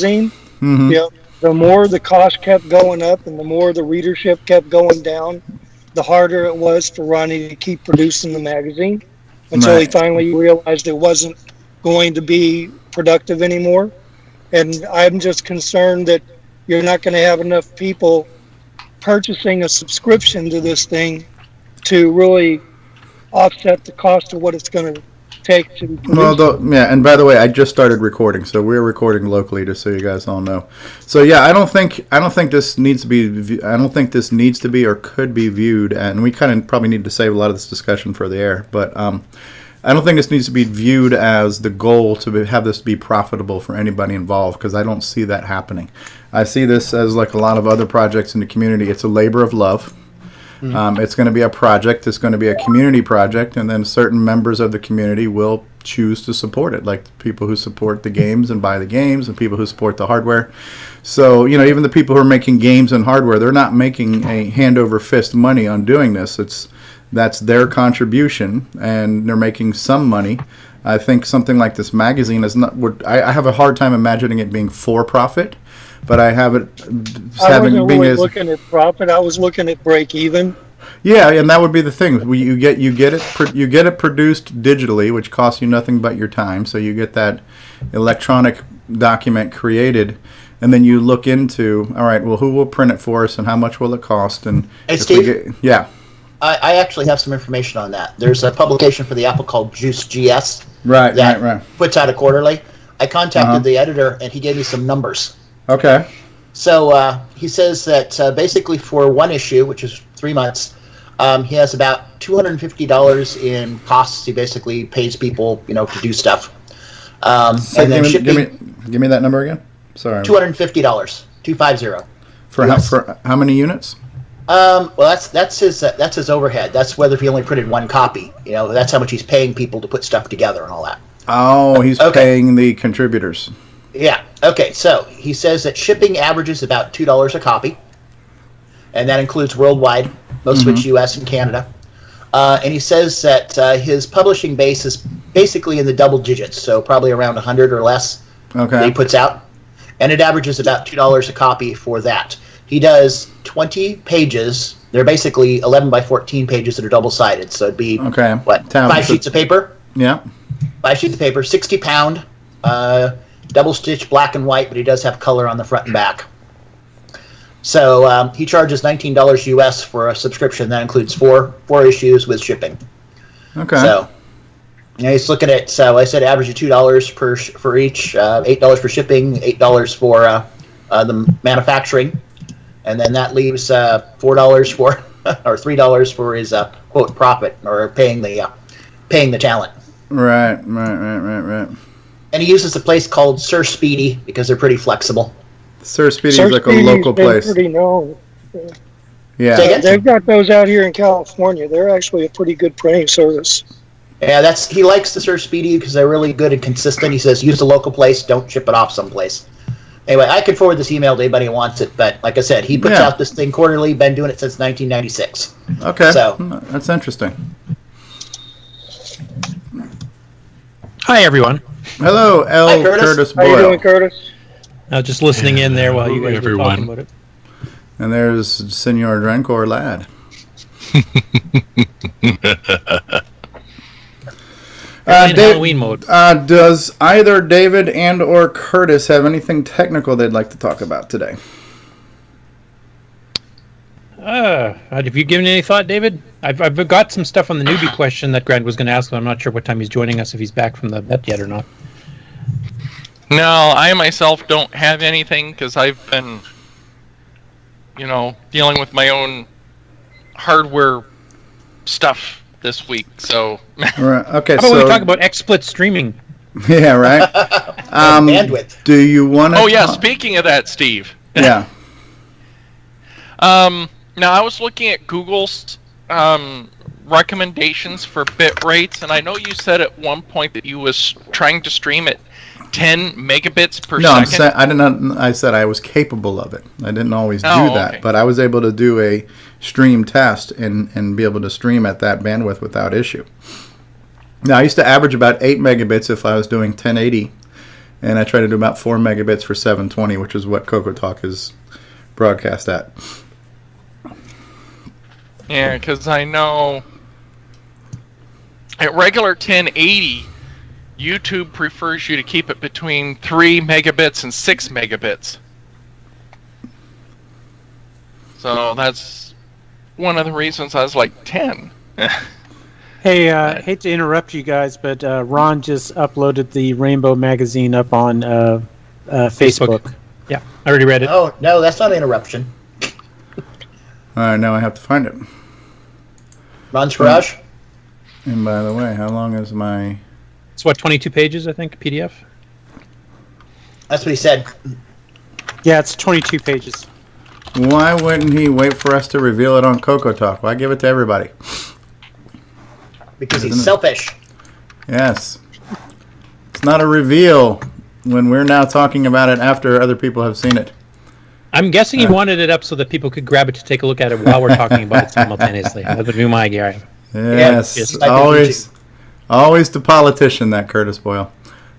magazine, Mm-hmm. the more the cost kept going up and the more the readership kept going down, the harder it was for Ronnie to keep producing the magazine until he Right. finally realized it wasn't going to be productive anymore. And I'm just concerned that you're not going to have enough people purchasing a subscription to this thing to really offset the cost of what it's going to take to Well, produce it. yeah, and by the way, I just started recording, so we're recording locally, just so you guys all know. So yeah, I don't think this needs to be, I don't think this needs to be or could be viewed, and we kind of probably need to save a lot of this discussion for the air, but I don't think this needs to be viewed as the goal to have this be profitable for anybody involved, because I don't see that happening. I see this as like a lot of other projects in the community. It's a labor of love. It's going to be a project. It's going to be a community project, and then certain members of the community will choose to support it, like people who support the games and buy the games, and people who support the hardware. So, you know, even the people who are making games and hardware, they're not making a hand over fist money on doing this. That's their contribution, and they're making some money. I think something like this magazine is not. I have a hard time imagining it being for profit. But I have it I wasn't really looking at profit. I was looking at break even. Yeah, and that would be the thing. You get it produced digitally, which costs you nothing but your time. So you get that electronic document created, and then you look into, all right, well, who will print it for us, and how much will it cost? And hey, Steve, I actually have some information on that. There's a publication for the Apple called Juice GS. Right. Puts out a quarterly. I contacted the editor, and he gave me some numbers. Okay. So he says that basically for one issue, which is 3 months, he has about $250 in costs. He basically pays people, to do stuff. And then give me that number again. Sorry. $250. 250. For how many units? Well, that's his overhead. That's whether he only printed one copy. That's how much he's paying people to put stuff together and all that. Oh, he's paying the contributors. Yeah. Okay. So he says that shipping averages about $2 a copy, and that includes worldwide, most of it's U.S. and Canada. And he says that his publishing base is basically in the double digits, so probably around 100 or less. Okay. That he puts out, and it averages about $2 a copy for that. He does 20 pages. They're basically 11 by 14 pages that are double-sided, so it'd be 5 sheets of paper. Yeah. 5 sheets of paper, 60-pound. Double stitch black and white, but he does have color on the front and back. So he charges $19 US for a subscription. That includes four issues with shipping. Okay. So he's looking at, so I said average of $2 for each, $8 for shipping, $8 for the manufacturing, and then that leaves $4 for or $3 for his quote profit, or paying the talent. Right. And he uses a place called Sir Speedy because they're pretty flexible. Sir Speedy is like a local place. Pretty known. Yeah. They've got those out here in California. They're actually a pretty good printing service. Yeah, he likes the Sir Speedy because they're really good and consistent. He says use the local place, don't ship it off someplace. Anyway, I can forward this email to anybody who wants it, but like I said, he puts out this thing quarterly, been doing it since 1996. Okay. So that's interesting. Hi, everyone. Hello, L. Curtis Boyle. How you doing, Curtis? I was just listening in there while you guys were talking about it. And there's Senor Drencor Ladd. Halloween mode. Does either David and or Curtis have anything technical they'd like to talk about today? Have you given any thought, David? I've got some stuff on the newbie question that Grant was going to ask, but I'm not sure what time he's joining us, if he's back from the vet yet or not. No, I myself don't have anything because I've been, dealing with my own hardware stuff this week. So, right. Okay. How about we talk about XSplit streaming? Yeah, right. bandwidth. Do you want to? Oh yeah. Speaking of that, Steve. Yeah. Now I was looking at Google's recommendations for bit rates, and I know you said at one point that you was trying to stream at 10 megabits per second. I said I was capable of it. I didn't always do that, okay. but I was able to do a stream test and be able to stream at that bandwidth without issue. Now, I used to average about 8 megabits if I was doing 1080, and I try to do about 4 megabits for 720, which is what CoCoTALK is broadcast at. Yeah, because I know at regular 1080, YouTube prefers you to keep it between 3 megabits and 6 megabits. So that's one of the reasons I was like 10. Hey, hate to interrupt you guys, but Ron just uploaded the Rainbow magazine up on Facebook. Yeah, I already read it. Oh, no, that's not an interruption. All right, now I have to find it. Ron's Garage? And by the way, how long is my... It's what, 22 pages, I think, PDF? That's what he said. Yeah, it's 22 pages. Why wouldn't he wait for us to reveal it on CoCoTALK? Why give it to everybody? Because he's selfish. Yes. It's not a reveal when we're now talking about it after other people have seen it. I'm guessing he wanted it up so that people could grab it to take a look at it while we're talking about it simultaneously. That would be my guess. Yes, always the politician, that Curtis Boyle.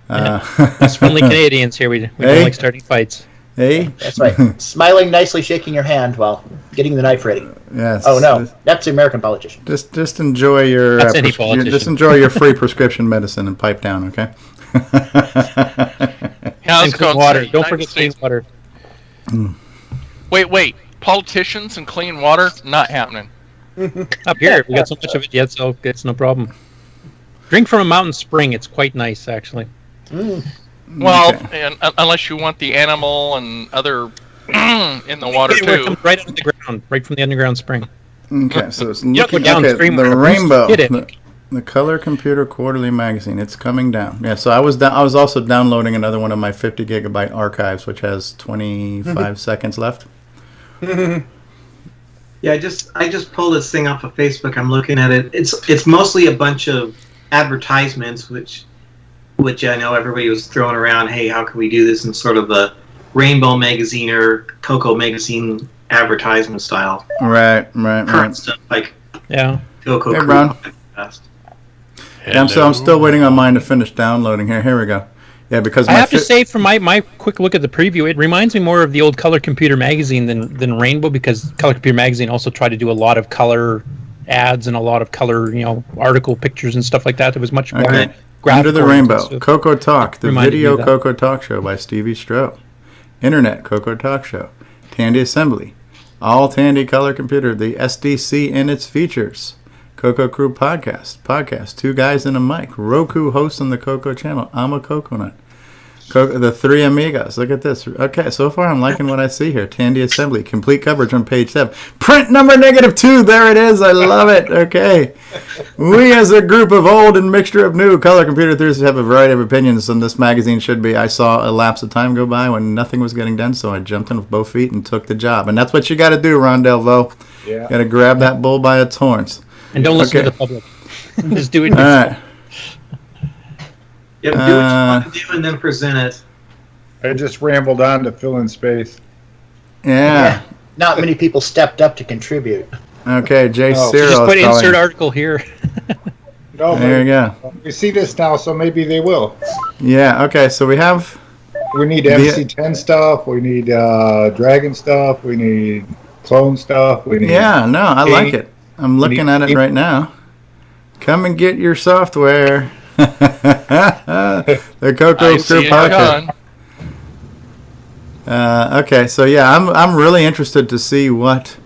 Us friendly Canadians here, we don't like starting fights. Hey, that's right. Smiling nicely, shaking your hand while getting the knife ready. Yes. Oh no, that's the American politician. Just enjoy your just enjoy your free prescription medicine and pipe down, okay? And clean water. Don't forget clean water. Wait. Politicians and clean water? Not happening. Up here, we got so much of it yet, so it's no problem. Drink from a mountain spring. It's quite nice, actually. Well, and unless you want the animal and other in the water too. It comes right out of the ground, right from the underground spring. Okay, so it's looking downstream. The Rainbow, the Color Computer Quarterly Magazine. It's coming down. Yeah, so I was also downloading another one of my 50 gigabyte archives, which has 25 seconds left. Yeah, I just pulled this thing off of Facebook. I'm looking at it. It's mostly a bunch of advertisements, which I know everybody was throwing around. Hey, how can we do this in sort of a Rainbow magazine or CoCo magazine advertisement style? Right. Current stuff like CoCo. Hey, Ron. I'm still waiting on mine to finish downloading here. Here we go. Yeah, because I have to say, from my quick look at the preview, it reminds me more of the old Color Computer Magazine than Rainbow, because Color Computer Magazine also tried to do a lot of color ads and a lot of color, article pictures and stuff like that. It was much more graphical. Under the Rainbow, CoCoTALK, the video CoCoTALK show by Stevie Stroh. Internet CoCoTALK show. Tandy Assembly. All Tandy Color Computer. The SDC and its features. CoCo Crew podcast. Two guys and a mic. Roku hosts on the CoCo channel. I'm a coconut. The Three Amigos. Look at this. Okay, so far I'm liking what I see here. Tandy Assembly. Complete coverage on page 7. Print number -2. There it is. I love it. Okay. We as a group of old and mixture of new color computer enthusiasts have a variety of opinions on this magazine should be. I saw a lapse of time go by when nothing was getting done, so I jumped in with both feet and took the job. And that's what you got to do, Ron Delvaux. Yeah. Got to grab that bull by its horns. And don't listen to the public. Just do it yourself. All right. Yep, do what you want to do and then present it. I just rambled on to fill in space. Yeah. Not many people stepped up to contribute. Okay, Jay Searle. Just put insert article here. No, there you go. We see this now, so maybe they will. Yeah, okay, so we need MC10 stuff, we need Dragon stuff, we need clone stuff, we need... Yeah, no, I like it. I'm looking at it right now. Come and get your software. The CoCo Crew podcast. Okay, so yeah, I'm really interested to see what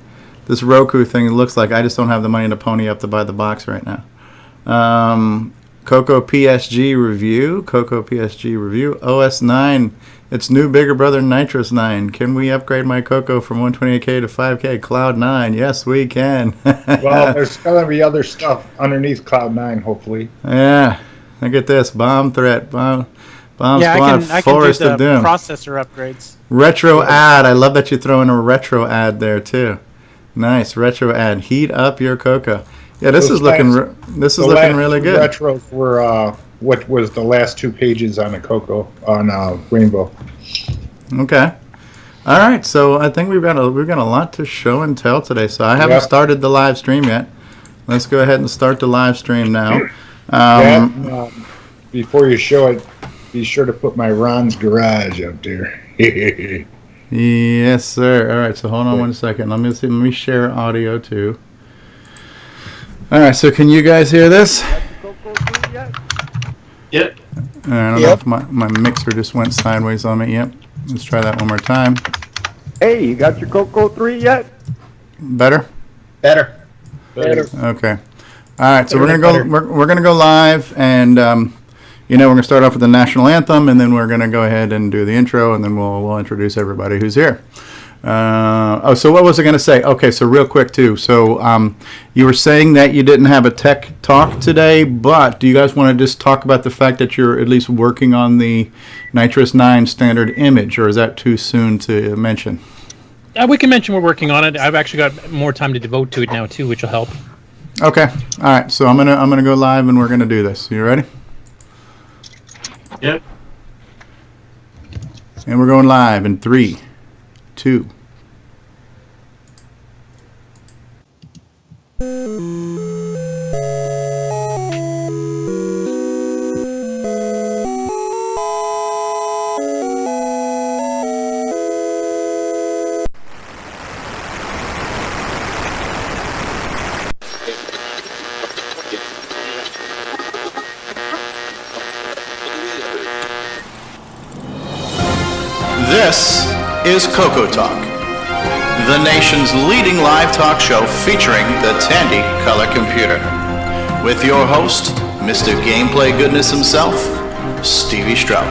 this Roku thing looks like. I just don't have the money to pony up to buy the box right now. CoCo PSG review. OS 9. It's new bigger brother Nitrous 9. Can we upgrade my CoCo from 128K to 5K? Cloud 9. Yes, we can. Well, there's going to be other stuff underneath Cloud 9, hopefully. Yeah. Look at this. Bomb threat. Bomb squad. I can Forest do the of Doom. processor upgrades. Retro ad. I love that you throw in a retro ad there, too. Nice. Retro ad. Heat up your CoCo. Yeah, this is looking really good. Retros were what was the last 2 pages on the CoCo on Rainbow. Okay. All right, so I think we've got a lot to show and tell today. So I haven't started the live stream yet. Let's go ahead and start the live stream now. Before you show it, be sure to put my Ron's Garage up there. Yes, sir. All right, so hold on 1 second. Let me share audio too. All right, so can you guys hear this? Yep. I don't know if my mixer just went sideways on me. Yep. Let's try that one more time. Hey, you got your CoCo 3 yet? Better? Better. Okay. All right, so we're gonna go live, and we're gonna start off with the national anthem, and then we're gonna go ahead and do the intro, and then we'll introduce everybody who's here. So what was I gonna say? Okay, so real quick too. So you were saying that you didn't have a tech talk today, but do you guys want to just talk about the fact that you're at least working on the Nitrous 9 standard image, or is that too soon to mention? We can mention we're working on it. I've actually got more time to devote to it now too, which will help. Okay. All right. So I'm gonna go live, and we're gonna do this. You ready? Yep. And we're going live in 3, 2. This is CoCoTALK, the nation's leading live talk show featuring the Tandy color computer, with your host, Mr. Gameplay Goodness himself, Stevie Stroh.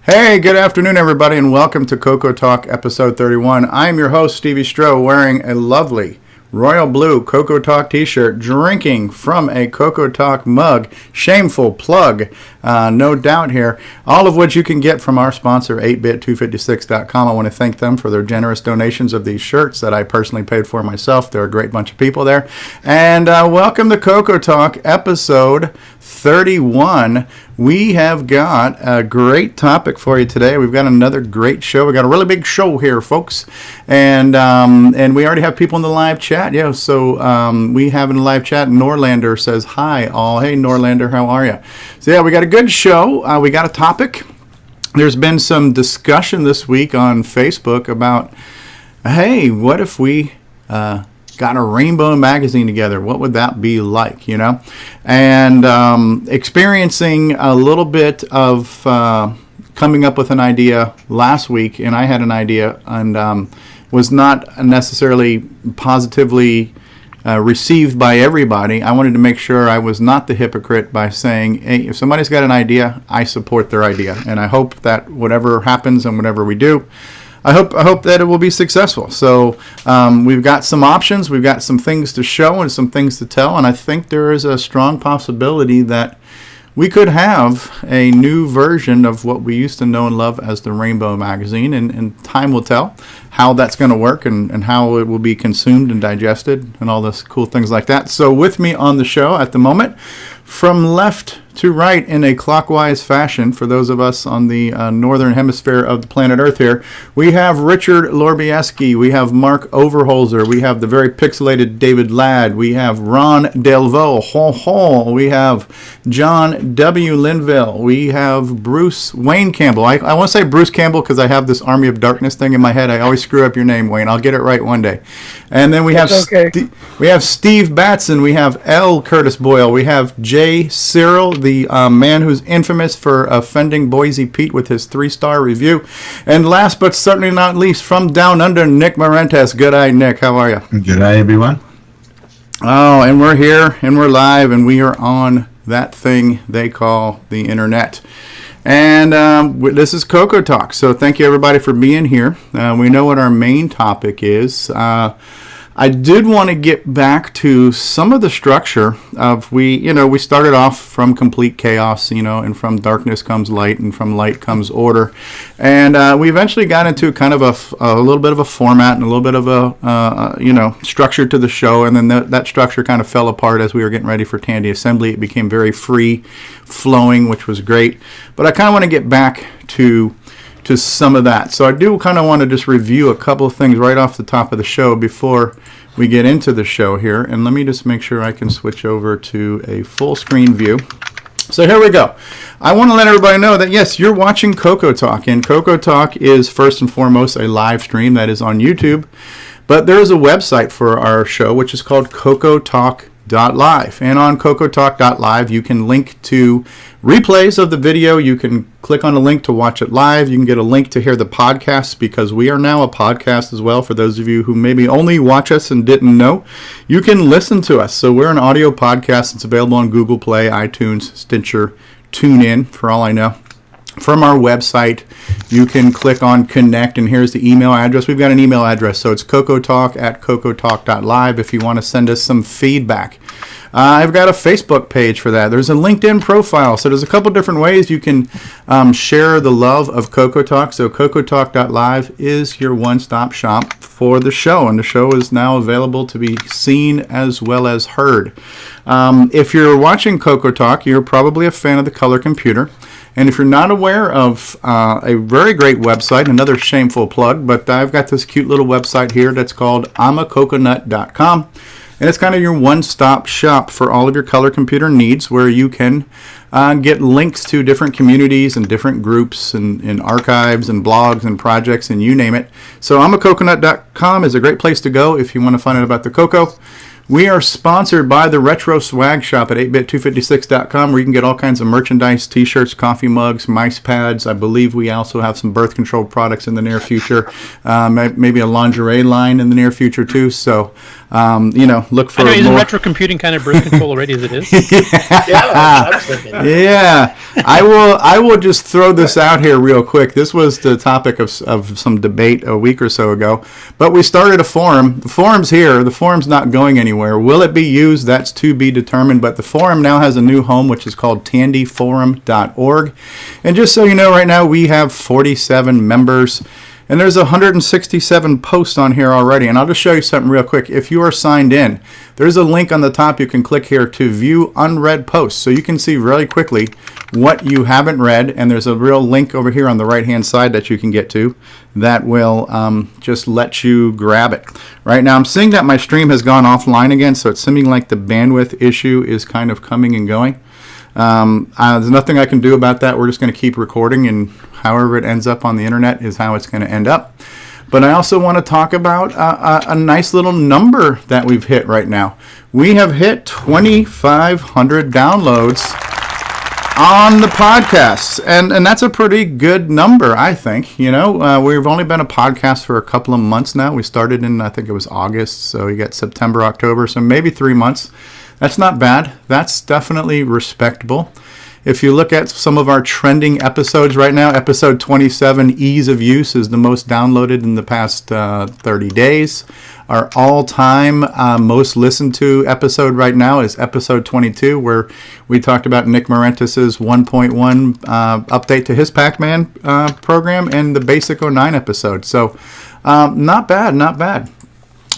Hey, good afternoon, everybody, and welcome to CoCoTALK episode 31. I'm your host, Stevie Stroh, wearing a lovely royal blue CoCoTALK t-shirt, drinking from a CoCoTALK mug. Shameful plug, no doubt here. All of which you can get from our sponsor, 8bit256.com. I want to thank them for their generous donations of these shirts that I personally paid for myself. They're a great bunch of people there. And welcome to CoCoTALK episode 31. We have got a great topic for you today. We've got another great show. We've got a really big show here, folks. And we already have people in the live chat. Yeah, so we have in the live chat, Norlander says, hi, all. Hey, Norlander, how are you? So, yeah, we got a good show. We got a topic. There's been some discussion this week on Facebook about, hey, what if we got a rainbow magazine together? What would that be like, you know? And experiencing a little bit of coming up with an idea last week, and I had an idea and was not necessarily positively received by everybody. I wanted to make sure I was not the hypocrite by saying, hey, if somebody's got an idea, I support their idea. And I hope that whatever happens and whatever we do, I hope that it will be successful. So we've got some options, we've got some things to show and some things to tell, and I think there is a strong possibility that we could have a new version of what we used to know and love as the Rainbow Magazine, and time will tell how that's going to work and how it will be consumed and digested and all those cool things like that. So with me on the show at the moment, from left to right in a clockwise fashion, for those of us on the northern hemisphere of the planet Earth here, we have Richard Lorbieski, we have Mark Overholser, we have the very pixelated David Ladd, we have Ron Delvaux, we have John W. Linville, we have Wayne Campbell. I want to say Bruce Campbell because I have this Army of Darkness thing in my head. I always screw up your name, Wayne. I'll get it right one day. And then we have we have Steve Batson, we have L. Curtis Boyle, we have J. Searle, the man who's infamous for offending Boise Pete with his 3-star review. And last but certainly not least, from down under, Nick Marentes. Good eye, Nick. How are you? Good eye, everyone. Oh, and we're here, and we're live, and we are on that thing they call the internet. And this is CoCoTALK, so thank you everybody for being here. We know what our main topic is. I did want to get back to some of the structure of we started off from complete chaos, and from darkness comes light, and from light comes order, and we eventually got into kind of a little bit of a format and a little bit of a structure to the show, and then that structure kind of fell apart as we were getting ready for Tandy Assembly. It became very free flowing, which was great, but I kind of want to get back to some of that. So I do kind of want to just review a couple of things right off the top of the show before we get into the show here. And let me just make sure I can switch over to a full screen view. So here we go. I want to let everybody know that, yes, you're watching CoCoTALK, and CoCoTALK is first and foremost a live stream that is on YouTube. But there is a website for our show, which is called CoCoTALK.live. And on CoCoTALK.live, you can link to replays of the video. You can click on a link to watch it live. You can get a link to hear the podcast, because we are now a podcast as well. For those of you who maybe only watch us and didn't know, you can listen to us. So we're an audio podcast. It's available on Google Play, iTunes, Stitcher, TuneIn, for all I know. From our website, you can click on connect, and here's the email address. We've got an email address, so it's CoCoTalk@CoCoTalk.live if you want to send us some feedback. I've got a Facebook page for that. There's a LinkedIn profile, so there's a couple different ways you can share the love of CoCoTalk. So CoCoTalk.live is your one-stop shop for the show, and the show is now available to be seen as well as heard. If you're watching CoCoTalk, you're probably a fan of the color computer. And if you're not aware of a very great website, another shameful plug, but I've got this cute little website here that's called imacoconut.com. And it's kind of your one-stop shop for all of your color computer needs, where you can get links to different communities and different groups and archives and blogs and projects and you name it. So imacoconut.com is a great place to go if you want to find out about the CoCo. We are sponsored by the Retro Swag Shop at 8bit256.com, where you can get all kinds of merchandise, t-shirts, coffee mugs, mice pads. I believe we also have some birth control products in the near future, maybe a lingerie line in the near future too. So, look for isn't retro computing kind of birth control already as it is? Yeah. I will just throw this out here real quick. This was the topic of some debate a week or so ago, but we started a forum. The forum's here. The forum's not going anywhere. Will it be used? That's to be determined, but the forum now has a new home, which is called tandyforum.org. And just so you know, right now we have 47 members. And there's 167 posts on here already. And I'll just show you something real quick. If you are signed in, there's a link on the top you can click here to view unread posts. So you can see really quickly what you haven't read. And there's a real link over here on the right-hand side that you can get to that will just let you grab it. Right now, I'm seeing that my stream has gone offline again. So it's seeming like the bandwidth issue is kind of coming and going. There's nothing I can do about that. We're just going to keep recording, and however it ends up on the internet is how it's going to end up. But I also want to talk about a nice little number that we've hit right now. We have hit 2,500 downloads on the podcasts, and that's a pretty good number, I think. We've only been a podcast for a couple of months now. We started in, I think it was August, so you got September, October, so maybe 3 months. That's not bad. That's definitely respectable. If you look at some of our trending episodes right now, episode 27, Ease of Use, is the most downloaded in the past 30 days. Our all-time most listened to episode right now is episode 22, where we talked about Nick Marentes' 1.1 update to his Pac-Man program and the Basic 09 episode. So not bad, not bad.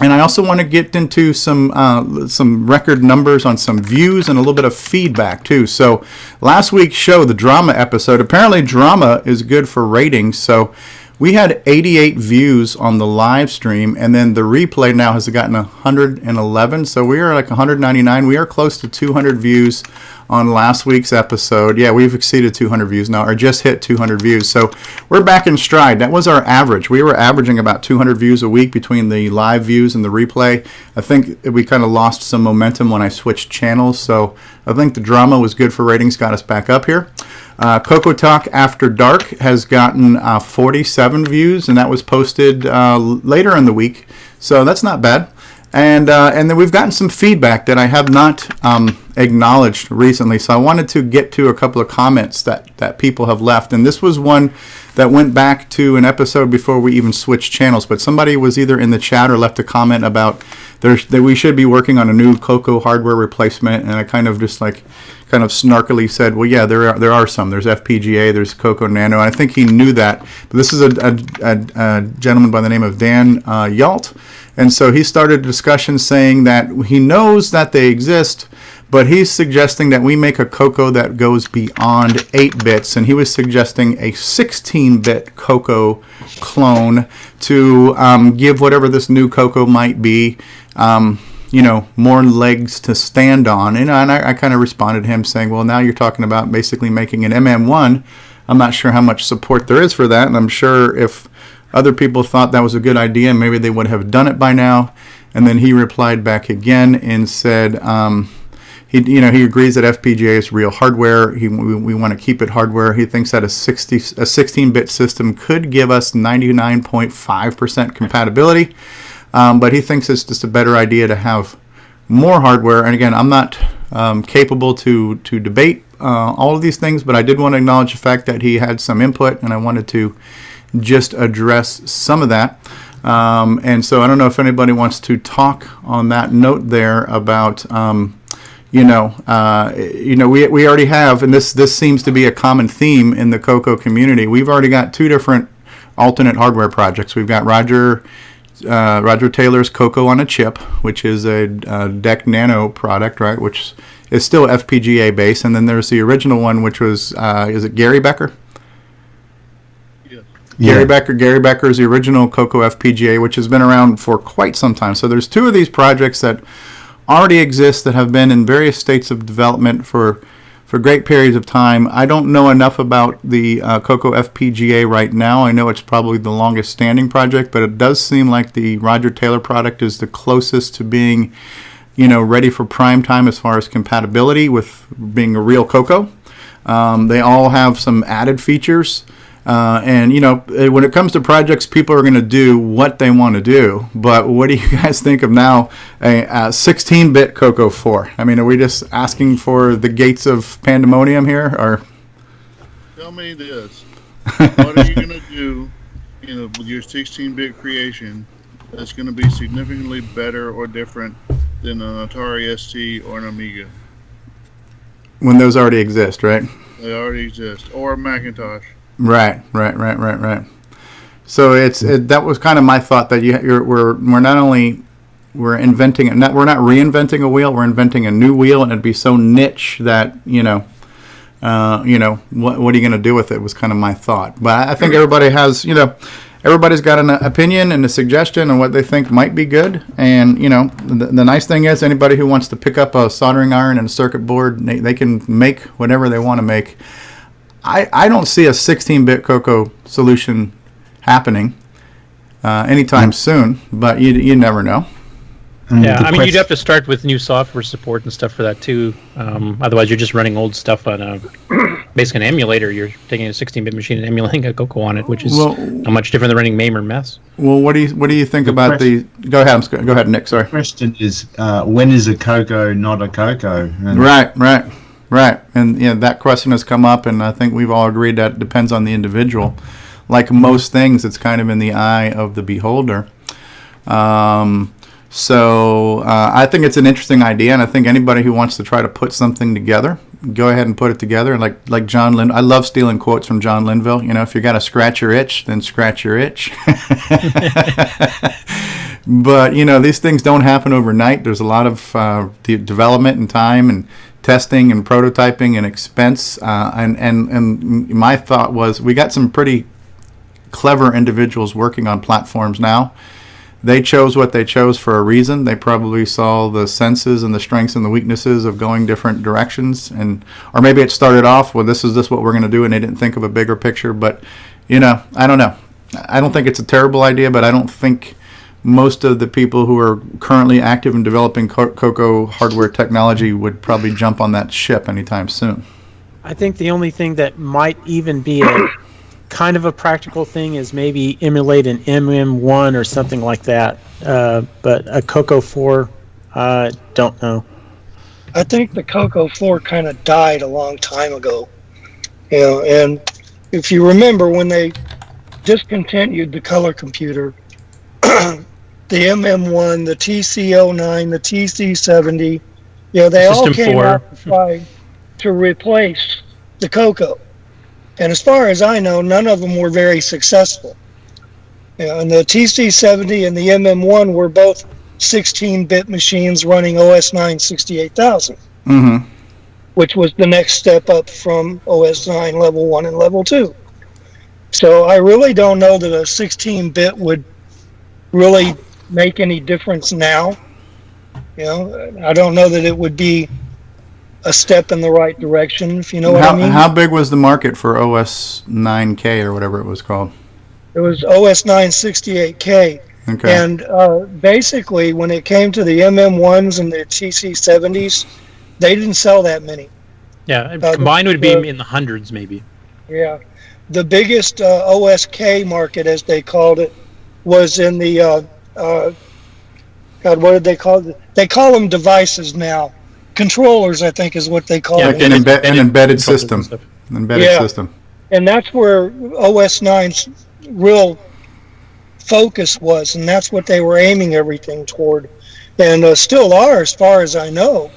And I also want to get into some record numbers on some views and a little bit of feedback too. So last week's show, the drama episode, apparently drama is good for ratings. So we had 88 views on the live stream, and then the replay now has gotten 111. So we are like 199. We are close to 200 views on last week's episode. Yeah, we've exceeded 200 views now, or just hit 200 views. So we're back in stride. That was our average. We were averaging about 200 views a week between the live views and the replay. I think we kind of lost some momentum when I switched channels. So I think the drama was good for ratings, got us back up here. CoCoTALK After Dark has gotten 47 views, and that was posted later in the week. So that's not bad. And then we've gotten some feedback that I have not acknowledged recently. So I wanted to get to a couple of comments that people have left. And this was one that went back to an episode before we even switched channels. But somebody was either in the chat or left a comment about that we should be working on a new CoCo hardware replacement. And I kind of snarkily said, well, yeah, there are some. There's FPGA, there's CoCo Nano. And I think he knew that. But this is a gentleman by the name of Dan Yalt. And so he started a discussion saying that he knows that they exist, but he's suggesting that we make a CoCo that goes beyond 8 bits, and he was suggesting a 16-bit CoCo clone to give whatever this new CoCo might be more legs to stand on. And I kind of responded to him saying, well, now you're talking about basically making an MM1. I'm not sure how much support there is for that, and I'm sure if other people thought that was a good idea, maybe they would have done it by now. And then he replied back again and said he agrees that FPGA is real hardware. We want to keep it hardware. He thinks that a 16-bit system could give us 99.5% compatibility, but he thinks it's just a better idea to have more hardware. And again, I'm not capable to debate all of these things, but I did want to acknowledge the fact that he had some input, and I wanted to just address some of that. And so I don't know if anybody wants to talk on that note there about, we already have, and this seems to be a common theme in the CoCo community. We've already got two different alternate hardware projects. We've got Roger Taylor's CoCo on a chip, which is a DEC Nano product, right, which is still FPGA based, and then there's the original one, which was is it Gary Becker? Yeah. Gary Becker is the original CoCo FPGA, which has been around for quite some time. So there's two of these projects that already exist that have been in various states of development for great periods of time. I don't know enough about the CoCo FPGA right now. I know it's probably the longest standing project, but it does seem like the Roger Taylor product is the closest to being, ready for prime time as far as compatibility with being a real CoCo. They all have some added features. And when it comes to projects, people are going to do what they want to do. But what do you guys think of now a 16-bit CoCo 4? I mean, are we just asking for the gates of pandemonium here, or? Tell me this: what are you going to do, with your 16-bit creation that's going to be significantly better or different than an Atari ST or an Amiga? When those already exist, right? They already exist, or a Macintosh. Right. So that was kind of my thought, that we're not only we're not reinventing a wheel, we're inventing a new wheel, and it'd be so niche that what are you going to do with it was kind of my thought. But I think everybody has everybody's got an opinion and a suggestion on what they think might be good. And the nice thing is, anybody who wants to pick up a soldering iron and a circuit board, they can make whatever they want to make. I don't see a 16-bit CoCo solution happening anytime soon, but you never know. Yeah, I mean, you'd have to start with new software support and stuff for that too. Otherwise, you're just running old stuff on basically an emulator. You're taking a 16-bit machine and emulating a CoCo on it, which is not much different than running MAME or MES. Well, what do you think about the? Go ahead, Nick. Sorry. The question is, when is a CoCo not a CoCo? Right, and that question has come up, and I think we've all agreed that it depends on the individual. Like most things, it's kind of in the eye of the beholder. So I think it's an interesting idea, and I think anybody who wants to try to put something together, go ahead and put it together. Like John Lin, I love stealing quotes from John Linville. If you got to scratch your itch, then scratch your itch. But these things don't happen overnight. There's a lot of development and time and testing and prototyping and expense. And my thought was, we got some pretty clever individuals working on platforms now. They chose what they chose for a reason. They probably saw the senses and the strengths and the weaknesses of going different directions, or maybe it started off, well, this is what we're going to do, and they didn't think of a bigger picture. But I don't know. I don't think it's a terrible idea, but I don't think most of the people who are currently active in developing CoCo hardware technology would probably jump on that ship anytime soon. I think the only thing that might even be a kind of a practical thing is maybe emulate an MM1 or something like that. But a CoCo 4, don't know. I think the CoCo 4 kind of died a long time ago. And if you remember, when they discontinued the color computer, the MM1, the TC09, the TC70, they all came out to try to replace the CoCo. And as far as I know, none of them were very successful. And the TC70 and the MM1 were both 16-bit machines running OS 9 68000, which was the next step up from OS 9 level 1 and level 2. So I really don't know that a 16-bit would really make any difference now. You know, I don't know that it would be a step in the right direction, if you know what I mean. How big was the market for OS 9K or whatever it was called? It was OS 9 68K. Okay. And basically, when it came to the MM1s and the TC70s, they didn't sell that many. Yeah, combined would be in the hundreds, maybe. Yeah. The biggest OSK market, as they called it, was in the, God, what did they call it? They call them devices now. Controllers, I think, is what they call like them. An embedded system. An embedded system. And that's where OS 9's real focus was, and that's what they were aiming everything toward. And still are, as far as I know.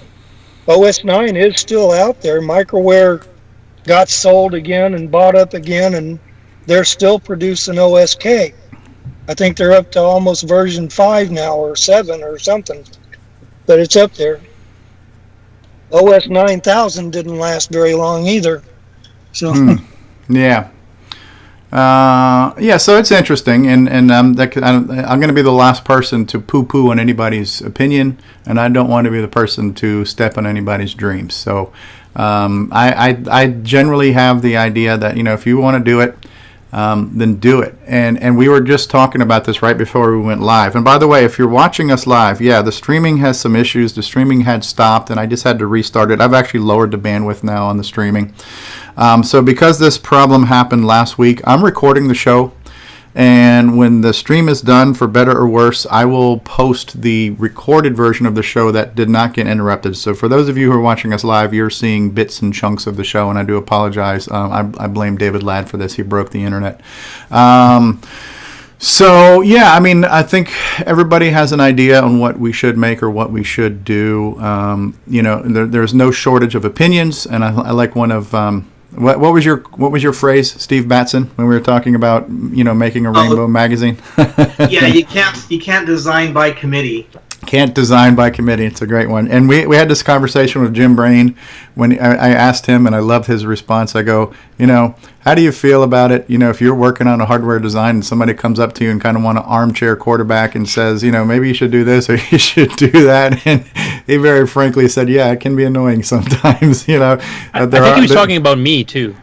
OS 9 is still out there. Microware got sold again and bought up again, and they're still producing OSK. I think they're up to almost version 5 now, or 7 or something. But it's up there. OS 9000 didn't last very long either. So yeah. So it's interesting, and I'm going to be the last person to poo-poo on anybody's opinion, and I don't want to be the person to step on anybody's dreams. So I generally have the idea that, you know, if you want to do it, then do it. And we were just talking about this right before we went live. And by the way, if you're watching us live, the streaming has some issues. The streaming had stopped, and I just had to restart it. I've actually lowered the bandwidth now on the streaming. So because this problem happened last week, I'm recording the show. And when the stream is done, for better or worse, I will post the recorded version of the show that did not get interrupted. So for those of you who are watching us live, you're seeing bits and chunks of the show, and I do apologize. I blame David Ladd for this. He broke the internet. So, I mean, I think everybody has an idea on what we should make or what we should do. You know, there's no shortage of opinions, and I like one of... What was your phrase, Steve Batson, when we were talking about, you know, making a rainbow magazine? Yeah, you can't design by committee. Can't design by committee. It's a great one. And we had this conversation with Jim Brain when I asked him, and I loved his response. I go, you know, how do you feel about it? You know, if you're working on a hardware design and somebody comes up to you and kind of want an armchair quarterback and says, you know, maybe you should do this or you should do that. And he very frankly said, yeah, it can be annoying sometimes, you know. I think he was talking about me, too.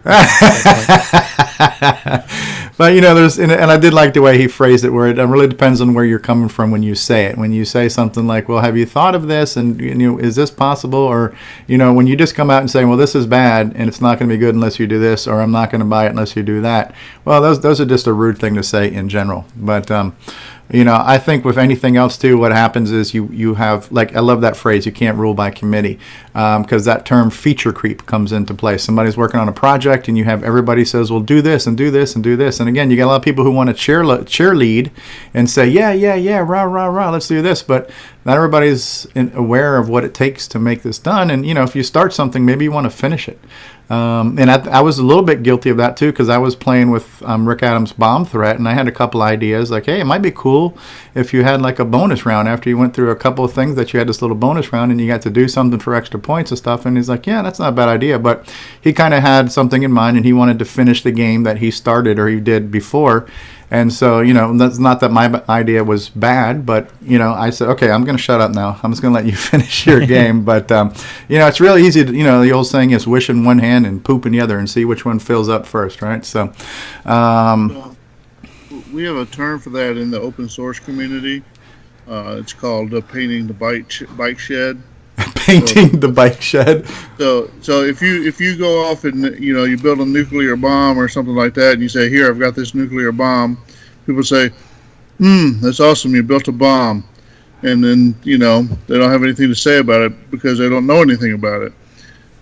But, you know, and I did like the way he phrased it, where it really depends on where you're coming from when you say it. When you say something like, well, have you thought of this? And, you know, is this possible? Or, you know, when you just come out and say, well, this is bad and it's not going to be good unless you do this, or I'm not going to buy it unless you do that. Well, those are just a rude thing to say in general. But, you know, I think with anything else, too, what happens is you have, like, I love that phrase, you can't rule by committee, because that term feature creep comes into play. Somebody's working on a project, and you have everybody says, well, do this and do this and do this. And again, you got a lot of people who want to cheerlead and say, yeah, rah, let's do this. But not everybody's aware of what it takes to make this done. And, you know, if you start something, maybe you want to finish it. And I was a little bit guilty of that too, because I was playing with Rick Adams' bomb threat, and I had a couple ideas like, hey, it might be cool if you had like a bonus round after you went through a couple of things, that you had this little bonus round and you got to do something for extra points and stuff. And he's like, yeah, that's not a bad idea. But he kind of had something in mind, and he wanted to finish the game that he started or he did before. And so, you know, that's not that my idea was bad, but, you know, I said, okay, I'm going to shut up now. I'm just going to let you finish your game. But, you know, it's really easy to, you know, the old saying is wish in one hand and poop in the other and see which one fills up first, right? So, we have a term for that in the open source community. It's called painting the bike shed. Painting the bike shed. So if you go off and, you know, you build a nuclear bomb or something like that, and you say, here, I've got this nuclear bomb, people say, that's awesome, you built a bomb. And then, you know, they don't have anything to say about it because they don't know anything about it.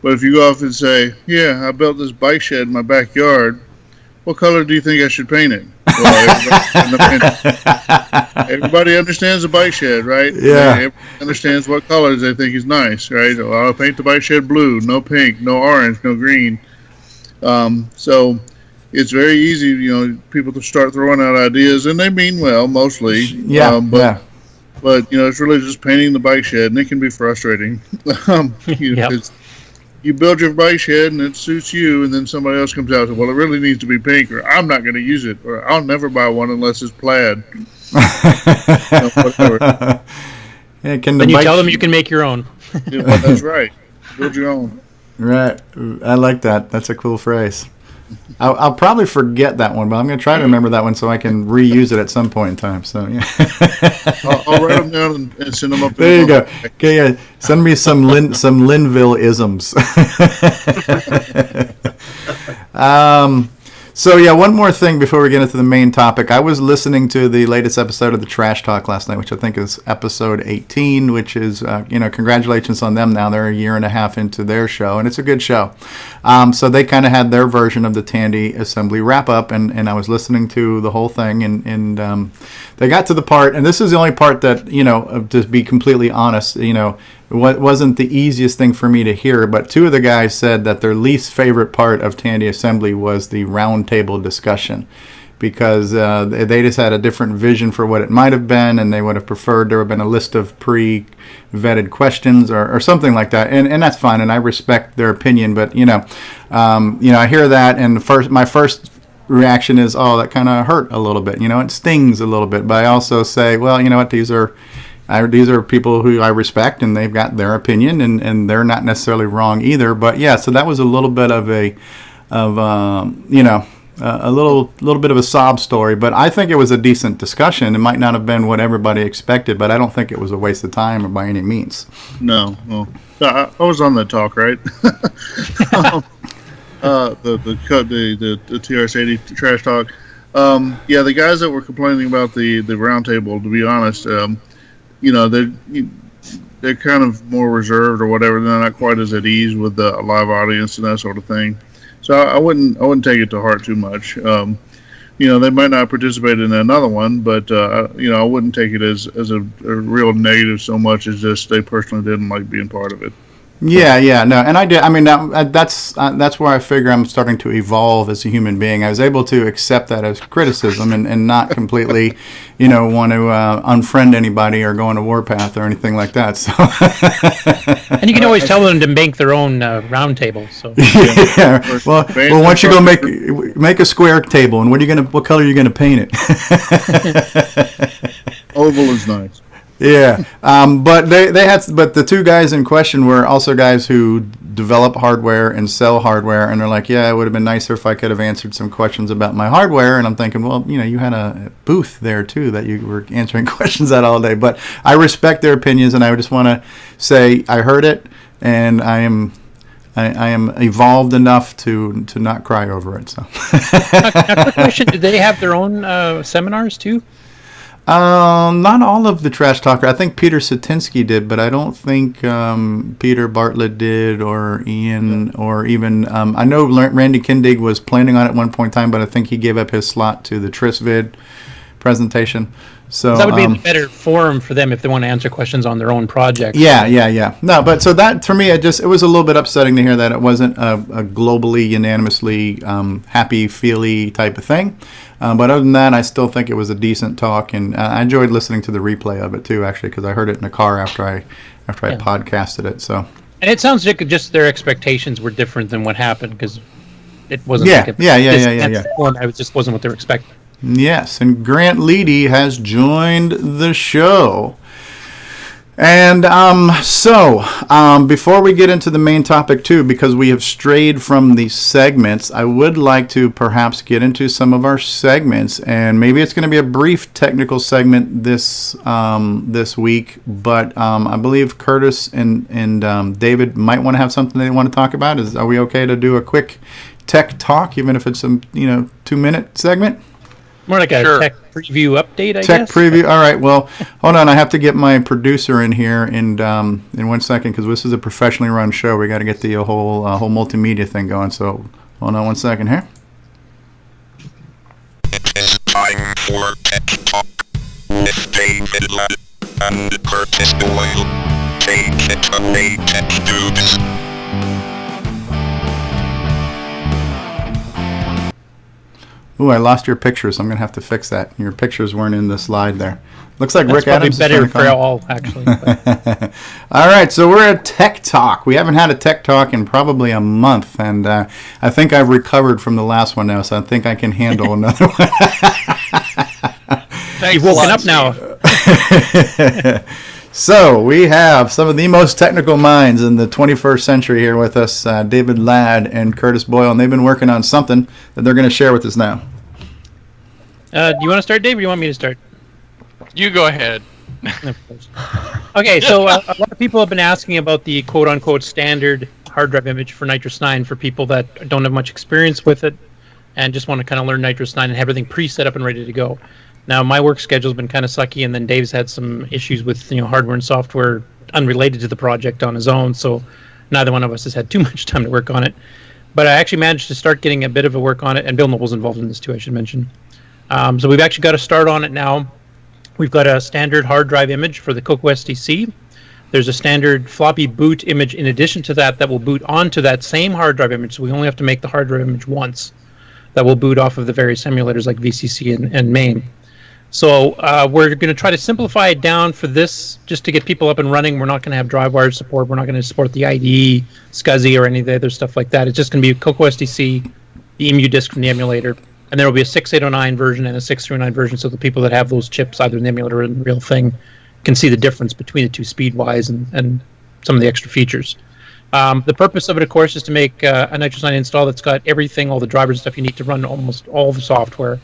But if you go off and say, yeah, I built this bike shed in my backyard, what color do you think I should paint it? Well, everybody understands the bike shed, right? Yeah. Everybody understands what colors they think is nice, right? Well, I'll paint the bike shed blue, no pink, no orange, no green. So it's very easy, you know, people to start throwing out ideas, and they mean well, mostly. Yeah, But, you know, it's really just painting the bike shed, and it can be frustrating. You know, Yep. you build your bike shed and it suits you, and then somebody else comes out and says, well, it really needs to be pink, or I'm not going to use it, or I'll never buy one unless it's plaid. You know, whatever. Yeah, then you tell them you can make your own. Yeah, well, that's right. Build your own. Right. I like that. That's a cool phrase. I'll probably forget that one, but I'm going to try to remember that one so I can reuse it at some point in time. So yeah. I'll write them down and send them up. There you go. Okay, yeah. Send me some Linville isms. So yeah, one more thing before we get into the main topic. I was listening to the latest episode of the Trash Talk last night, which I think is episode 18, which is, congratulations on them now. They're a year and a half into their show, and it's a good show. So they kind of had their version of the Tandy assembly wrap up, and I was listening to the whole thing, and they got to the part, and this is the only part that, to be completely honest, it wasn't the easiest thing for me to hear, but two of the guys said that their least favorite part of Tandy assembly was the roundtable discussion, because they just had a different vision for what it might have been, and they would have preferred there have been a list of pre-vetted questions or something like that, and that's fine, and I respect their opinion, but I hear that, and my first reaction is, oh, that kind of hurt a little bit, it stings a little bit, but I also say, well, you know what, these are people who I respect, and they've got their opinion, and they're not necessarily wrong either. But yeah, so that was a little bit of a little bit of a sob story. But I think it was a decent discussion. It might not have been what everybody expected, but I don't think it was a waste of time by any means. No, well, I was on that talk, right? The TRS-80 Trash Talk. Yeah, the guys that were complaining about the roundtable, to be honest. They're kind of more reserved or whatever. They're not quite as at ease with the live audience and that sort of thing. So I wouldn't take it to heart too much. They might not participate in another one, but I wouldn't take it as a real negative so much as just they personally didn't like being part of it. Yeah, no, and I did. I mean, that's where I figure I'm starting to evolve as a human being. I was able to accept that as criticism and not completely, want to unfriend anybody or go on a warpath or anything like that. So, and you can always tell them to make their own round table. So, yeah. Well, once you go make a square table, and what color are you gonna paint it? Oval is nice. Yeah, but but the two guys in question were also guys who develop hardware and sell hardware, and they're like, yeah, it would have been nicer if I could have answered some questions about my hardware. And I'm thinking, well, you had a booth there too that you were answering questions at all day. But I respect their opinions, and I just want to say I heard it, and I am evolved enough to not cry over it. So, quick question: did they have their own seminars too? Not all of the Trash Talker. I think Peter Satinsky did, but I don't think Peter Bartlett did, or Ian, or even I know Randy Kindig was planning on it at one point in time, but I think he gave up his slot to the TrisVid presentation. So that would be a better forum for them if they want to answer questions on their own project. Yeah. No, but so that for me, it was a little bit upsetting to hear that it wasn't a globally unanimously happy-feely type of thing. But other than that, I still think it was a decent talk, and I enjoyed listening to the replay of it too, actually, because I heard it in the car after I podcasted it. So. And it sounds like just their expectations were different than what happened, because it wasn't. Yeah. It just wasn't what they were expecting. Yes, and Grant Leighty has joined the show. And before we get into the main topic too, because we have strayed from the segments, I would like to perhaps get into some of our segments, and maybe it's going to be a brief technical segment this week, but I believe Curtis and David might want to have something they want to talk about. Are we okay to do a quick tech talk, even if it's a 2-minute segment? More like a tech preview update, I guess. Tech preview. All right. Well, hold on. I have to get my producer in here in 1 second, because this is a professionally run show. We got to get the whole multimedia thing going. So hold on 1 second here. It's time for TechTALk with David Ladd and Curtis Boyle. Take it away, tech dudes. Ooh, I lost your pictures. I'm going to have to fix that. Your pictures weren't in the slide there. Looks like That's Rick Adams is better for all, actually. All right, so we're at Tech Talk. We haven't had a Tech Talk in probably a month, and I think I've recovered from the last one now, so I think I can handle another one. You've woken up now. So we have some of the most technical minds in the 21st century here with us, David Ladd and Curtis Boyle, and they've been working on something that they're going to share with us now. Do you want to start, Dave, or do you want me to start? You go ahead. Okay, so a lot of people have been asking about the quote-unquote standard hard drive image for Nitrous 9 for people that don't have much experience with it and just want to kind of learn Nitrous 9 and have everything pre-set up and ready to go. Now, my work schedule's been kind of sucky, and then Dave's had some issues with hardware and software unrelated to the project on his own, so neither one of us has had too much time to work on it. But I actually managed to start getting a bit of a work on it, and Bill Noble's involved in this too, I should mention. So we've actually got a start on it now. We've got a standard hard drive image for the CoCo SDC. There's a standard floppy boot image in addition to that will boot onto that same hard drive image, so we only have to make the hard drive image once. That will boot off of the various emulators like VCC and MAME. So we're going to try to simplify it down for this, just to get people up and running. We're not going to have drive wire support. We're not going to support the IDE, SCSI, or any of the other stuff like that. It's just going to be CoCo SDC, the EMU disk from the emulator, and there will be a 6809 version and a 639 version, so the people that have those chips, either in the emulator or in the real thing, can see the difference between the two speed-wise and some of the extra features. The purpose of it, of course, is to make a Nitrous 9 install that's got everything, all the drivers and stuff you need to run almost all the software.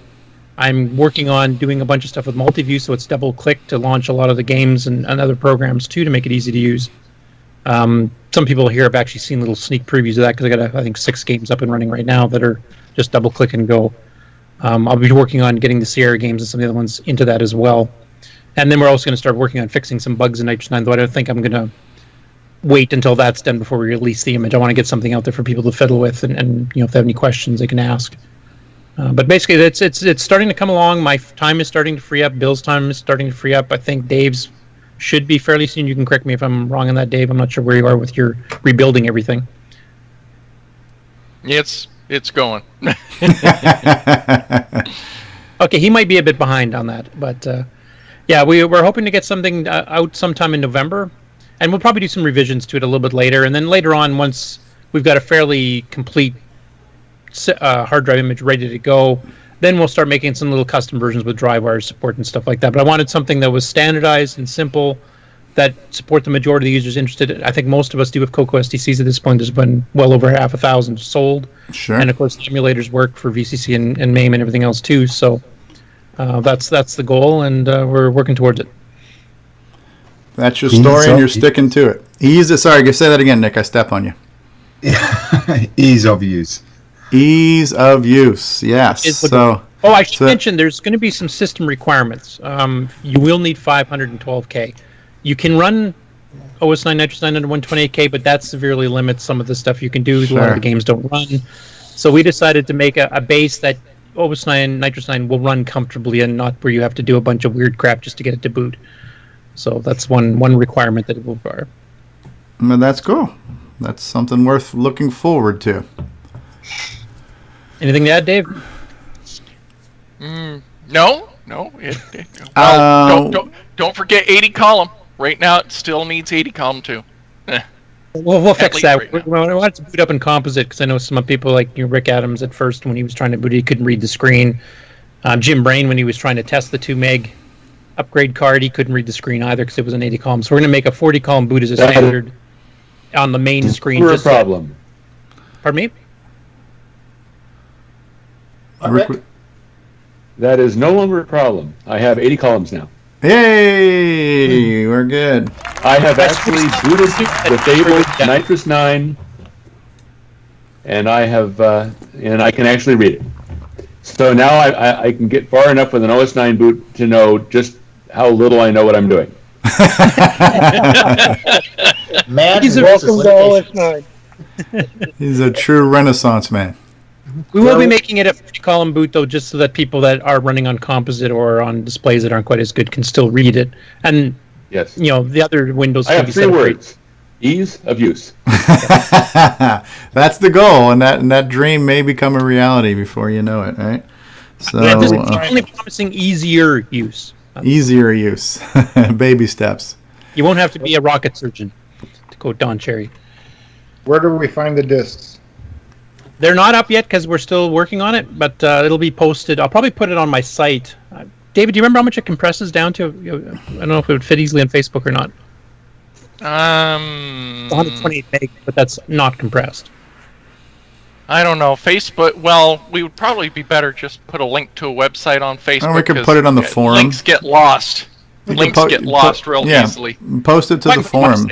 I'm working on doing a bunch of stuff with multi-view, so it's double-click to launch a lot of the games and other programs, too, to make it easy to use. Some people here have actually seen little sneak previews of that, because I got, I think, 6 games up and running right now that are just double-click and go. I'll be working on getting the Sierra games and some of the other ones into that as well. And then we're also going to start working on fixing some bugs in Nitrous 9, though I don't think I'm going to wait until that's done before we release the image. I want to get something out there for people to fiddle with, and if they have any questions, they can ask. But basically, it's starting to come along. My time is starting to free up. Bill's time is starting to free up. I think Dave's should be fairly soon. You can correct me if I'm wrong on that, Dave. I'm not sure where you are with your rebuilding everything. Yeah, it's going. Okay, he might be a bit behind on that, but yeah, we're hoping to get something out sometime in November, and we'll probably do some revisions to it a little bit later. And then later on, once we've got a fairly complete hard drive image ready to go, then we'll start making some little custom versions with drive wire support and stuff like that. But I wanted something that was standardized and simple, that support the majority of the users interested. I think most of us do with CoCo SDCs at this point. There's been well over 1,000 sold. Sure. And of course, the emulators work for VCC and MAME and everything else too. So that's the goal, and we're working towards it. That's your story, and you're sticking to it. Sorry, say that again, Nick. I step on you. Ease of use. Ease of use, yes. I should mention there's going to be some system requirements. You will need 512K. You can run OS 9 Nitrous 9 under 128K, but that severely limits some of the stuff you can do. Sure. A lot of the games don't run. So we decided to make a base that OS 9 Nitrous 9 will run comfortably, and not where you have to do a bunch of weird crap just to get it to boot. So that's one requirement that it will require. Well, that's cool. That's something worth looking forward to. Anything to add, Dave? No. Well, don't forget 80 column. Right now, it still needs 80 column too. We'll fix that. Right, we wanted to boot up in composite, because I know some people like Rick Adams at first, when he was trying to boot, he couldn't read the screen. Jim Brain, when he was trying to test the 2 meg upgrade card, he couldn't read the screen either because it was an 80 column. So we're going to make a 40 column boot as a standard on the main screen. Never a problem. Pardon me? That is no longer a problem. I have 80 columns now. Hey, we're good. I have actually booted the Fable Nitrous 9, and I have and I can actually read it. So now I can get far enough with an OS 9 boot to know just how little I know what I'm doing. Man, welcome to OS 9. He's a true Renaissance man. We will be making it a 50 column boot, though, just so that people that are running on composite or on displays that aren't quite as good can still read it. And yes, the other Windows. I have 3 words: ease of use. That's the goal, and that dream may become a reality before you know it, right? So only promising easier use. Easier use, baby steps. You won't have to be a rocket surgeon, to quote Don Cherry. Where do we find the discs? They're not up yet because we're still working on it, but it'll be posted. I'll probably put it on my site. David, do you remember how much it compresses down to? I don't know if it would fit easily on Facebook or not. 128 meg, but that's not compressed. I don't know. Facebook, well, we would probably be better just put a link to a website on Facebook. Or we could put it on the forum. Links get lost. Links get lost real easily. Post it to the forum.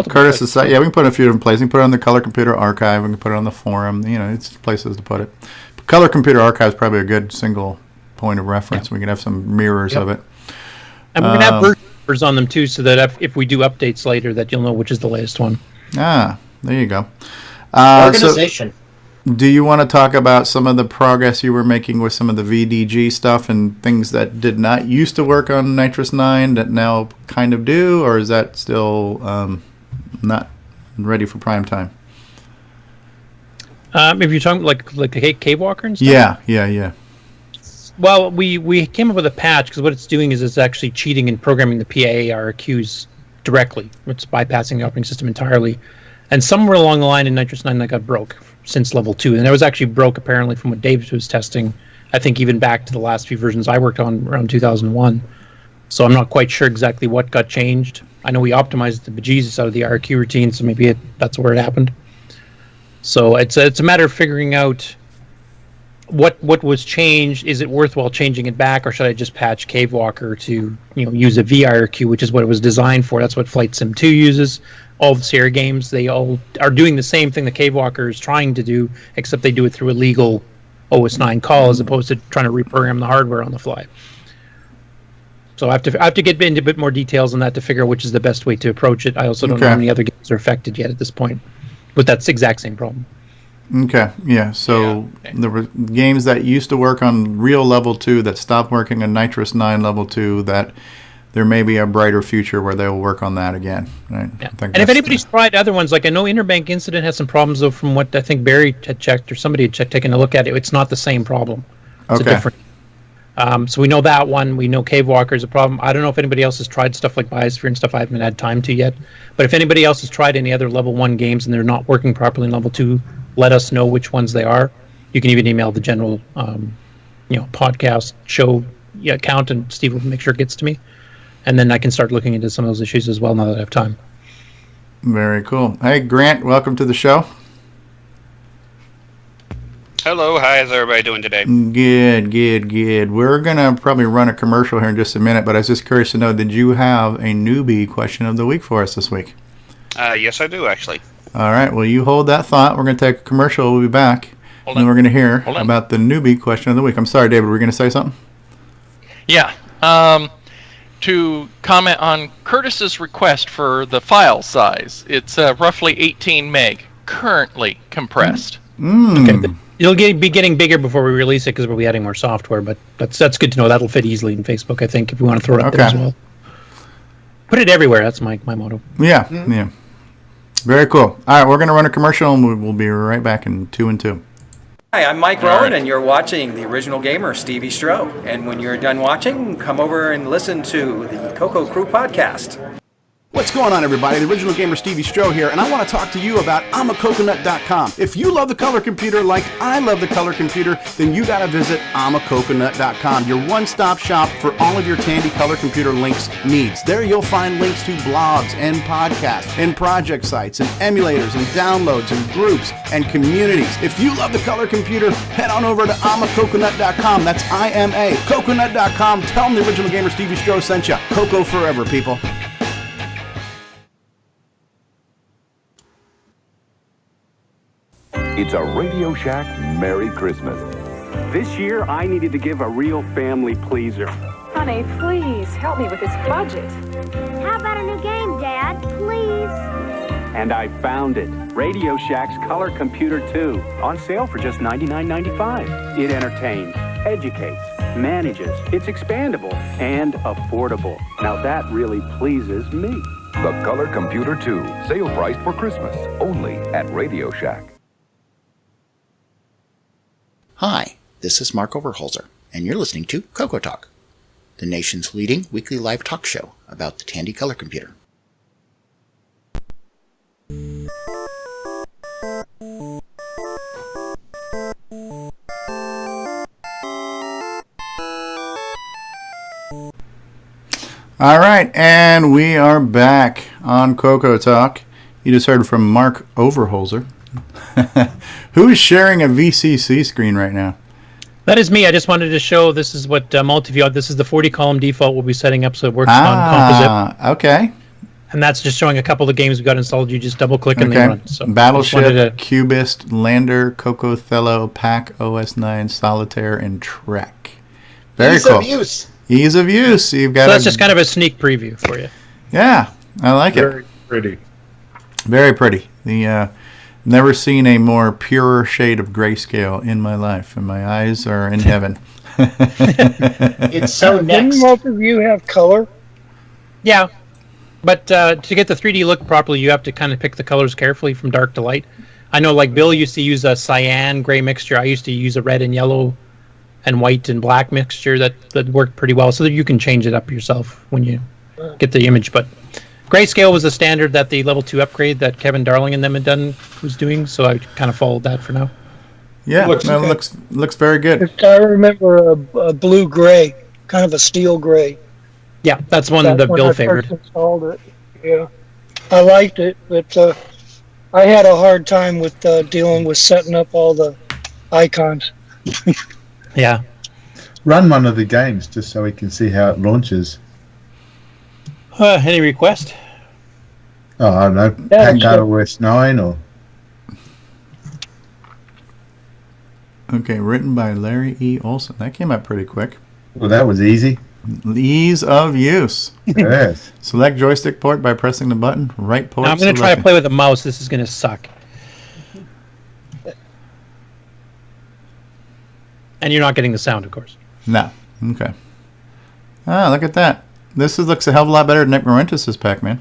Curtis's site. Yeah, we can put it a few different places. We can put it on the Color Computer Archive. We can put it on the forum. It's places to put it. Color Computer Archive is probably a good single point of reference. We can have some mirrors of it. And we're going to have version numbers on them too, so that if we do updates later, that you'll know which is the latest one. There you go. Organization. So, do you want to talk about some of the progress you were making with some of the VDG stuff and things that did not used to work on Nitrous 9 that now kind of do, or is that still not ready for prime time? If you're talking like the Cave Walker and stuff? Yeah. Well, we came up with a patch because what it's doing is it's actually cheating and programming the PARQs directly. It's bypassing the operating system entirely. And somewhere along the line in Nitrous 9 that got broke since level 2. And that was actually broke apparently from what Dave was testing, I think even back to the last few versions I worked on around 2001. So I'm not quite sure exactly what got changed. I know we optimized the bejesus out of the RQ routine, so maybe that's where it happened. So it's a matter of figuring out what was changed. Is it worthwhile changing it back, or should I just patch Cave Walker to use a VIRQ, which is what it was designed for? That's what Flight Sim 2 uses. All the Sierra games, they all are doing the same thing the Cave Walker is trying to do, except they do it through a legal OS 9 call as opposed to trying to reprogram the hardware on the fly. So I have to get into a bit more details on that to figure out which is the best way to approach it. I also don't know how many other games are affected yet at this point with that exact same problem. Okay, yeah. So there were games that used to work on real level 2 that stopped working on Nitrous 9 level 2 that there may be a brighter future where they will work on that again. Right? Yeah. And if anybody's tried other ones, like I know Interbank Incident has some problems, though, from what I think Barry had checked or somebody had taken a look at it. It's not the same problem. It's a different. So we know that one. We know Cave Walker is a problem. I don't know if anybody else has tried stuff like Biosphere and stuff I haven't had time to yet. But if anybody else has tried any other level 1 games and they're not working properly in level 2, let us know which ones they are. You can even email the general podcast show account, and Steve will make sure it gets to me. And then I can start looking into some of those issues as well now that I have time. Very cool. Hey, Grant, welcome to the show. Hello, how's everybody doing today? Good. We're going to probably run a commercial here in just a minute, but I was just curious to know, did you have a newbie question of the week for us this week? Yes, I do, actually. All right, well, you hold that thought. We're going to take a commercial. We'll be back, and then we're going to hear about the newbie question of the week. I'm sorry, David, were you going to say something? Yeah. To comment on Curtis's request for the file size, it's roughly 18 meg currently compressed. Okay. It'll be getting bigger before we release it because we'll be adding more software, but that's good to know. That'll fit easily in Facebook, I think, if we want to throw it up there as well. Put it everywhere. That's my motto. Yeah. Very cool. All right, we're going to run a commercial, and we'll be right back in 2 and 2. Hi, I'm Mike Rowan, and you're watching The Original Gamer, Stevie Stroh. And when you're done watching, come over and listen to the CoCo Crew podcast. What's going on, everybody? The Original Gamer Stevie Stroh here, and I want to talk to you about I'mACoconut.com. If you love the color computer like I love the color computer, then you got to visit I'mACoconut.com, your one-stop shop for all of your Tandy color computer links needs. There you'll find links to blogs and podcasts and project sites and emulators and downloads and groups and communities. If you love the color computer, head on over to I'mACoconut.com. That's IMACoconut.com. Tell them the Original Gamer Stevie Stroh sent you. CoCo forever, people. It's a Radio Shack Merry Christmas. This year, I needed to give a real family pleaser. Honey, please, help me with this budget. How about a new game, Dad? Please. And I found it. Radio Shack's Color Computer 2. On sale for just $99.95. It entertains, educates, manages, it's expandable, and affordable. Now that really pleases me. The Color Computer 2. Sale priced for Christmas. Only at Radio Shack. Hi, this is Mark Overholser, and you're listening to CoCoTALK, the nation's leading weekly live talk show about the Tandy color computer. All right, and we are back on CoCoTALK. You just heard from Mark Overholser. Who is sharing a VCC screen right now? That is me. I just wanted to show this is what multi-view. This is the 40-column default we'll be setting up so it works on composite. Okay. And that's just showing a couple of the games we've got installed. You just double-click and they run. So Battleship, Cubist, Lander, CoCoTALK, Pack, OS9, Solitaire, and Trek. Very cool. Ease of use. You've got. So that's just kind of a sneak preview for you. Yeah, I like it. Very pretty. Very pretty. The never seen a more pure shade of grayscale in my life, and my eyes are in heaven. It's so next. Didn't most of you have color? Yeah, but to get the 3D look properly, you have to kind of pick the colors carefully from dark to light. I know, like Bill used to use a cyan gray mixture. I used to use a red and yellow and white and black mixture that worked pretty well, so that you can change it up yourself when you get the image. But grayscale was a standard that the level 2 upgrade that Kevin Darling and them had done was doing, so I kind of followed that for now. Yeah, looks very good. I remember a blue-gray, kind of a steel gray. Yeah, that's one that Bill favored. First installed it. Yeah, I liked it, but I had a hard time with dealing with setting up all the icons. Yeah. Run one of the games just so we can see how it launches. Any request? Oh, I don't know. Pack OS 9 or. Okay, written by Larry E. Olson. That came up pretty quick. Well, that was easy. Ease of use. Yes. Select joystick port by pressing the button. Right port. Now I'm going to try to play with a mouse. This is going to suck. And you're not getting the sound, of course. No. Okay. Ah, look at that. This looks a hell of a lot better than Nick Marentes' Pac-Man.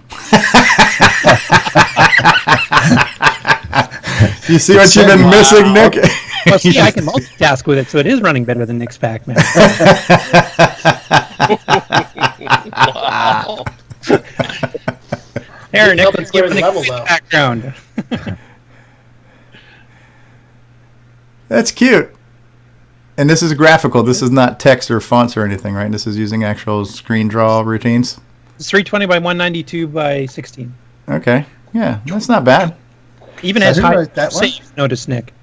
You see what you've been missing, Nick? Well, see, I can multitask with it, so it is running better than Nick's Pac-Man. Wow. There, Nick, let's give Nick the background. That's cute. And this is graphical. This is not text or fonts or anything, right? This is using actual screen draw routines. It's 320 by 192 by 16. Okay. Yeah, that's not bad. Even as high saves, notice, Nick.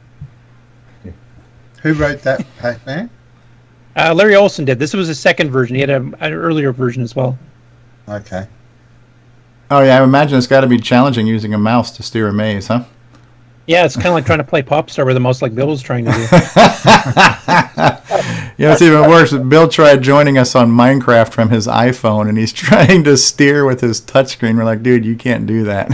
Who wrote that, Pac-Man? Larry Olson did. This was a second version. He had an earlier version as well. Okay. Oh, yeah, I imagine it's got to be challenging using a mouse to steer a maze, huh? Yeah, it's kind of like trying to play Popstar with a mouse like Bill was trying to do. You know, it's even worse. Bill tried joining us on Minecraft from his iPhone, and he's trying to steer with his touchscreen. We're like, dude, you can't do that.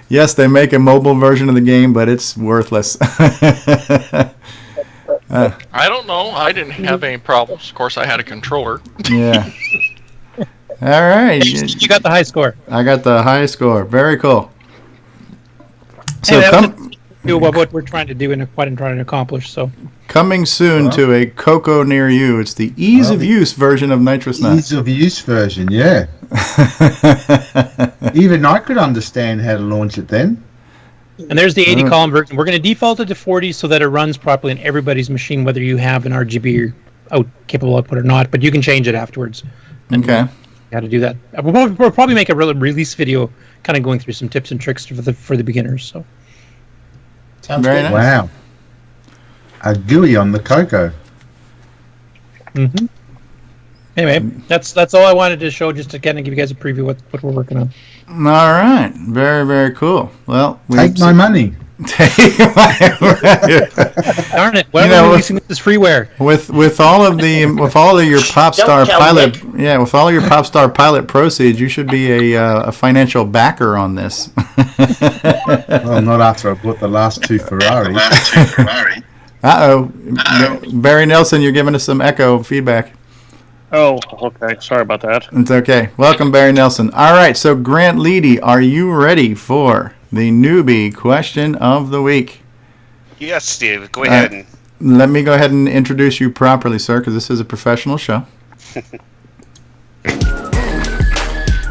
Yes, they make a mobile version of the game, but it's worthless. I don't know. I didn't have any problems. Of course, I had a controller. Yeah. All right. You got the high score. I got the high score. Very cool. So what we're trying to do and what I'm trying to accomplish. So coming soon to a CoCo near you. It's the ease of use version of Nitrous 9. Ease of use version, yeah. Even I could understand how to launch it then. And there's the 80 column version. We're going to default it to 40 so that it runs properly on everybody's machine, whether you have an RGB capable output or not. But you can change it afterwards. Okay. How to do that? We'll probably make a release video, kind of going through some tips and tricks for the beginners. So. Sounds very good. nice. Wow. A GUI on the CoCo. Mm-hmm. Anyway, that's all I wanted to show, just to kind of give you guys a preview what we're working on. All right. Very, very cool. Well, take my money. Take my money. Darn it! Why are we releasing this freeware? With all of your Popstar pilot, with all your Popstar pilot proceeds, you should be a financial backer on this. Well, not after I bought the last two Ferraris. Barry Nelson, you're giving us some echo feedback. Oh, okay. Sorry about that. It's okay. Welcome, Barry Nelson. All right, so Grant Leighty, are you ready for the newbie question of the week? Yes, Steve. Go ahead. And let me go ahead and introduce you properly, sir, because this is a professional show.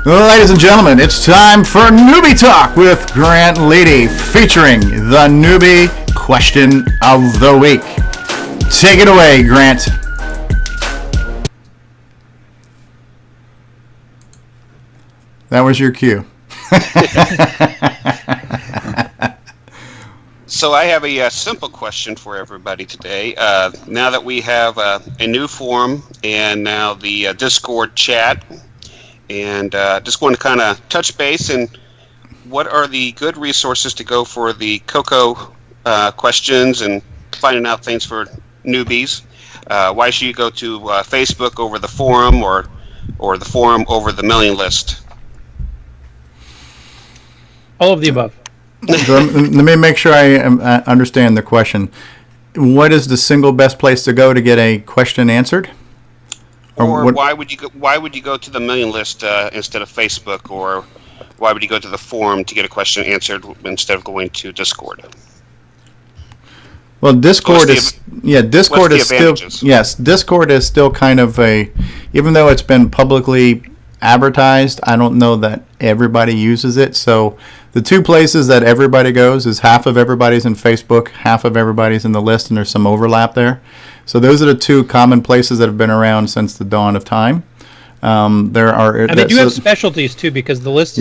Ladies and gentlemen, it's time for NewbieTALK with Grant Leighty, featuring the newbie question of the week. Take it away, Grant. That was your cue. So I have a simple question for everybody today. Now that we have a new forum and now the Discord chat, and just want to kind of touch base, and what are the good resources to go for the CoCo questions and finding out things for newbies? Why should you go to Facebook over the forum or the forum over the mailing list? All of the above. Let me make sure I understand the question. What is the single best place to go to get a question answered? Or why would you go to the mailing list instead of Facebook, or why would you go to the forum to get a question answered instead of going to Discord? Well, Discord is still kind of even though it's been publicly advertised, I don't know that everybody uses it. So the two places that everybody goes is half of everybody's in Facebook, half of everybody's in the list, and there's some overlap there. So those are the two common places that have been around since the dawn of time. And they do have specialties too, because the list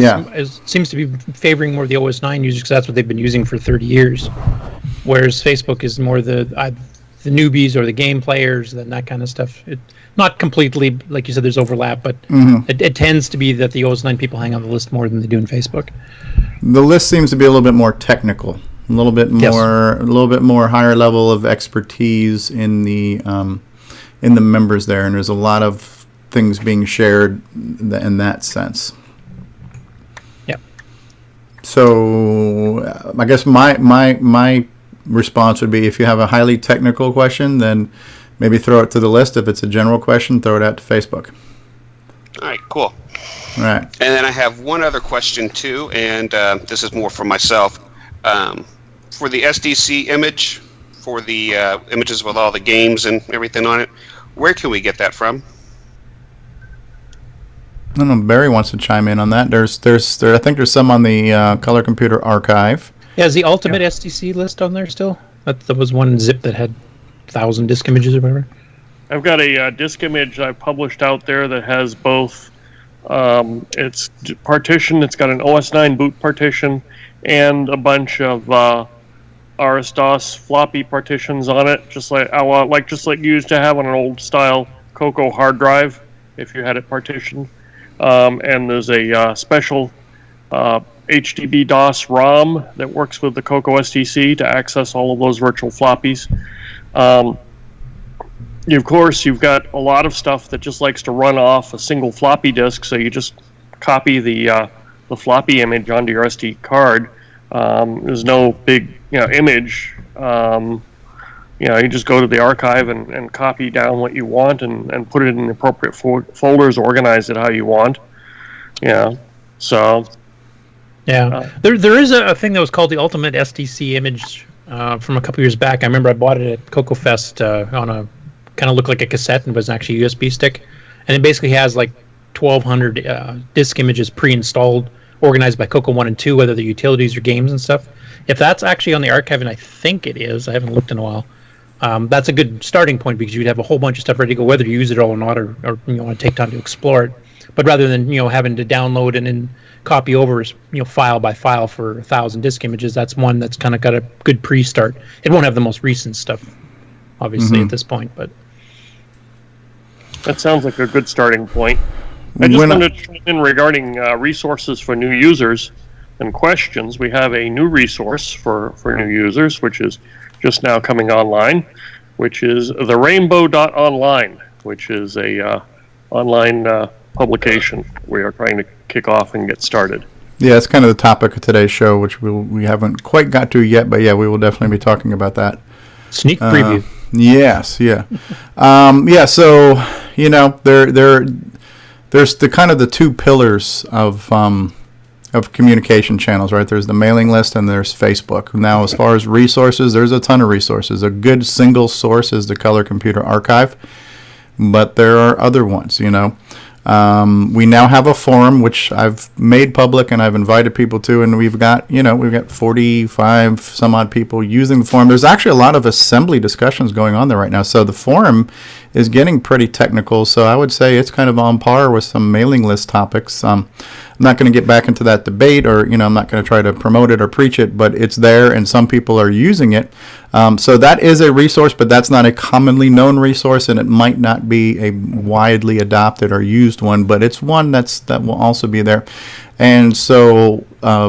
seems to be favoring more the OS9 users, because that's what they've been using for 30 years. Whereas Facebook is more the newbies or the game players and that kind of stuff. Not completely, like you said, there's overlap, but it tends to be that the OS9 people hang on the list more than they do in Facebook. The list seems to be a little bit more technical, a little bit more higher level of expertise in the members there, and there's a lot of things being shared in that sense. Yeah. So I guess my response would be, if you have a highly technical question, then maybe throw it to the list. If it's a general question, throw it out to Facebook. All right, cool. All right. And then I have one other question too, and this is more for myself. For the SDC image, for the images with all the games and everything on it, where can we get that from? I don't know. Barry wants to chime in on that. I think there's some on the Color Computer Archive. Yeah, is the Ultimate SDC list on there still? That was one zip that had 1,000 disk images or whatever. I've got a disk image I published out there that has both. It's partition. It's got an OS9 boot partition and a bunch of RS-DOS floppy partitions on it, just like you used to have on an old style CoCo hard drive if you had it partitioned. And there's a special HDB DOS ROM that works with the CoCo SDC to access all of those virtual floppies. Of course, you've got a lot of stuff that just likes to run off a single floppy disk, so you just copy the floppy image onto your SD card. There's no big image. You just go to the archive and copy down what you want and put it in the appropriate folders, organize it how you want. Yeah, so... Yeah, there is a thing that was called the Ultimate SDC image from a couple years back. I remember I bought it at CoCo Fest on a kind of looked like a cassette and was actually a USB stick, and it basically has like 1,200 disk images pre-installed, organized by CoCo 1 and 2, whether they're utilities or games and stuff. If that's actually on the archive, and I think it is, I haven't looked in a while. That's a good starting point, because you'd have a whole bunch of stuff ready to go, whether you use it all or not, or you want to take time to explore it. But rather than having to download and then copy over file by file for 1,000 disk images, that's one that's kind of got a good pre-start. It won't have the most recent stuff, obviously, at this point, but that sounds like a good starting point. I just wanted to chime in regarding resources for new users and questions. We have a new resource for new users, which is just now coming online, which is the rainbow.online, which is a online publication we are trying to kick off and get started. Yeah, it's kind of the topic of today's show, which we haven't quite got to yet, but yeah, we will definitely be talking about that. Sneak preview. Yes, yeah. So, there's the kind of the two pillars of communication channels, right? There's the mailing list and there's Facebook. Now, as far as resources, there's a ton of resources. A good single source is the Color Computer Archive, but there are other ones, We now have a forum, which I've made public and I've invited people to, and we've got 45 some odd people using the forum. There's actually a lot of assembly discussions going on there right now. So the forum is getting pretty technical. So I would say it's kind of on par with some mailing list topics. I'm not going to get back into that debate, or I'm not going to try to promote it or preach it, but it's there, and some people are using it. So that is a resource, but that's not a commonly known resource, and it might not be a widely adopted or used one, but it's one that will also be there. And so,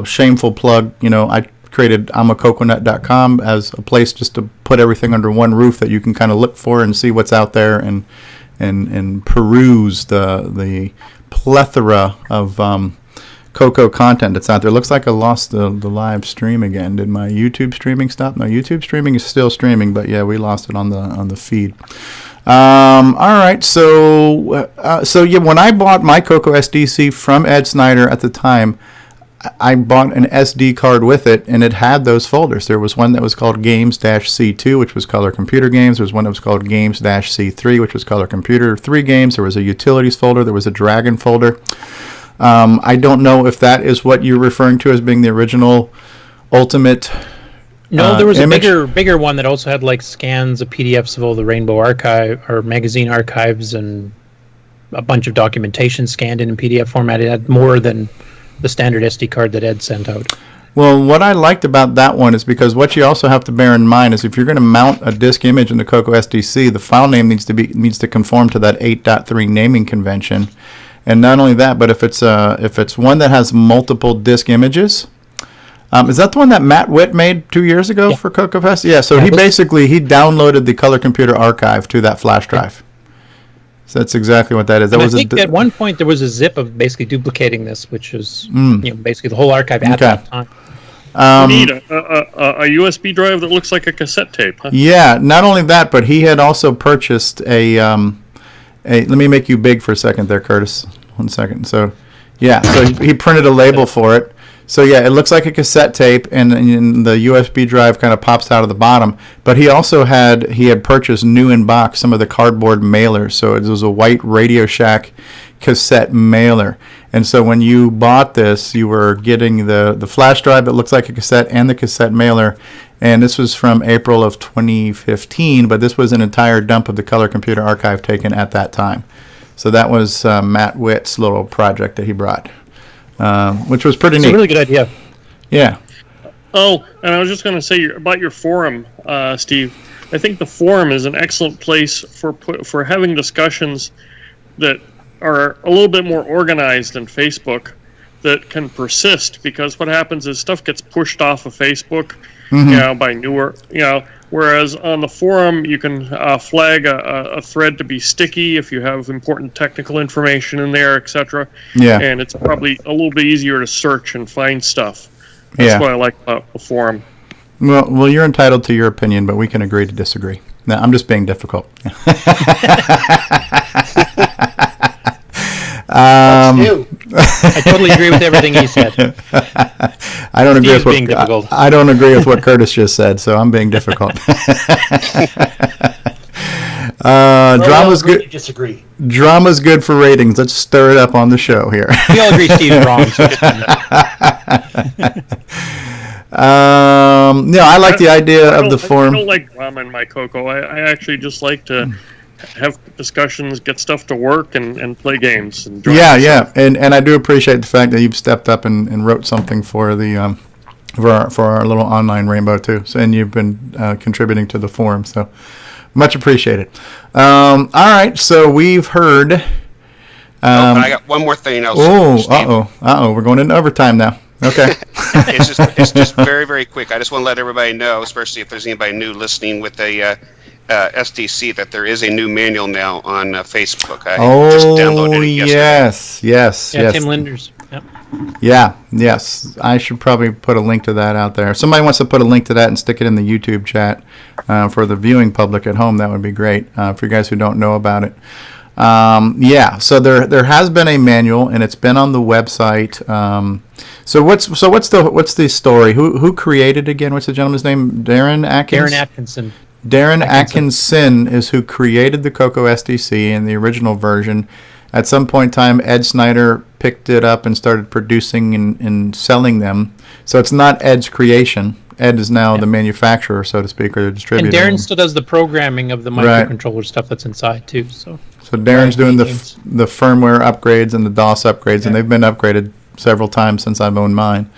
shameful plug, I created CoCoTALK as a place just to put everything under one roof that you can kind of look for and see what's out there, and peruse the plethora of CoCo content that's out there. It looks like I lost the live stream again. Did my YouTube streaming stop? No, YouTube streaming is still streaming, but yeah, we lost it on the feed. All right, so yeah, when I bought my CoCo SDC from Ed Snyder at the time, I bought an SD card with it, and it had those folders. There was one that was called Games-C2, which was Color Computer Games. There was one that was called Games-C3, which was Color Computer 3 Games. There was a Utilities folder. There was a Dragon folder. I don't know if that is what you're referring to as being the original Ultimate No, there was image. a bigger one that also had like scans of PDFs of all the Rainbow archive or magazine archives and a bunch of documentation scanned in PDF format. It had more than the standard SD card that Ed sent out. Well, what I liked about that one is because what you also have to bear in mind is if you're going to mount a disk image in the CoCo SDC, the file name needs to conform to that 8.3 naming convention. And not only that, but if it's one that has multiple disk images, is that the one that Matt Witt made 2 years ago for CoCoFest? Yeah. So he downloaded the Color Computer archive to that flash drive. So that's exactly what that is. I think at one point there was a zip of basically duplicating this, which is basically the whole archive at that time. You need a USB drive that looks like a cassette tape, huh? Yeah, not only that, but he had also purchased let me make you big for a second there, Curtis. 1 second. So, yeah, so he printed a label for it. So, yeah, it looks like a cassette tape, and the USB drive kind of pops out of the bottom. But he also had purchased new in box some of the cardboard mailers. So it was a white Radio Shack cassette mailer. And so when you bought this, you were getting the flash drive that looks like a cassette and the cassette mailer. And this was from April of 2015, but this was an entire dump of the Color Computer archive taken at that time. So that was Matt Witt's little project that he brought, which was pretty neat. It's a really good idea. Yeah. Oh, and I was just going to say about your forum, Steve. I think the forum is an excellent place for having discussions that are a little bit more organized than Facebook, that can persist, because what happens is stuff gets pushed off of Facebook, by newer, whereas on the forum you can flag a thread to be sticky if you have important technical information in there, etc. Yeah. And it's probably a little bit easier to search and find stuff. That's what I like about the forum. Well, you're entitled to your opinion, but we can agree to disagree. No, I'm just being difficult. I totally agree with everything he said. I don't agree with being difficult. I don't agree with what Curtis just said, so I'm being difficult. Drama's good. Disagree. Drama's good for ratings. Let's stir it up on the show here. We all agree Steve's wrong. So I like the idea of the forum. I don't like drama in my CoCo. I actually just like to have discussions, get stuff to work, and play games. And and I do appreciate the fact that you've stepped up and wrote something for the for our little online Rainbow too. So, and you've been contributing to the forum, so much appreciated. All right, so we've heard. I got one more thing else. We're going into overtime now. Okay. It's just very, very quick. I just want to let everybody know, especially if there's anybody new listening with a SDC, that there is a new manual now on Facebook. I just downloaded it yesterday. Yes. Tim Linder's. Yep. Yeah, yes. I should probably put a link to that out there. If somebody wants to put a link to that and stick it in the YouTube chat for the viewing public at home, that would be great for you guys who don't know about it. So there has been a manual, and it's been on the website. So what's the story? Who created it again? What's the gentleman's name? Darren Atkinson. Darren Atkinson is who created the CoCo SDC in the original version. At some point in time, Ed Snyder picked it up and started producing and selling them. So it's not Ed's creation. Ed is now the manufacturer, so to speak, or the distributor. And Darren still does the programming of the microcontroller stuff that's inside too. So Darren's doing the firmware upgrades and the DOS upgrades, and they've been upgraded several times since I've owned mine.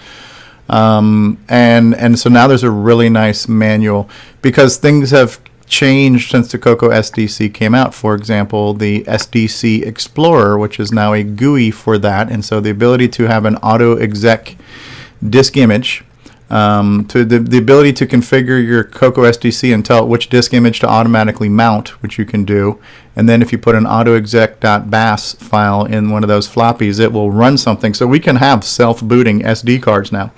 And so now there's a really nice manual because things have changed since the CoCo SDC came out. For example, the SDC Explorer, which is now a GUI for that, and so the ability to have an auto exec disk image, to the ability to configure your CoCo SDC and tell it which disk image to automatically mount, which you can do, and then if you put an autoexec.bas file in one of those floppies, it will run something. So we can have self-booting SD cards now,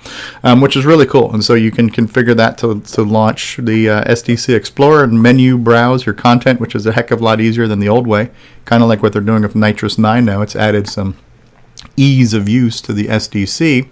which is really cool. And so you can configure that to launch the SDC Explorer and menu browse your content, which is a heck of a lot easier than the old way. Kind of like what they're doing with Nitrous 9 now. It's added some ease of use to the SDC.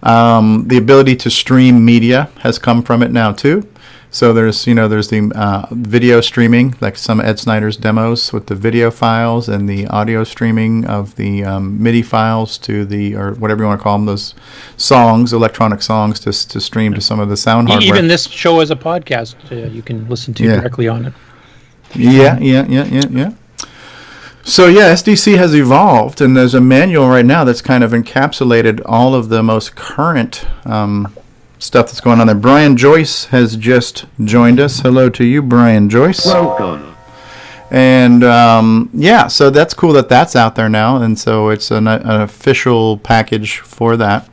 The ability to stream media has come from it now too. So there's the video streaming, like some Ed Snyder's demos with the video files, and the audio streaming of the MIDI files to or whatever you want to call them, those songs, electronic songs, to stream to some of the sound hardware. Even this show as a podcast, you can listen to directly on it. Yeah. So SDC has evolved, and there's a manual right now that's kind of encapsulated all of the most current stuff that's going on there. Brian Joyce has just joined us. Hello to you, Brian Joyce. Welcome. And so that's cool that that's out there now, and so it's an official package for that.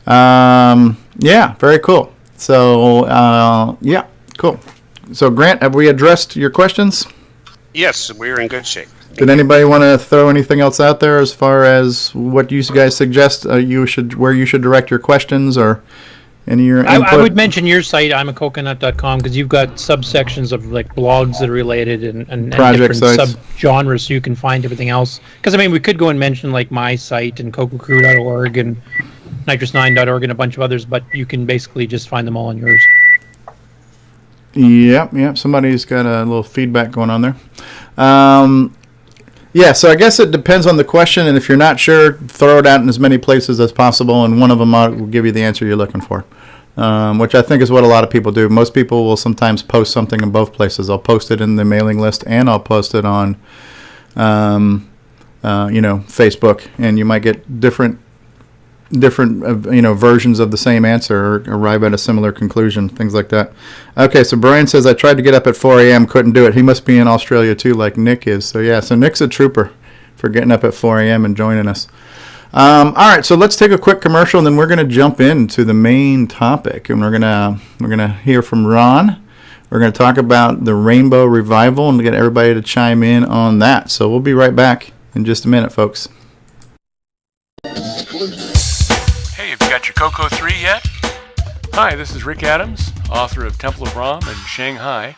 Very cool. So cool. So Grant, have we addressed your questions? Yes, we're in good shape. Did anybody want to throw anything else out there as far as what you guys suggest where you should direct your questions, or any of your input? I would mention your site, imacoconut.com, because you've got subsections of like blogs that are related and different subgenres, so you can find everything else. Because we could go and mention like my site and cococrew.org and nitrous9.org and a bunch of others, but you can basically just find them all on yours. Yep. Somebody's got a little feedback going on there. So I guess it depends on the question, and if you're not sure, throw it out in as many places as possible, and one of them will give you the answer you're looking for, which I think is what a lot of people do. Most people will sometimes post something in both places. I'll post it in the mailing list, and I'll post it on, Facebook, and you might get different versions of the same answer, or arrive at a similar conclusion, things like that. Okay, so Brian says, I tried to get up at 4 a.m., couldn't do it. He must be in Australia too, like Nick is. So Nick's a trooper for getting up at 4 a.m. and joining us. All right, so let's take a quick commercial, and then we're going to jump into the main topic, and we're gonna hear from Ron. We're going to talk about the Rainbow Revival and get everybody to chime in on that. So we'll be right back in just a minute, folks. Hey, have you got your CoCo 3 yet? Hi, this is Rick Adams, author of Temple of Ram and Shanghai,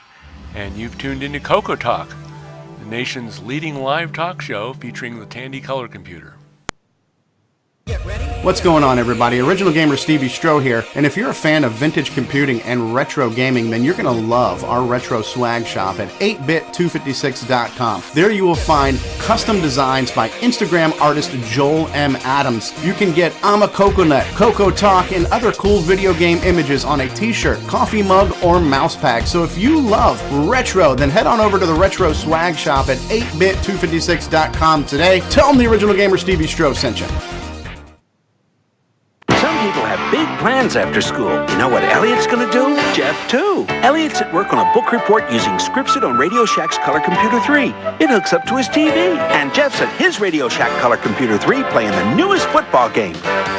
and you've tuned into CoCoTALK, the nation's leading live talk show featuring the Tandy color computer. What's going on, everybody? Original Gamer Stevie Stroh here, and if you're a fan of vintage computing and retro gaming, then you're going to love our retro swag shop at 8bit256.com. There you will find custom designs by Instagram artist Joel M. Adams. You can get I'm a Coconut, CoCoTALK, and other cool video game images on a t-shirt, coffee mug, or mouse pad. So if you love retro, then head on over to the retro swag shop at 8bit256.com today. Tell them the Original Gamer Stevie Stroh sent you. Some people have big plans after school. You know what Elliot's gonna do? Jeff, too. Elliot's at work on a book report using Scripsit on Radio Shack's Color Computer 3. It hooks up to his TV. And Jeff's at his Radio Shack Color Computer 3 playing the newest football game.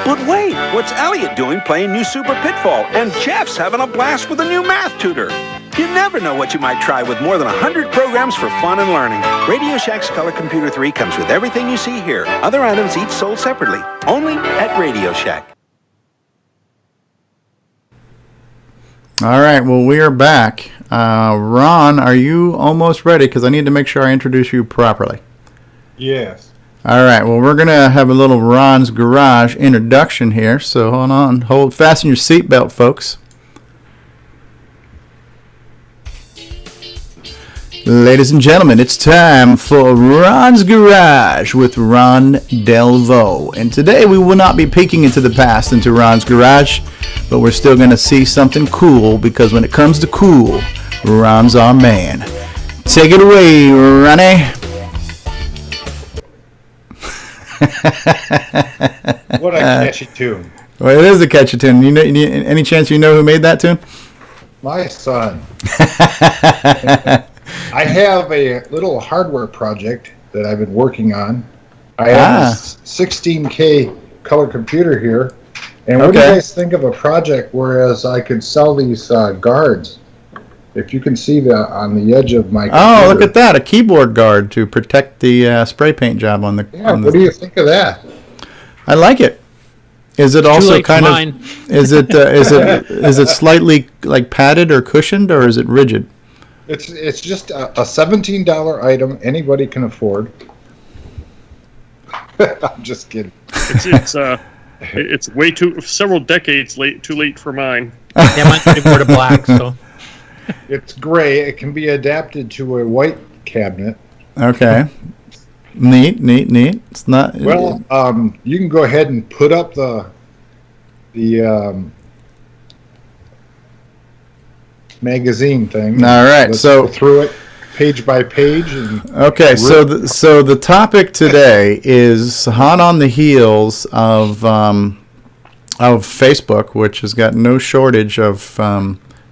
But wait, what's Elliot doing playing New Super Pitfall? And Jeff's having a blast with a new math tutor. You never know what you might try with more than 100 programs for fun and learning. Radio Shack's Color Computer 3 comes with everything you see here. Other items each sold separately. Only at Radio Shack. All right, well, we are back. Ron, are you almost ready? Because I need to make sure I introduce you properly. Yes. All right, well, we're going to have a little Ron's Garage introduction here, so fasten your seatbelt, folks. Ladies and gentlemen, it's time for Ron's Garage with Ron Delvaux. And today we will not be peeking into the past into Ron's Garage, but we're still going to see something cool, because when it comes to cool, Ron's our man. Take it away, Ronnie. What a catchy tune. Well, it is a catchy tune. You know, any chance you know who made that tune? My son. I have a little hardware project that I've been working on. I have a 16K color computer here. And what do you guys think of a project whereas I could sell these guards? If you can see on the edge of my computer. Oh, look at that. A keyboard guard to protect the spray paint job on the... Yeah, what do you think of that? I like it. Is it also kind of... Is it slightly like padded or cushioned, or is it rigid? It's just a $17 item anybody can afford. I'm just kidding. It's way several decades too late for mine. Yeah, mine's pretty more to black, so. It's gray. It can be adapted to a white cabinet. Okay. Neat. It's not. Well, you can go ahead and put up the magazine thing. All right, Let's so go through it page by page. Okay, so the topic today is hot on the heels of Facebook, which has got no shortage of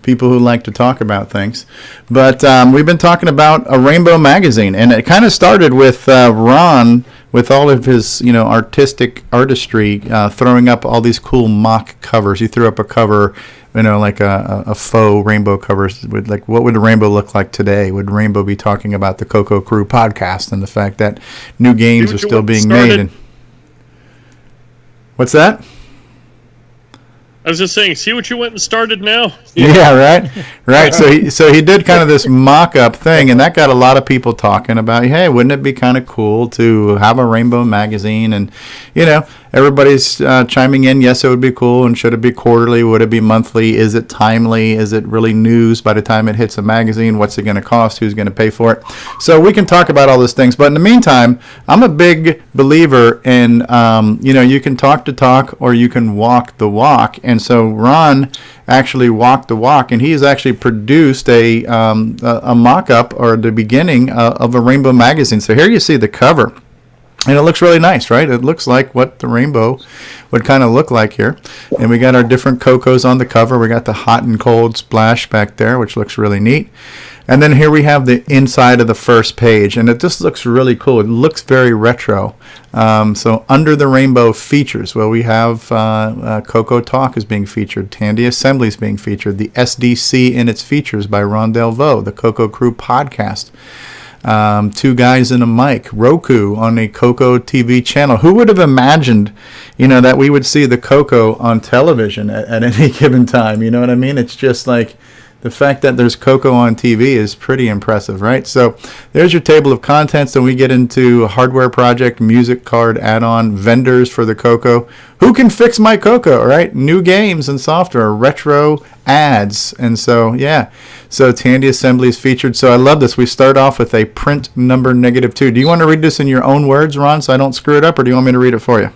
people who like to talk about things. But we've been talking about a rainbow magazine, and it kind of started with Ron, with all of his artistry, throwing up all these cool mock covers. He threw up a cover, like a faux rainbow cover. With like, what would the rainbow look like today? Would Rainbow be talking about the CoCo Crew podcast and the fact that new games are still being made? And what's that? I was just saying, see what you went and started now? Yeah, right. So he did kind of this mock-up thing, and that got a lot of people talking about, hey, wouldn't it be kind of cool to have a rainbow magazine? And, everybody's chiming in, yes, it would be cool, and should it be quarterly? Would it be monthly? Is it timely? Is it really news by the time it hits a magazine? What's it going to cost? Who's going to pay for it? So we can talk about all those things. But in the meantime, I'm a big believer in, you can talk the talk or you can walk the walk. And so Ron actually walked the walk, and he's actually produced a mock-up, or the beginning of a rainbow magazine. So here you see the cover. And it looks really nice, right? It looks like what the rainbow would kind of look like here. And we got our different CoCos on the cover. We got the hot and cold splash back there, which looks really neat. And then here we have the inside of the first page. And it just looks really cool. It looks very retro. So under the rainbow features, well, we have CoCoTALK is being featured. Tandy Assembly is being featured. The SDC in its features by Ron Delvaux. The CoCo Crew podcast. Two guys and a mic, Roku on a CoCo TV channel. Who would have imagined, that we would see the CoCo on television at any given time? You know what I mean? It's just like the fact that there's CoCo on TV is pretty impressive, right? So there's your table of contents. Then we get into hardware project, music card add-on, vendors for the CoCo. Who can fix my CoCo, right? New games and software, retro ads. And so, yeah. So Tandy Assembly is featured. So I love this. We start off with a print number -2. Do you want to read this in your own words, Ron, so I don't screw it up, or do you want me to read it for you?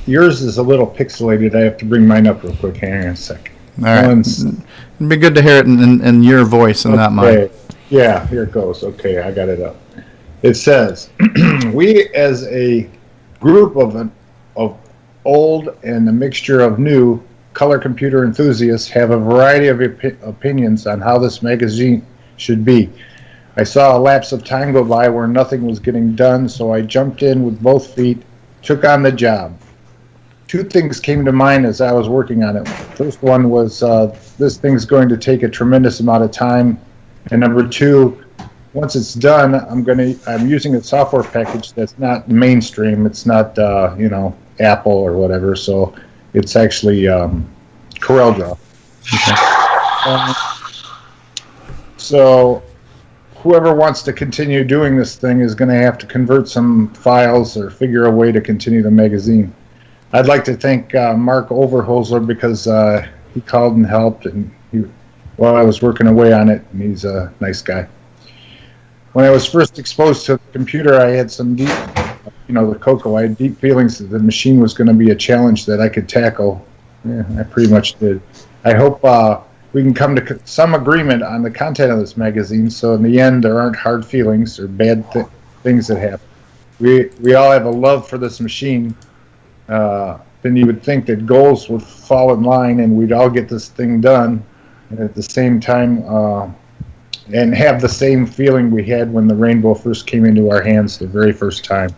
Yours is a little pixelated. I have to bring mine up real quick. Hang on a second. All right. It'd be good to hear it in your voice and not mine. Yeah, here it goes. Okay, I got it up. It says, we as a group of old and a mixture of new color computer enthusiasts have a variety of opinions on how this magazine should be. I saw a lapse of time go by where nothing was getting done, so I jumped in with both feet, took on the job. Two things came to mind as I was working on it. First one was this thing's going to take a tremendous amount of time, and number two, once it's done, I'm using a software package that's not mainstream. It's not Apple or whatever, so it's actually CorelDRAW. Okay. So whoever wants to continue doing this thing is going to have to convert some files or figure a way to continue the magazine. I'd like to thank Mark Overholser because he called and helped, and while I was working away on it, and he's a nice guy. When I was first exposed to the computer, I had some deep, the CoCo, I had deep feelings that the machine was going to be a challenge that I could tackle. Yeah, I pretty much did. I hope we can come to some agreement on the content of this magazine, so in the end there aren't hard feelings or bad things that happen. We all have a love for this machine. Then you would think that goals would fall in line and we'd all get this thing done, and at the same time and have the same feeling we had when the Rainbow first came into our hands the very first time.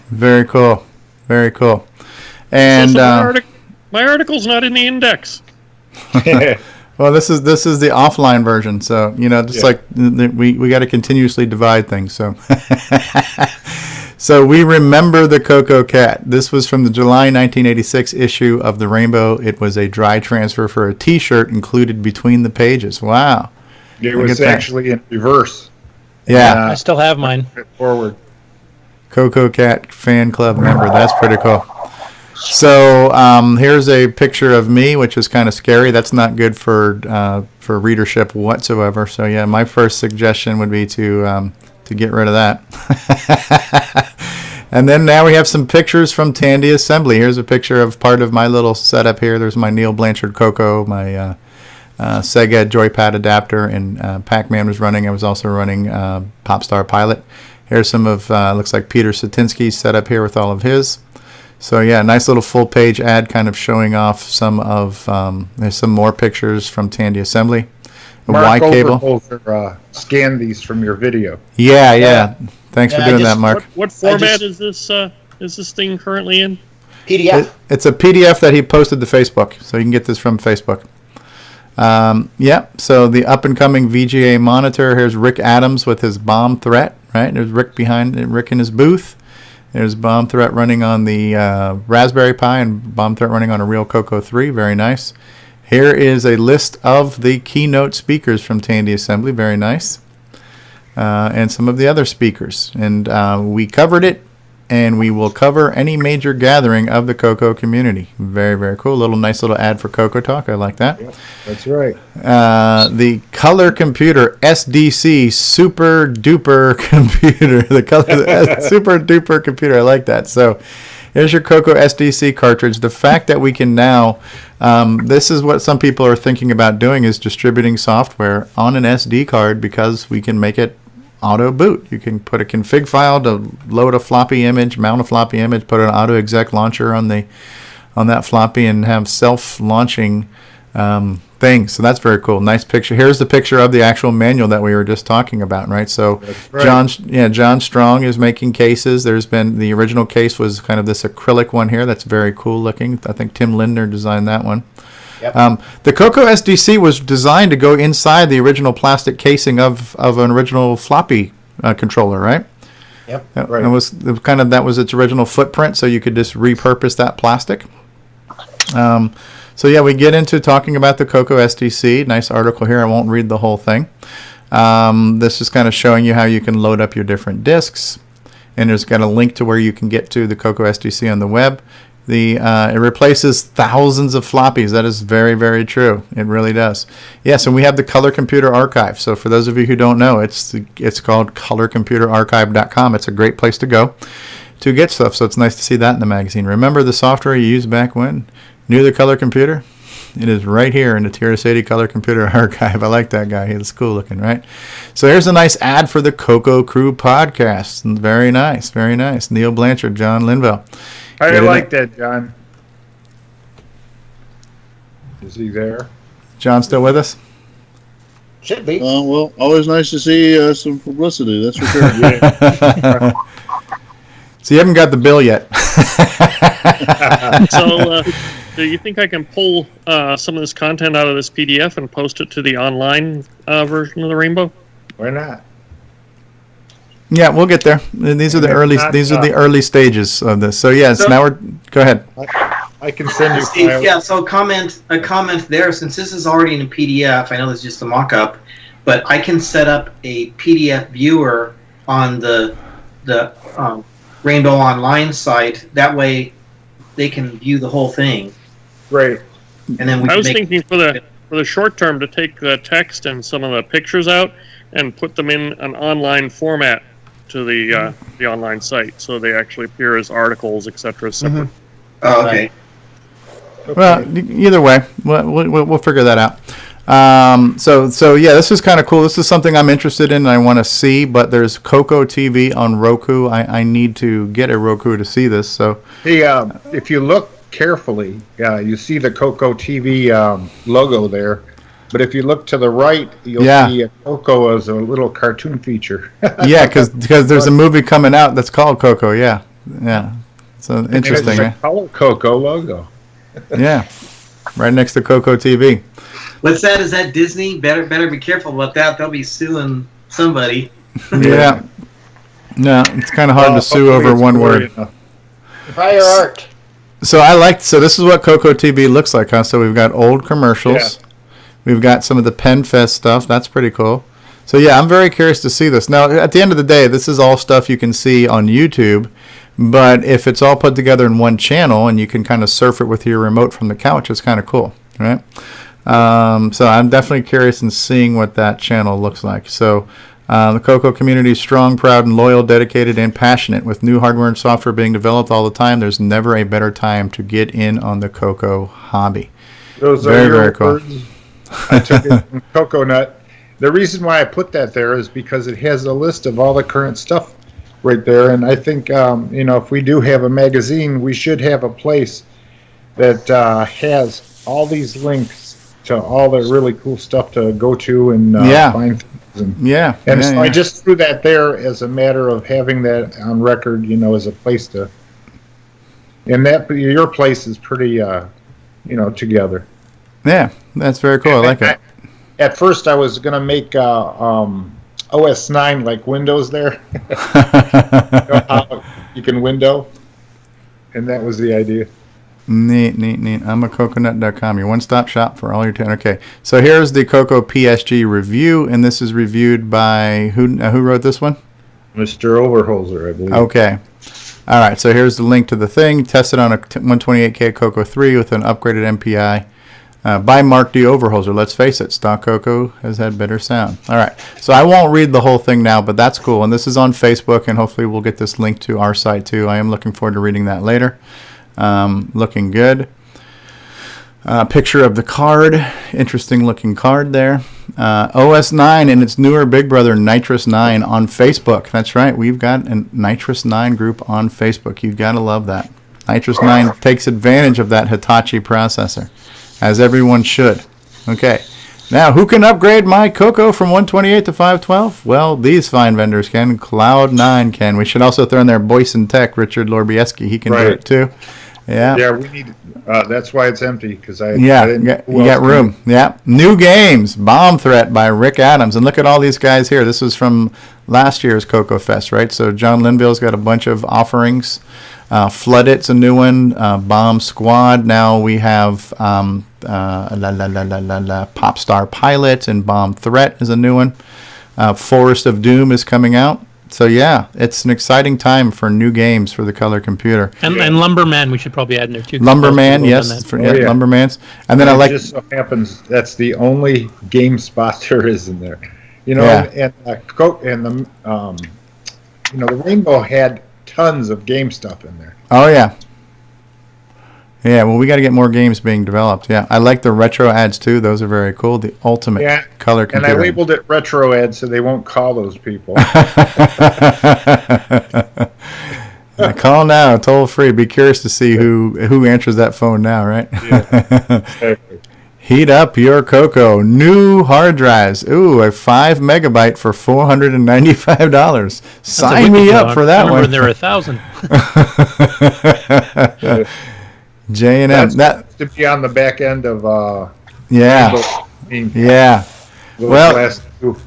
Very cool. Very cool. And my article's not in the index. Well, this is the offline version, so just like we got to continuously divide things. So, so we remember the CoCo Cat. This was from the July 1986 issue of the Rainbow. It was a dry transfer for a T-shirt included between the pages. Wow, it was actually in reverse. Yeah, I still have mine. Forward. CoCo Cat fan club member. That's pretty cool. So here's a picture of me, which is kind of scary. That's not good for readership whatsoever. So yeah, my first suggestion would be to get rid of that. And then now we have some pictures from Tandy Assembly. Here's a picture of part of my little setup here. There's my Neil Blanchard CoCo, my Sega joypad adapter, and Pac-Man was running. I was also running Popstar Pilot. Here's some of looks like Peter Satinsky's setup here with all of his. So yeah, nice little full page ad kind of showing off some of, there's some more pictures from Tandy Assembly. Mark Overholser scanned these from your video. Yeah. Thanks for doing that, Mark. What format is this thing currently in? PDF. It's a PDF that he posted to Facebook, so you can get this from Facebook. So the up-and-coming VGA monitor, here's Rick Adams with his bomb threat, right? There's Rick in his booth. There's bomb threat running on the Raspberry Pi and bomb threat running on a real CoCo 3. Very nice. Here is a list of the keynote speakers from Tandy Assembly. Very nice. And some of the other speakers. And we covered it, and we will cover any major gathering of the CoCo community. Very, very cool. Nice little ad for CoCoTALK. I like that. Yep, that's right. The Color Computer SDC Super Duper Computer. The Super Duper Computer. I like that. So here's your CoCo SDC cartridge. The fact that we can now, this is what some people are thinking about doing, is distributing software on an SD card, because we can make it auto boot. You can put a config file to load a floppy image, mount a floppy image, put an auto exec launcher on that floppy, and have self-launching things. So that's very cool. Nice picture. Here's the picture of the actual manual that we were just talking about, right? So right. John Strong is making cases. There's been, the original case was kind of this acrylic one here. That's very cool looking. I think Tim Lindner designed that one. Yep. The CoCo SDC was designed to go inside the original plastic casing of an original floppy controller, right? Yep. Right. That was its original footprint, so you could just repurpose that plastic. So yeah, we get into talking about the CoCo SDC. Nice article here. I won't read the whole thing. This is kind of showing you how you can load up your different disks, and there's got a link to where you can get to the CoCo SDC on the web. It replaces thousands of floppies. That is very, very true. It really does. Yes, and we have the Color Computer Archive. So for those of you who don't know, it's called colorcomputerarchive.com. It's a great place to go to get stuff. So it's nice to see that in the magazine. Remember the software you used back when? Knew the Color Computer? It is right here in the TRS-80 Color Computer Archive. I like that guy. He's cool looking, right? So here's a nice ad for the CoCo Crew podcast. Very nice, very nice. Neil Blanchard, John Linville. I like that, John. Is he there? John still with us? Should be. Well, always nice to see some publicity, that's for sure. So you haven't got the bill yet. So do you think I can pull some of this content out of this PDF and post it to the online version of the Rainbow? Why not? Yeah, we'll get there. These are the early stages of this. So yes, go ahead. I can send you. Steve, yeah. So a comment there. Since this is already in a PDF, I know this is just a mock-up, but I can set up a PDF viewer on the Rainbow Online site. That way, they can view the whole thing. Right. And then I was thinking for for the short term to take the text and some of the pictures out and put them in an online format to the online site, so they actually appear as articles, etc. Separate. Oh, okay. Well, either way, we'll figure that out. So yeah, this is kind of cool. This is something I'm interested in and I want to see, but there's CoCo TV on Roku. I need to get a Roku to see this. So hey, if you look carefully, you see the CoCo TV logo there. But if you look to the right, you'll see CoCo as a little cartoon feature. Yeah, because there's a movie coming out that's called CoCo. Yeah. So interesting. It's a color CoCo logo. Yeah, right next to CoCo TV. What's that? Is that Disney? Better be careful about that. They'll be suing somebody. Yeah. No, it's kind of hard to sue over one word. Prior art. So this is what CoCo TV looks like, huh? So we've got old commercials. Yeah. We've got some of the Pen Fest stuff. That's pretty cool. So yeah, I'm very curious to see this. Now, at the end of the day, this is all stuff you can see on YouTube. But if it's all put together in one channel and you can kind of surf it with your remote from the couch, it's kind of cool, right? So I'm definitely curious in seeing what that channel looks like. So the CoCo community is strong, proud, and loyal, dedicated, and passionate. With new hardware and software being developed all the time, there's never a better time to get in on the CoCo hobby. Those very, very cool. Words. I took it from CoCoNut. The reason why I put that there is because it has a list of all the current stuff right there, and I think if we do have a magazine, we should have a place that has all these links to all the really cool stuff to go to and find things. And I just threw that there as a matter of having that on record, as a place to. And that your place is pretty, together. Yeah, that's very cool. I like it. At first, I was gonna make OS 9 like Windows there. How you can window, and that was the idea. Neat. I'm a CoCoNut.com, your one-stop shop for all your Okay, so here's the CoCo PSG review, and this is reviewed by who wrote this one? Mr. Overholser, I believe. Okay. All right, so here's the link to the thing. Tested on a 128K CoCo 3 with an upgraded MPI. By Mark D. Overholser. Let's face it, stock CoCo has had better sound. All right, so I won't read the whole thing now, but that's cool. And this is on Facebook, and hopefully we'll get this link to our site too. I am looking forward to reading that later. Looking good. Picture of the card. Interesting looking card there. OS 9 and its newer big brother Nitrous 9 on Facebook. That's right, we've got a Nitrous 9 group on Facebook. You've got to love that. Nitrous 9 takes advantage of that Hitachi processor, as everyone should. Okay, now who can upgrade my CoCo from 128 to 512? Well, these fine vendors can. Cloud9 can. We should also throw in there Boyson Tech, Richard Lorbieski. He can do it too. Yeah. Yeah, we need. That's why it's empty, because you got room. Yeah. New games. Bomb Threat by Rick Adams, and look at all these guys here. This is from last year's CoCo Fest, right? So John Linville's got a bunch of offerings. Flood It's a new one. Bomb Squad. Now we have Popstar Pilot, and Bomb Threat is a new one. Forest of Doom is coming out. So yeah, it's an exciting time for new games for the color computer. And Lumberman, we should probably add in there too. Lumberman, yes, Lumberman's. And then it just so happens that's the only game spot there is in there. And the Rainbow had tons of game stuff in there. Oh yeah. Yeah, well, we got to get more games being developed. Yeah, I like the retro ads too. Those are very cool. The ultimate color computer. And I labeled it retro ads so they won't call those people. Call now, toll free. Be curious to see who answers that phone now, right? Yeah. Heat up your CoCo. New hard drives. Ooh, a 5 megabyte for $495. Sign me up for that one. I remember there were 1,000. J&M. That to be on the back end of yeah. Well,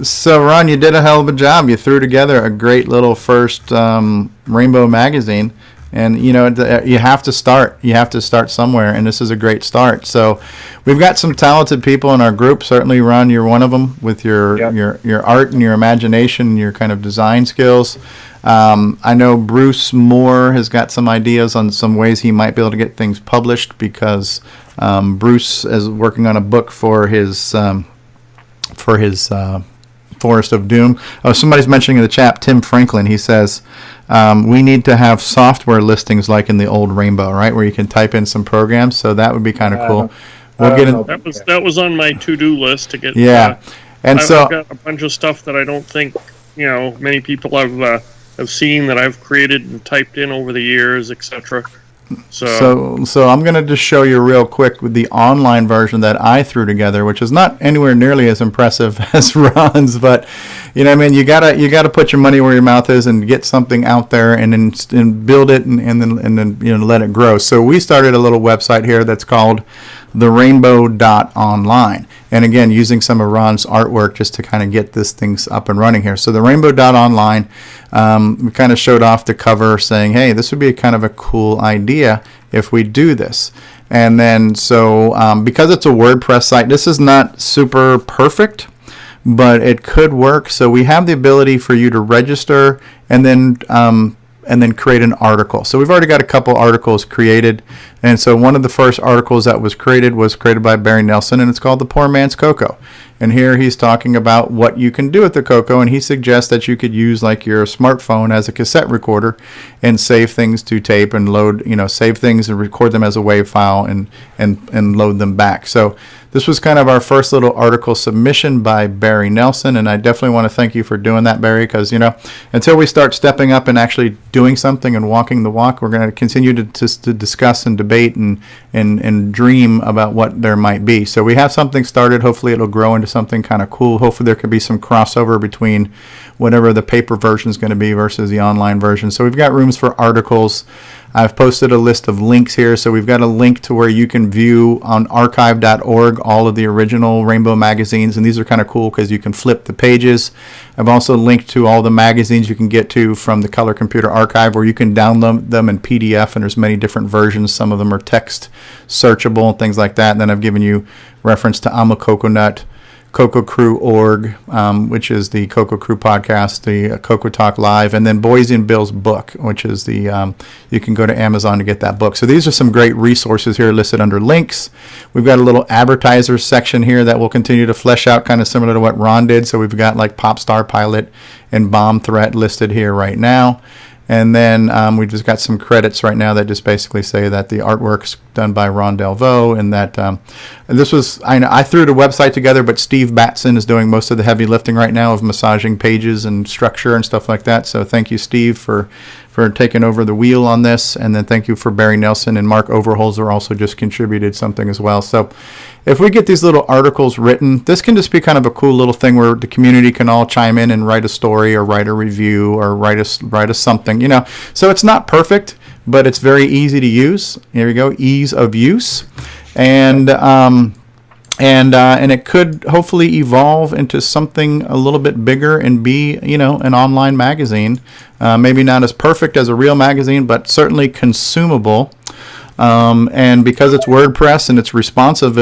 so Ron, you did a hell of a job. You threw together a great little first Rainbow magazine. And you have to start. You have to start somewhere, and this is a great start. So, we've got some talented people in our group. Certainly, Ron, you're one of them with your art and your imagination, and your kind of design skills. I know Bruce Moore has got some ideas on some ways he might be able to get things published, because Bruce is working on a book for his Forest of Doom. Oh, somebody's mentioning in the chat, Tim Franklin. He says we need to have software listings like in the old Rainbow, right, where you can type in some programs. So that would be kind of cool. We'll get in. That was on my to-do list to get. Yeah, and I've got a bunch of stuff that I don't think many people have seen that I've created and typed in over the years, etc. So I'm going to just show you real quick with the online version that I threw together, which is not anywhere nearly as impressive as Ron's, but you gotta put your money where your mouth is and get something out there and then build it and then let it grow. So we started a little website here that's called therainbow.online, and again using some of Ron's artwork just to kind of get this thing up and running here. So the rainbow.online, we kind of showed off the cover saying, hey, this would be kind of a cool idea if we do this. And then because it's a WordPress site, this is not super perfect, but it could work. So we have the ability for you to register and then create an article. So we've already got a couple articles created. And so one of the first articles that was created by Barry Nelson, and it's called The Poor Man's CoCo. And here he's talking about what you can do with the CoCo, and he suggests that you could use like your smartphone as a cassette recorder and save things to tape and load, save things and record them as a WAV file and load them back. So this was kind of our first little article submission by Barry Nelson, and I definitely want to thank you for doing that, Barry, because until we start stepping up and actually doing something and walking the walk, we're going to continue to discuss and debate and dream about what there might be. So we have something started. Hopefully it'll grow into something kind of cool. Hopefully there could be some crossover between whatever the paper version is going to be versus the online version. So we've got rooms for articles. I've posted a list of links here. So we've got a link to where you can view on archive.org all of the original Rainbow magazines. And these are kind of cool because you can flip the pages. I've also linked to all the magazines you can get to from the Color Computer Archive, where you can download them in PDF. And there's many different versions. Some of them are text searchable and things like that. And then I've given you reference to I'm a Coconut, CoCoCrew.org, which is the CoCo Crew podcast, the CoCoTALK Live, and then Boise and Bill's book, which is the you can go to Amazon to get that book. So these are some great resources here listed under links. We've got a little advertiser section here that will continue to flesh out, kind of similar to what Ron did. So we've got like Popstar Pilot and Bomb Threat listed here right now. And then we've just got some credits right now that just basically say that the artwork's done by Ron Delvaux, and that and this was, I threw the website together, but Steve Batson is doing most of the heavy lifting right now of massaging pages and structure and stuff like that. So thank you, Steve, for taking over the wheel on this. And then thank you for Barry Nelson, and Mark Overholser also just contributed something as well. So if we get these little articles written, this can just be kind of a cool little thing where the community can all chime in and write a story or write a review or write a something, So it's not perfect, but it's very easy to use. Here we go, ease of use. And it could hopefully evolve into something a little bit bigger and be, an online magazine. Maybe not as perfect as a real magazine, but certainly consumable. And because it's WordPress and it's responsive,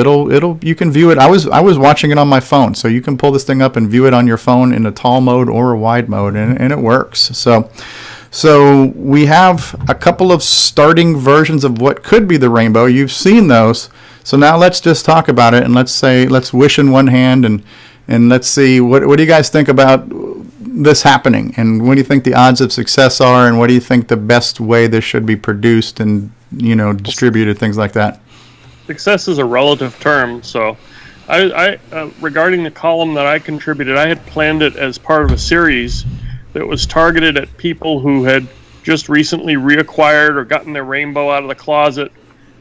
you can view it. I was watching it on my phone, so you can pull this thing up and view it on your phone in a tall mode or a wide mode, and it works. So we have a couple of starting versions of what could be the Rainbow. You've seen those. So now let's just talk about it, and let's wish in one hand, and let's see what do you guys think about this happening, and what do you think the odds of success are, and what do you think the best way this should be produced and distributed, things like that. Success is a relative term, so I regarding the column that I contributed, I had planned it as part of a series that was targeted at people who had just recently reacquired or gotten their Rainbow out of the closet,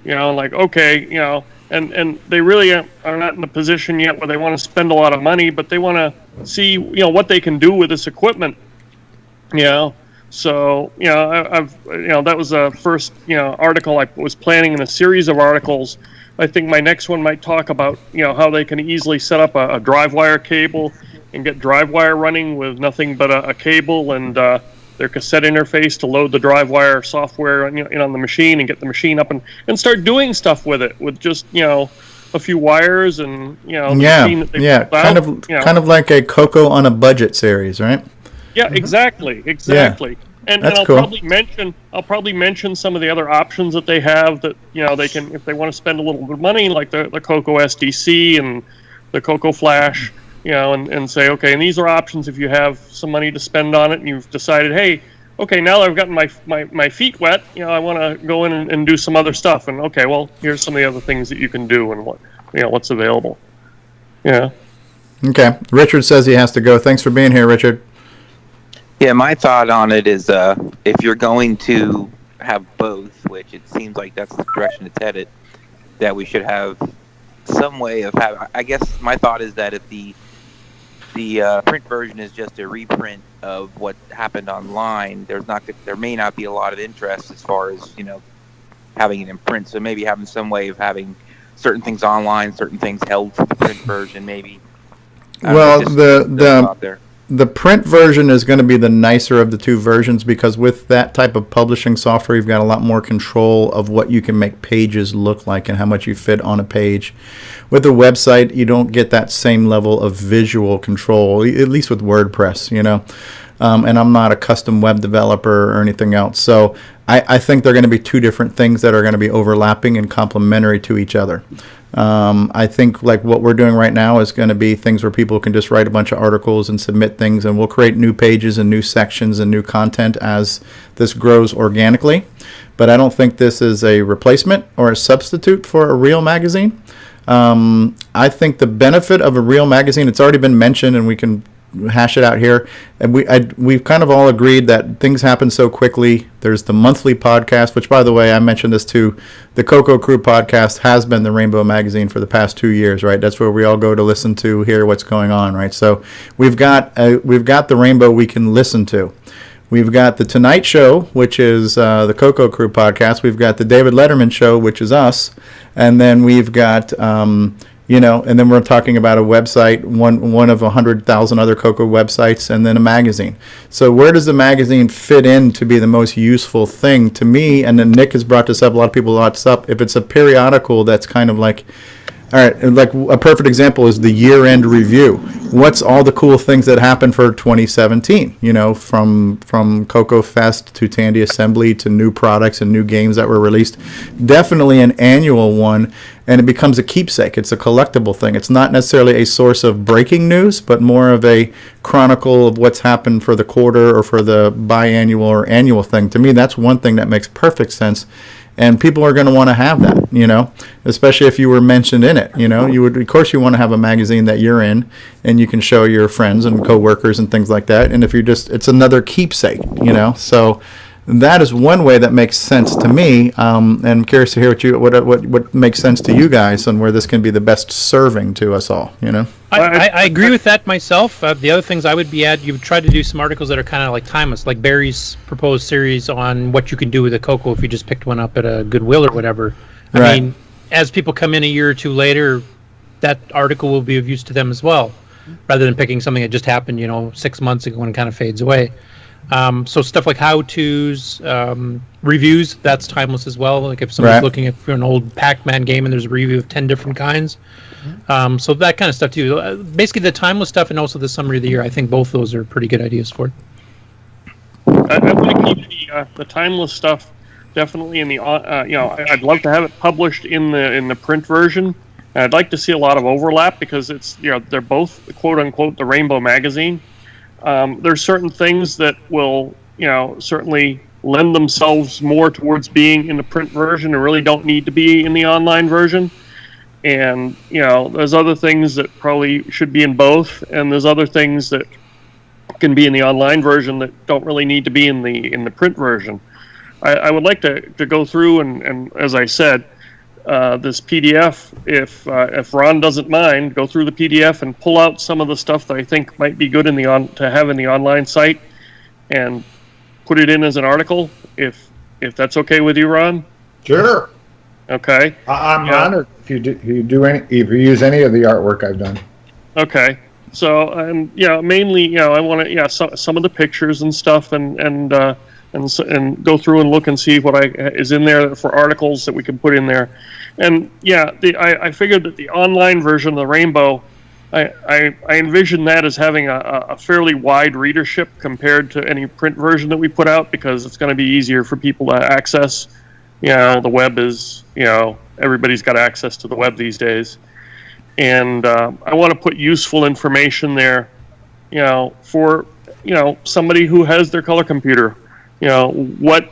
and they really are not in a position yet where they want to spend a lot of money, but they want to see, what they can do with this equipment, So, that was the first, article I was planning in a series of articles. I think my next one might talk about, how they can easily set up a drive wire cable and get drive wire running with nothing but a cable and, their cassette interface to load the DriveWire software in on the machine and get the machine up and start doing stuff with it with just a few wires and the machine that they pulled out, kind of like a CoCo on a budget series, right? Yeah, exactly. And I'll cool. probably mention some of the other options that they have that they can, if they want to spend a little bit of money, like the CoCo SDC and the CoCo Flash, and say, okay, and these are options if you have some money to spend on it and you've decided, hey, okay, now that I've gotten my feet wet, I want to go in and do some other stuff. And okay, well, here's some of the other things that you can do and what's available. Yeah. Okay. Richard says he has to go. Thanks for being here, Richard. Yeah, my thought on it is if you're going to have both, which it seems like that's the direction it's headed, that we should have some way of having. I guess my thought is that if the print version is just a reprint of what happened online, there may not be a lot of interest as far as having it in print. So maybe having some way of having certain things online, certain things held for the print version, maybe. Well, the print version is going to be the nicer of the two versions because with that type of publishing software, you've got a lot more control of what you can make pages look like and how much you fit on a page. With a website, you don't get that same level of visual control, at least with WordPress, and I'm not a custom web developer or anything else. So I think they're going to be two different things that are going to be overlapping and complementary to each other. I think like what we're doing right now is going to be things where people can just write a bunch of articles and submit things, and we'll create new pages and new sections and new content as this grows organically. But I don't think this is a replacement or a substitute for a real magazine. I think the benefit of a real magazine, it's already been mentioned and we can hash it out here, and we've kind of all agreed that things happen so quickly. There's the monthly podcast, which by the way, I mentioned this too, the CoCo Crew podcast has been the Rainbow magazine for the past 2 years, right? That's where we all go to listen to, hear what's going on, right? So we've got the Rainbow we can listen to. We've got the Tonight Show, which is the CoCo Crew podcast. We've got the David Letterman Show, which is us, and then we've got and then we're talking about a website, one of 100,000 other CoCo websites, and then a magazine. So where does the magazine fit in to be the most useful thing to me? And then Nick has brought this up, a lot of people brought this up. If it's a periodical that's kind of like, all right, like a perfect example is the year-end review. What's all the cool things that happened for 2017? From CoCo Fest to Tandy Assembly to new products and new games that were released. Definitely an annual one, and it becomes a keepsake. It's a collectible thing. It's not necessarily a source of breaking news, but more of a chronicle of what's happened for the quarter or for the biannual or annual thing. To me, that's one thing that makes perfect sense. And people are going to want to have that, especially if you were mentioned in it. You would, of course, you want to have a magazine that you're in and you can show your friends and coworkers and things like that. And if it's another keepsake, So that is one way that makes sense to me. And I'm curious to hear what makes sense to you guys and where this can be the best serving to us all. I agree with that myself. The other things I would be you would try to do some articles that are kind of like timeless, like Barry's proposed series on what you can do with a CoCo if you just picked one up at a Goodwill or whatever. I mean, as people come in a year or two later, that article will be of use to them as well, rather than picking something that just happened, 6 months ago and kind of fades away. So stuff like how-tos, reviews, that's timeless as well. Like if somebody's looking for an old Pac-Man game and there's a review of 10 different kinds. So that kind of stuff too. Basically the timeless stuff and also the summary of the year. I think both those are pretty good ideas for it. I want to keep the timeless stuff definitely in the I'd love to have it published in the print version. And I'd like to see a lot of overlap because it's they're both quote unquote the Rainbow magazine. There's certain things that will certainly lend themselves more towards being in the print version and really don't need to be in the online version. And there's other things that probably should be in both, and there's other things that can be in the online version that don't really need to be in the print version. I would like to go through and as I said, this PDF, if Ron doesn't mind, go through the PDF and pull out some of the stuff that I think might be good to have in the online site, and put it in as an article. If that's okay with you, Ron? Sure. Okay. I'm honored if you use any of the artwork I've done. Okay. So, and mainly, I want to, some of the pictures and stuff, and go through and look and see what is in there for articles that we can put in there. And I figured that the online version of the Rainbow, I envision that as having a fairly wide readership compared to any print version that we put out, because it's going to be easier for people to access. The web is, everybody's got access to the web these days. And I want to put useful information there, for, somebody who has their color computer. What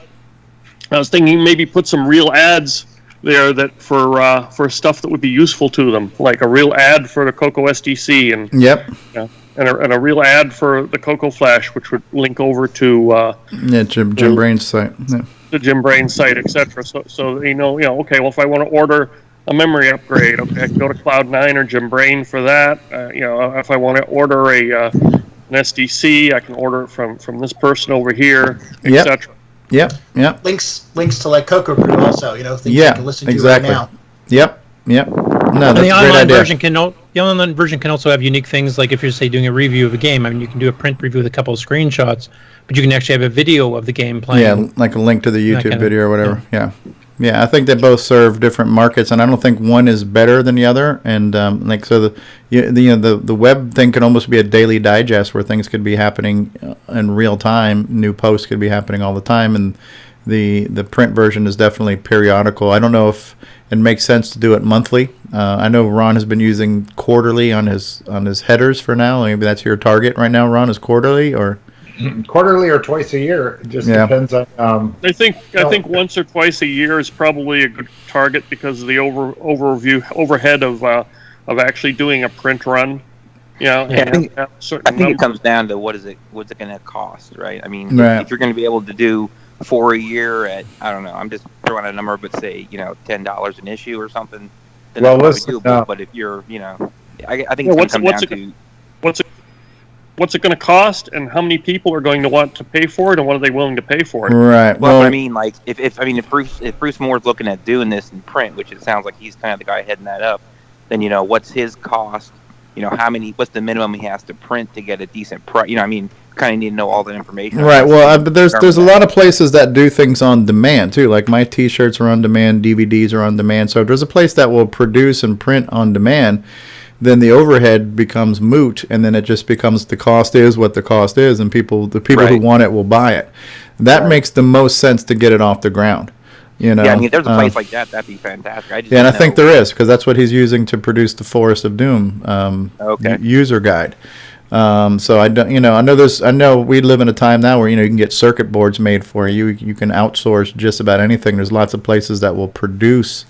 I was thinking, maybe put some real ads there that for stuff that would be useful to them, like a real ad for the CoCo SDC, and and a real ad for the CoCo Flash, which would link over to Jim Brain's site, the Jim Brain site, etc. So they know, okay, well, if I want to order a memory upgrade, okay, I can go to Cloud9 or Jim Brain for that. If I want to order an SDC, I can order it from this person over here, etc. Yep. Links to like CoCo Crew also, things you can listen to right now. Yep. No, that's the a great idea. The online version can also have unique things, like if you're, say, doing a review of a game. I mean, you can do a print review with a couple of screenshots, but you can actually have a video of the game playing. Yeah, like a link to the YouTube video or whatever. Yeah, I think they both serve different markets, and I don't think one is better than the other. And the web thing can almost be a daily digest where things could be happening in real time. New posts could be happening all the time, and the print version is definitely periodical. I don't know if it makes sense to do it monthly. I know Ron has been using quarterly on his headers for now. Maybe that's your target right now, Ron, is quarterly or quarterly or twice a year. It just depends on. I think once or twice a year is probably a good target because of the overhead of actually doing a print run. I think it comes down to what's it going to cost, right? I mean, if you're going to be able to do 4 a year at, I don't know, I'm just throwing a number, but say $10 an issue or something. Then that's doable. But if you're, I think it's going to come down to what's it going to cost, and how many people are going to want to pay for it, and what are they willing to pay for it? Right. Well, I mean, like if Bruce Moore's looking at doing this in print, which it sounds like he's kind of the guy heading that up, then what's his cost? What's the minimum he has to print to get a decent price? Kind of need to know all that information. Right. Well, but there's a lot of places that do things on demand too. Like my T-shirts are on demand, DVDs are on demand. So if there's a place that will produce and print on demand, then the overhead becomes moot, and then it just becomes the cost is what the cost is, and the people who want it will buy it. That makes the most sense to get it off the ground. Yeah, I mean, if there's a place like that, that'd be fantastic. I think there is, because that's what he's using to produce the Forest of Doom user guide. So I don't, I know we live in a time now where you can get circuit boards made for you. You can outsource just about anything. There's lots of places that will produce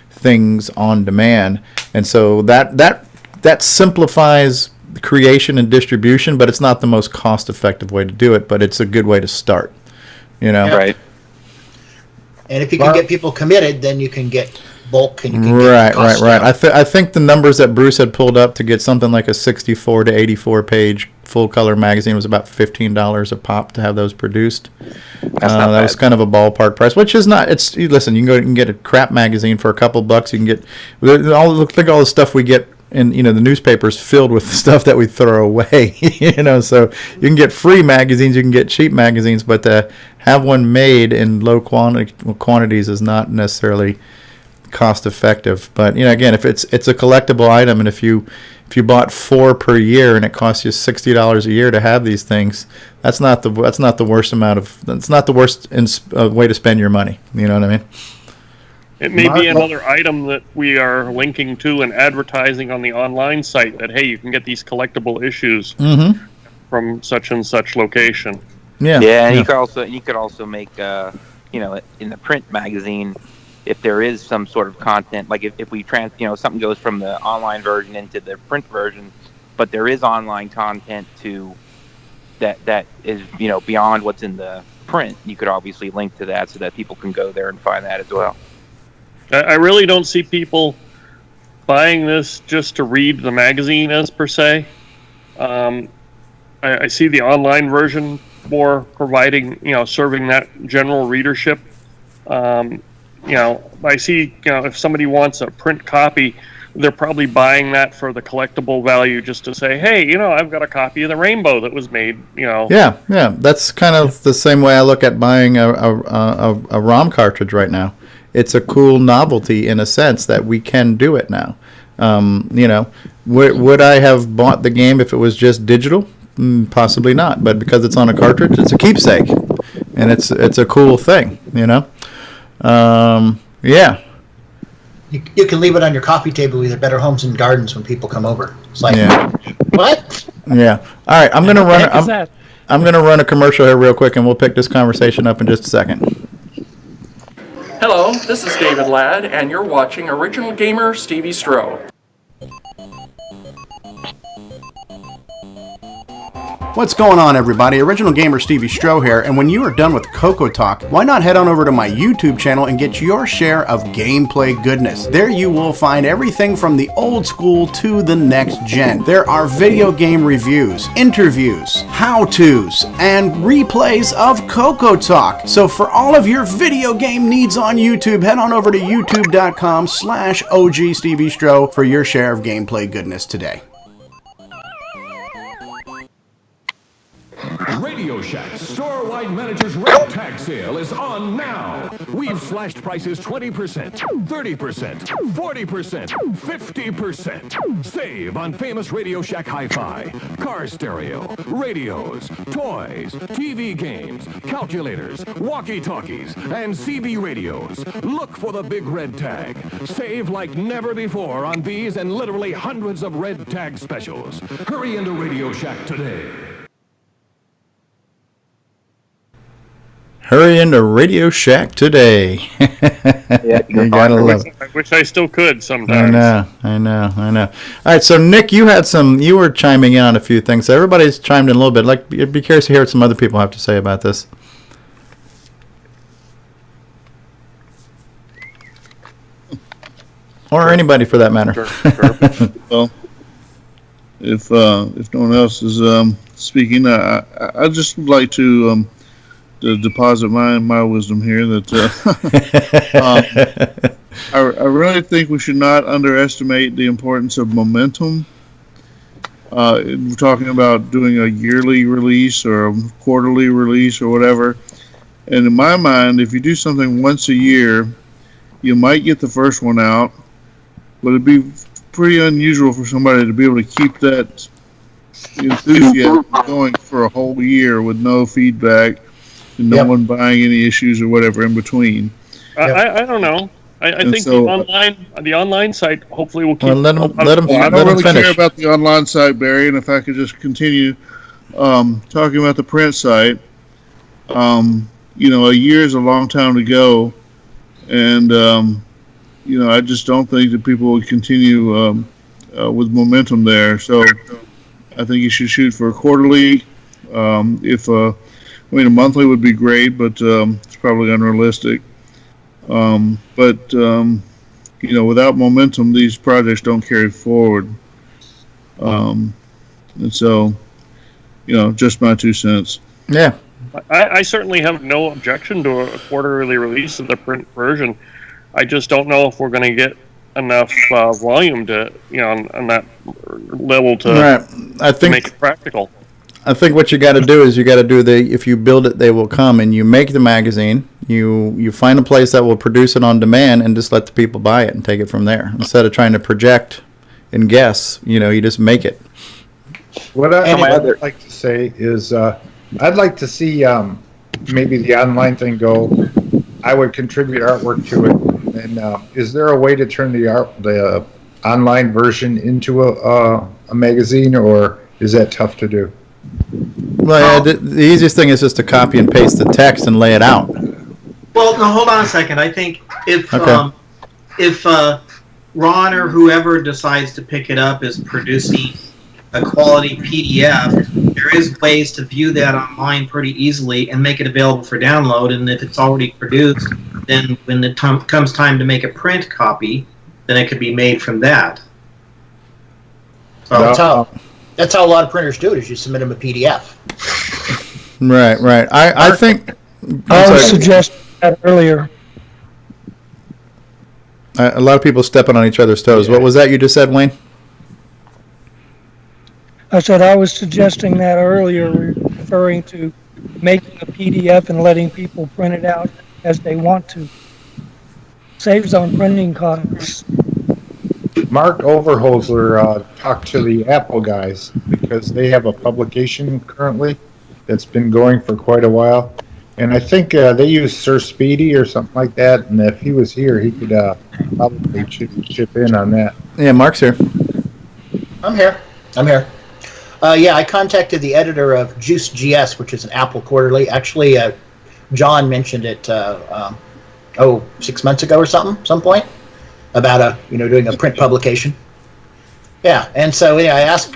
things on demand, and so that simplifies creation and distribution, but it's not the most cost-effective way to do it. But it's a good way to start. Right. And if you can get people committed, then you can get bulk and you can right. down. I think the numbers that Bruce had pulled up to get something like a 64 to 84 page full color magazine was about $15 a pop to have those produced. That was kind of a ballpark price, which is not. Listen, you can get a crap magazine for a couple bucks. You can get all the stuff we get. And the newspaper's filled with stuff that we throw away. So you can get free magazines, you can get cheap magazines, but to have one made in low quantities is not necessarily cost effective. But again, if it's a collectible item, and if you bought 4 per year and it costs you $60 a year to have these things, that's not the worst way to spend your money. You know what I mean? It may be another item that we are linking to and advertising on the online site that, hey, you can get these collectible issues from such and such location. And you could also make in the print magazine, if there is some sort of content, like if we something goes from the online version into the print version, but there is online content to that is beyond what's in the print, you could obviously link to that so that people can go there and find that as well. I really don't see people buying this just to read the magazine as per se. I see the online version more providing, serving that general readership. I see, if somebody wants a print copy, they're probably buying that for the collectible value, just to say, hey, I've got a copy of the Rainbow that was made. Yeah. That's kind of the same way I look at buying a ROM cartridge right now. It's a cool novelty in a sense that we can do it now. Would I have bought the game if it was just digital? Possibly not. But because it's on a cartridge, it's a keepsake, and it's a cool thing. Yeah. You can leave it on your coffee table with your Better Homes and Gardens when people come over. It's like, what? Yeah. All right. I'm gonna run a commercial here real quick, and we'll pick this conversation up in just a second. Hello, this is David Ladd, and you're watching Original Gamer Stevie Stroh. What's going on, everybody? Original Gamer Stevie Stroh here, and when you are done with CoCoTALK, why not head on over to my YouTube channel and get your share of gameplay goodness. There you will find everything from the old school to the next gen. There are video game reviews, interviews, how-tos, and replays of CoCoTALK. So for all of your video game needs on YouTube, head on over to youtube.com/OG Stevie Stroh for your share of gameplay goodness today. Radio Shack's store-wide manager's red tag sale is on now. We've slashed prices 20%, 30%, 40%, 50%. Save on famous Radio Shack hi-fi, car stereo, radios, toys, TV games, calculators, walkie-talkies, and CB radios. Look for the big red tag. Save like never before on these and literally hundreds of red tag specials. Hurry into Radio Shack today. Hurry into Radio Shack today. You gotta love it. I wish I still could sometimes. I know. All right, so Nick, you were chiming in on a few things. So everybody's chimed in a little bit. I'd be curious to hear what some other people have to say about this. Or anybody for that matter. Sure. Well, if no one else is speaking, I'd just like to deposit my wisdom here that I really think we should not underestimate the importance of momentum. We're talking about doing a yearly release or a quarterly release or whatever. And in my mind, if you do something once a year, you might get the first one out, but it'd be pretty unusual for somebody to be able to keep that enthusiasm going for a whole year with no feedback. No one buying any issues or whatever in between. I don't know. I think so, the online site hopefully will keep. Well, let them I don't really care about the online site, Barry. And if I could just continue talking about the print site, a year is a long time to go, and I just don't think that people would continue with momentum there. So I think you should shoot for a quarterly. A monthly would be great, but it's probably unrealistic. Without momentum, these projects don't carry forward. And so, just my 2 cents. Yeah. I certainly have no objection to a quarterly release of the print version. I just don't know if we're going to get enough volume to, on that level to make it practical. I think what you got to do is if you build it, they will come, and you make the magazine. You find a place that will produce it on demand, and just let the people buy it and take it from there. Instead of trying to project and guess, you just make it. What I'd like to say is, I'd like to see maybe the online thing go. I would contribute artwork to it, and is there a way to turn the online version into a magazine, or is that tough to do? Well, the easiest thing is just to copy and paste the text and lay it out. Well, no, hold on a second. I think if Ron or whoever decides to pick it up is producing a quality PDF, there is ways to view that online pretty easily and make it available for download. And if it's already produced, then when the comes time to make a print copy, then it could be made from that. So, that's how a lot of printers do it, is you submit them a PDF. Right. I think... I was suggesting that earlier. A lot of people stepping on each other's toes. What was that you just said, Wayne? I said I was suggesting that earlier, referring to making a PDF and letting people print it out as they want to. Saves on printing costs. Mark Overholser talked to the Apple guys because they have a publication currently that's been going for quite a while. And I think they use Sir Speedy or something like that. And if he was here, he could probably chip in on that. Yeah, Mark's here. I'm here. Yeah, I contacted the editor of Juice.gs, which is an Apple quarterly. Actually, John mentioned it 6 months ago or some point, about doing a print publication. Yeah, and so I asked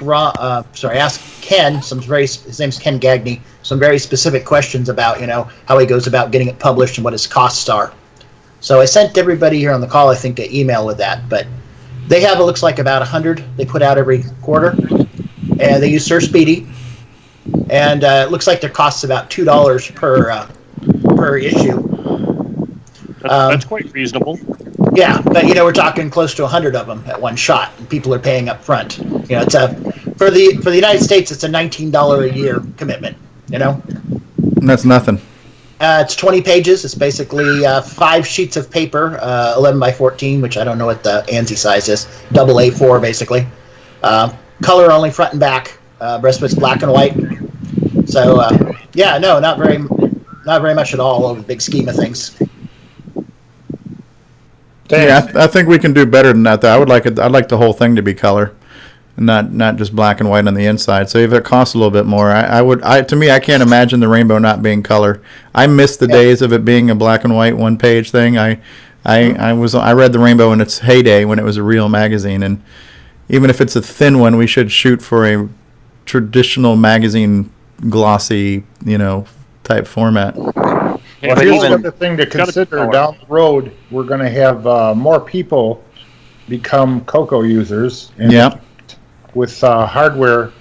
Ken his name's Ken Gagney, some very specific questions about how he goes about getting it published and what his costs are. So I sent everybody here on the call, I think, an email with that. But they have, it looks like, about 100 they put out every quarter, and they use Sir Speedy, and it looks like their costs about $2 per issue. That's quite reasonable. Yeah, but we're talking close to 100 of them at one shot, and people are paying up front. It's for the United States, it's a $19 a year commitment. That's nothing. It's 20 pages. It's basically 5 sheets of paper, 11 by 14, which I don't know what the ANSI size is. Double A4 basically. Color only front and back. Rest of it's black and white. So not very much at all over the big scheme of things. Yeah, I think we can do better than that, though. I'd like the whole thing to be color, not just black and white on the inside. So if it costs a little bit more, to me, I can't imagine the rainbow not being color. I miss the days of it being a black and white one page thing. I read the rainbow in its heyday when it was a real magazine, and even if it's a thin one, we should shoot for a traditional magazine glossy, type format. Well, here's the other thing to consider down the road. We're going to have more people become CoCo users. And with hardware,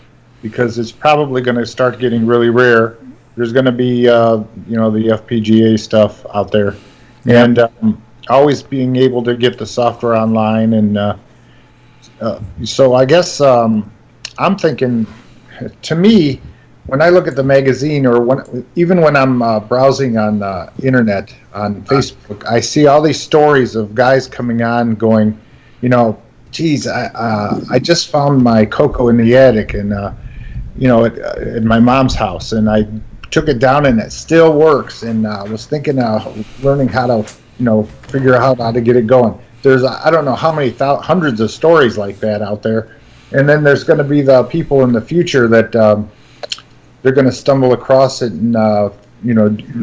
because it's probably going to start getting really rare. There's going to be, the FPGA stuff out there. Yeah. And always being able to get the software online. And so I guess I'm thinking, to me, when I look at the magazine, or even when I'm browsing on the internet, on Facebook, I see all these stories of guys coming on going, geez, I just found my CoCo in the attic, and at my mom's house, and I took it down, and it still works, and I was thinking of learning how to, figure out how to get it going. There's I don't know how many hundreds of stories like that out there, and then there's going to be the people in the future that. They're going to stumble across it, and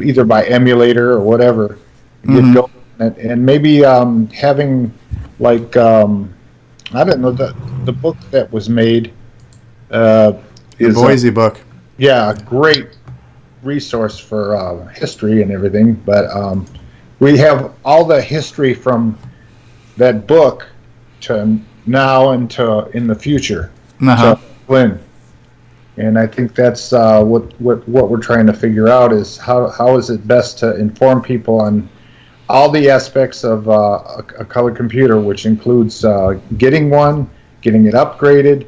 either by emulator or whatever, get going. And maybe having like I don't know, the book that was made the Boise book. Yeah, a great resource for history and everything. But we have all the history from that book to now and to in the future. So, Lynn. And I think that's what we're trying to figure out is how is it best to inform people on all the aspects of a color computer, which includes getting one, getting it upgraded,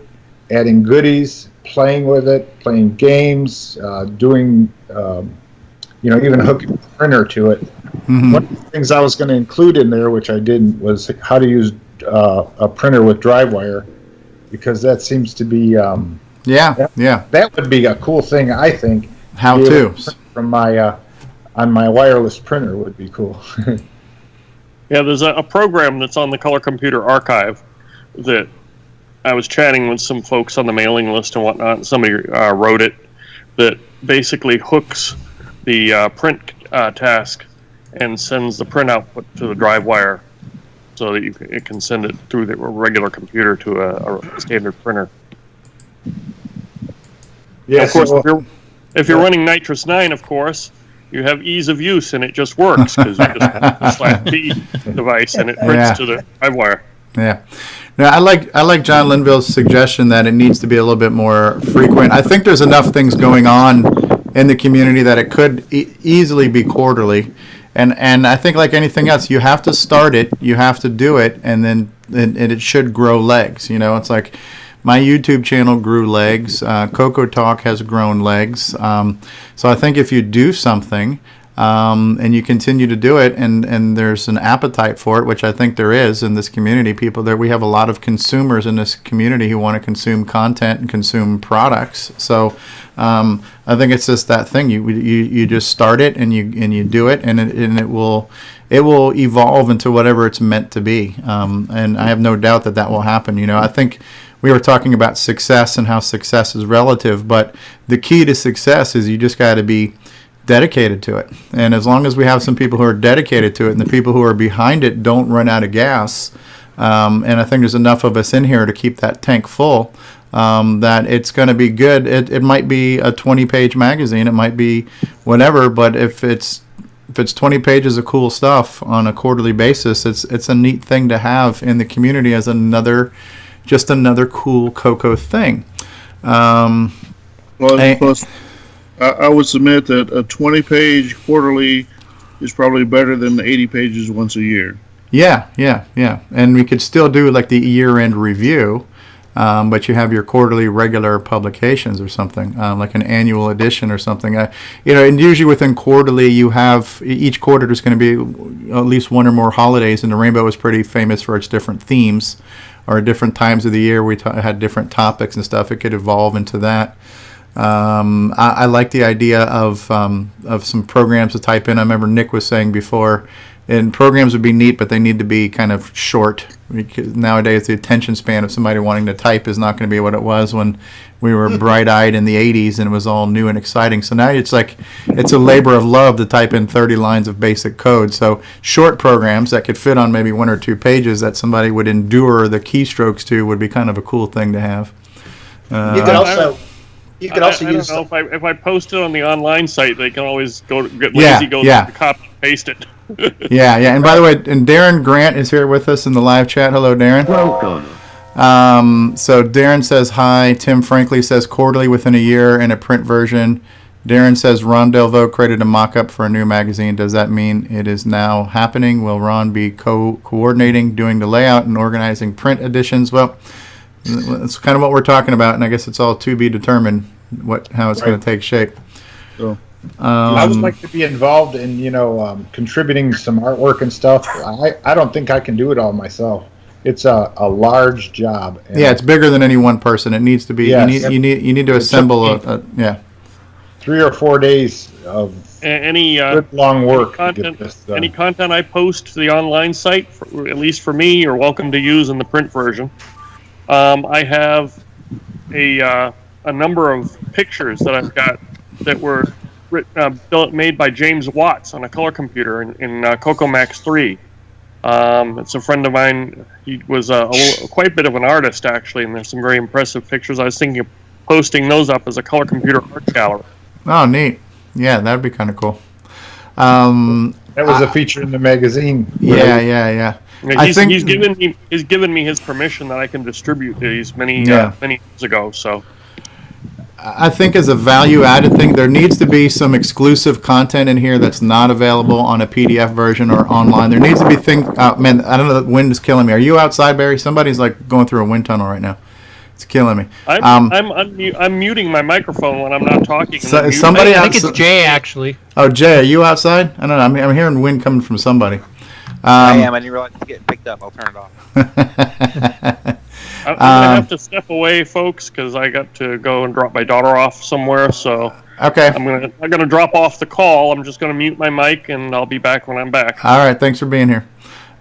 adding goodies, playing with it, playing games, doing even hooking a printer to it. Mm-hmm. One of the things I was going to include in there, which I didn't, was how to use a printer with drive wire, because that seems to be that would be a cool thing, I think. How to from my on my wireless printer would be cool. Yeah, there's a program that's on the Color Computer Archive that I was chatting with some folks on the mailing list and whatnot, and somebody wrote it, that basically hooks the print task and sends the print output to the drive wire so that it can send it through the regular computer to a standard printer. Yeah, of course, if you're running Nitrous 9, of course, you have ease of use and it just works because you just slap the device and it prints to the drive wire. Yeah. Now, I like John Linville's suggestion that it needs to be a little bit more frequent. I think there's enough things going on in the community that it could easily be quarterly. And I think like anything else, you have to start it, you have to do it, and then and it should grow legs. You know, it's like my YouTube channel grew legs. CoCoTALK has grown legs. So I think if you do something and you continue to do it, and there's an appetite for it, which I think there is in this community, we have a lot of consumers in this community who want to consume content and consume products. So I think it's just that thing. You just start it and you do it, and it will evolve into whatever it's meant to be. And I have no doubt that will happen. You know, I think we were talking about success and how success is relative, but the key to success is you just got to be dedicated to it. And as long as we have some people who are dedicated to it, and the people who are behind it don't run out of gas, and I think there's enough of us in here to keep that tank full, that it's going to be good. It might be a 20-page magazine, it might be whatever, but if it's 20 pages of cool stuff on a quarterly basis, it's a neat thing to have in the community as another cool CoCo thing. Plus, I would submit that a 20-page quarterly is probably better than the 80 pages once a year. Yeah. And we could still do like the year-end review, but you have your quarterly regular publications or something, like an annual edition or something. And usually within quarterly, you have each quarter there's going to be at least one or more holidays, and the Rainbow is pretty famous for its different themes, or different times of the year we had different topics and stuff. It could evolve into that. I like the idea of some programs to type in. I remember Nick was saying before, and programs would be neat, but they need to be kind of short. Because nowadays, the attention span of somebody wanting to type is not going to be what it was when we were bright-eyed in the 80s and it was all new and exciting. So now it's a labor of love to type in 30 lines of basic code. So short programs that could fit on maybe 1 or 2 pages that somebody would endure the keystrokes to would be kind of a cool thing to have. You could also use. I don't know, if I post it on the online site, they can always get lazy, copy and paste it. Yeah. And by the way, and Darren Grant is here with us in the live chat. Hello, Darren. Welcome. So Darren says hi. Tim Franklin says quarterly within a year and a print version. Darren says Ron Delvaux created a mock-up for a new magazine. Does that mean it is now happening? Will Ron be coordinating, doing the layout, and organizing print editions? Well, that's kind of what we're talking about, and I guess it's all to be determined how it's going to take shape. So, I would like to be involved in contributing some artwork and stuff. I don't think I can do it all myself. It's a large job. Yeah, it's bigger than any one person. It needs to be. Yes. You need to assemble 3 or 4 days of good long work. Any content I post to the online site, at least for me, you're welcome to use in the print version. I have a number of pictures that I've got that were made by James Watts on a color computer in CoCo Max 3. It's a friend of mine. He was quite a bit of an artist, actually, and there's some very impressive pictures. I was thinking of posting those up as a color computer art gallery. Oh, neat. Yeah, that would be kind of cool. That was a feature in the magazine. Yeah. He's given me his permission that I can distribute these many years ago. So I think as a value-added thing, there needs to be some exclusive content in here that's not available on a PDF version or online. There needs to be things. Man, I don't know. The wind is killing me. Are you outside, Barry? Somebody's like going through a wind tunnel right now. It's killing me. I'm muting my microphone when I'm not talking. Somebody. I think it's Jay actually. Oh, Jay, are you outside? I don't know. I'm hearing wind coming from somebody. I am. I didn't realize it's getting picked up. I'll turn it off. I'm gonna have to step away, folks, because I got to go and drop my daughter off somewhere. So okay, I'm gonna drop off the call. I'm just gonna mute my mic, and I'll be back when I'm back. All right. Thanks for being here.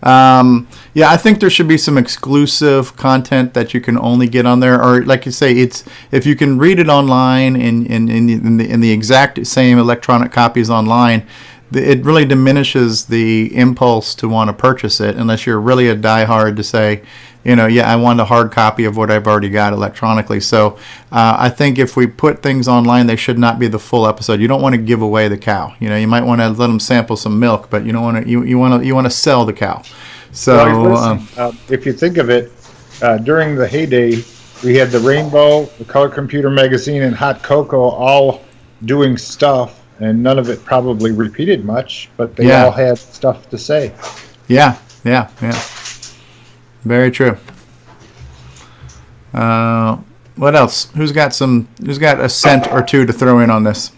I think there should be some exclusive content that you can only get on there, or like you say, it's if you can read it online in the exact same electronic copies online. It really diminishes the impulse to want to purchase it unless you're really a diehard to say, I want a hard copy of what I've already got electronically. So I think if we put things online, they should not be the full episode. You don't want to give away the cow. You might want to let them sample some milk, but you don't want to. You want to sell the cow. So if you think of it, during the heyday, we had the Rainbow, the Color Computer Magazine, and Hot Cocoa all doing stuff. and none of it probably repeated much, but they all had stuff to say. Yeah. Very true. What else? Who's got a cent or two to throw in on this?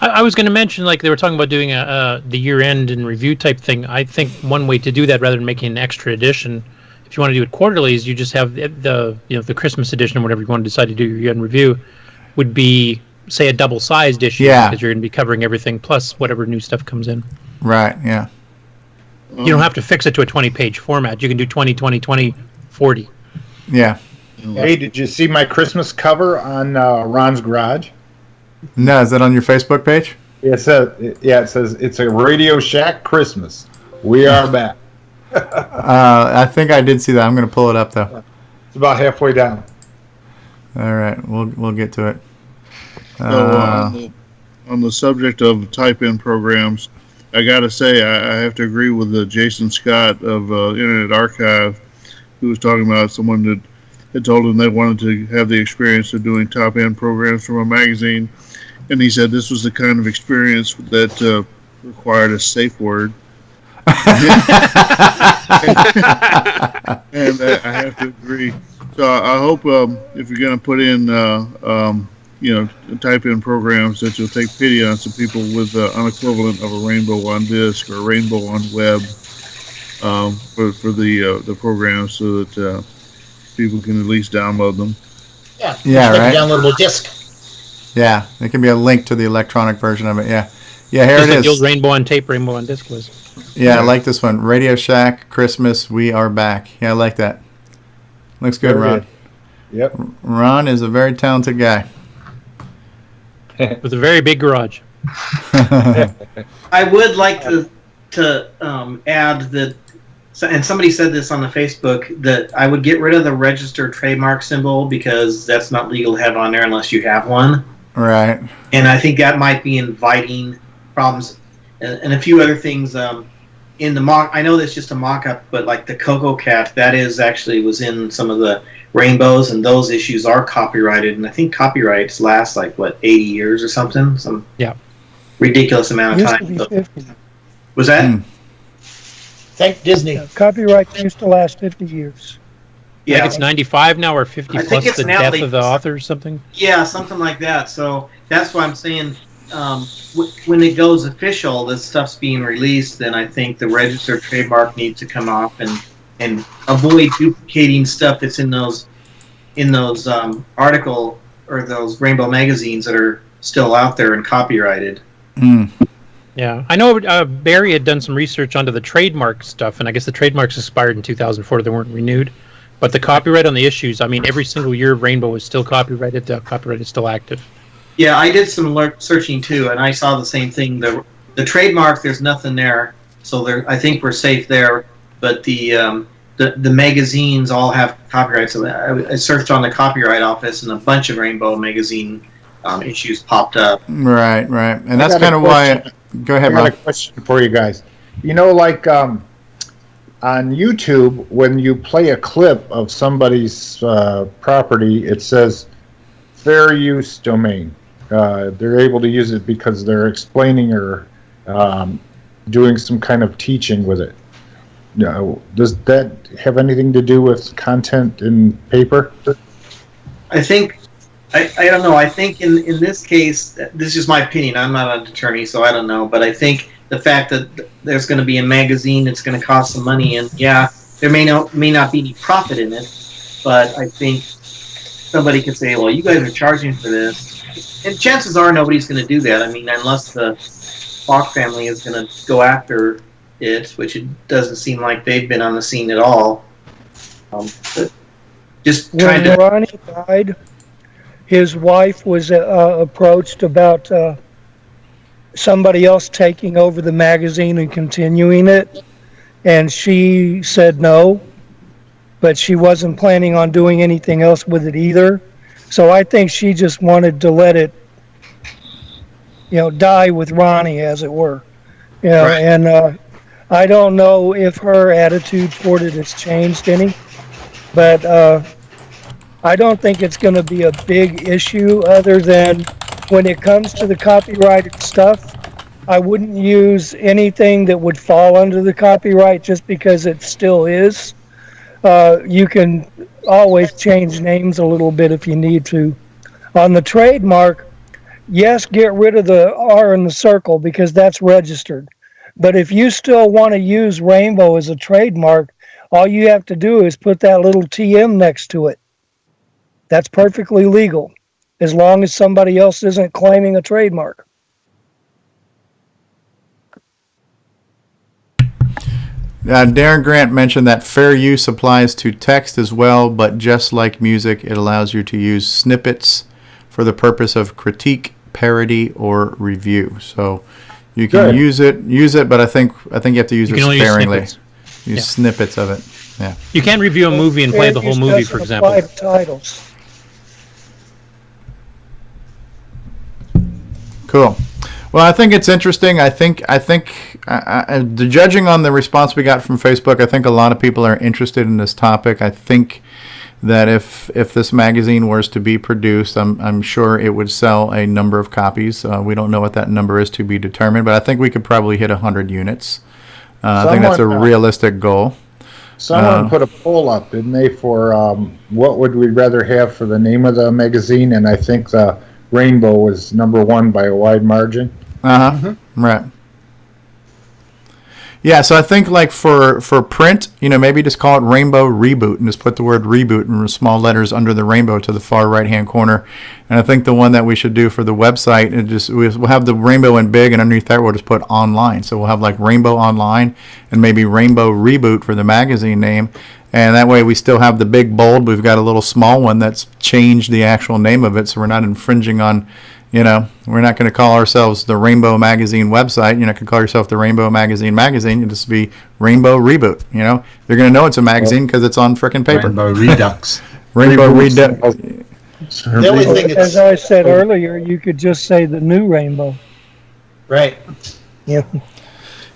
I was going to mention, like they were talking about doing the year-end and review type thing. I think one way to do that, rather than making an extra edition, if you want to do it quarterly, is you just have the Christmas edition or whatever you want to decide to do your year-end review, would be, say, a double-sized issue, because you're going to be covering everything plus whatever new stuff comes in. Right. Yeah. You don't have to fix it to a 20-page format. You can do 20, 20, 20, 40. Yeah. Hey, did you see my Christmas cover on Ron's Garage? No, is that on your Facebook page? It says it's a Radio Shack Christmas. We are back. I think I did see that. I'm going to pull it up though. It's about halfway down. All right, we'll get to it. On the subject of type-in programs, I got to say I have to agree with Jason Scott of Internet Archive, who was talking about someone that had told him they wanted to have the experience of doing top-end programs from a magazine. And he said this was the kind of experience that required a safe word. And I have to agree. So I hope if you're going to put in, type-in programs, that you'll take pity on some people with an equivalent of a rainbow on disk or a rainbow on web for the programs, so that people can at least download them. Yeah, right. A downloadable disc. Yeah, it can be a link to the electronic version of it. Yeah, here it is. The old rainbow on tape, rainbow on disc was. Yeah, I like this one. Radio Shack Christmas, we are back. Yeah, I like that. Looks good, Ron. Good. Yep. Ron is a very talented guy. With a very big garage. I would like to add that, and somebody said this on the Facebook, that I would get rid of the registered trademark symbol, because that's not legal to have on there unless you have one. Right. And I think that might be inviting problems, and a few other things. In the mock, I know that's just a mock-up, but like the CoCoCat, that was in some of the rainbows, and those issues are copyrighted, and I think copyrights last 80 years or something, some ridiculous amount of time. Was that? Thank Disney. Copyright used to last 50 years. Yeah, I think it's 95 now, or 50 plus the death of the author or something. Yeah, something like that. So that's why I'm saying, when it goes official, this stuff's being released, then I think the registered trademark needs to come off and avoid duplicating stuff that's in those article or those rainbow magazines that are still out there and copyrighted. Yeah, I know Barry had done some research onto the trademark stuff, and I guess the trademarks expired in 2004; they weren't renewed. But the copyright on the issues, I mean, every single year Rainbow is still copyrighted. The copyright is still active. Yeah, I did some searching too, and I saw the same thing. The trademark, there's nothing there, so I think we're safe there. But the magazines all have copyrights. So I searched on the Copyright Office, and a bunch of Rainbow magazine issues popped up. Right, and that's kind of why. Go ahead, Mike. I got a question for you guys. On YouTube, when you play a clip of somebody's property, it says fair use domain. They're able to use it because they're explaining or doing some kind of teaching with it. Does that have anything to do with content in paper? I think, I don't know, I think in this case, this is just my opinion, I'm not an attorney, so I don't know, but I think the fact that there's going to be a magazine that's going to cost some money, and there may not be any profit in it, but I think somebody could say, well, you guys are charging for this, and chances are nobody's going to do that. I mean, unless the Falk family is going to go after it, which it doesn't seem like they've been on the scene at all. But just trying when Ronnie died, his wife was approached about somebody else taking over the magazine and continuing it, and she said no, but she wasn't planning on doing anything else with it either. So I think she just wanted to let it, die with Ronnie, as it were. Right. And I don't know if her attitude toward it has changed any, but I don't think it's going to be a big issue, other than when it comes to the copyrighted stuff, I wouldn't use anything that would fall under the copyright just because it still is. You can always change names a little bit if you need to. On the trademark, yes, get rid of the R in the circle because that's registered. But if you still want to use Rainbow as a trademark, all you have to do is put that little TM next to it. That's perfectly legal, as long as somebody else isn't claiming a trademark. Darren Grant mentioned that fair use applies to text as well, but just like music, it allows you to use snippets for the purpose of critique, parody, or review. So you can use it, but I think you have to use it sparingly. Use snippets of it. Yeah. You can't review a movie and play the whole movie, for example. Titles. Cool. Well, I think it's interesting. I think the judging on the response we got from Facebook, I think a lot of people are interested in this topic. I think that if this magazine was to be produced, I'm sure it would sell a number of copies. We don't know what that number is to be determined, but I think we could probably hit 100 units. I think that's a realistic goal. Someone put a poll up, didn't they, for what would we rather have for the name of the magazine, and I think the Rainbow was #1 by a wide margin. Right. Yeah, so I think like for print, maybe just call it Rainbow Reboot and just put the word reboot in small letters under the rainbow to the far right-hand corner. And I think the one that we should do for the website, we'll have the rainbow in big, and underneath that we'll just put online. So we'll have like Rainbow Online and maybe Rainbow Reboot for the magazine name. And that way we still have the big bold. We've got a little small one that's changed the actual name of it, so we're not infringing on, we're not going to call ourselves the Rainbow Magazine website. You're not going to call yourself the Rainbow Magazine magazine. You'll just be Rainbow Reboot. They're going to know it's a magazine because it's on frickin' paper. Rainbow Redux. Rainbow Redux. The only thing as I said earlier, you could just say the new Rainbow. Right. Yeah.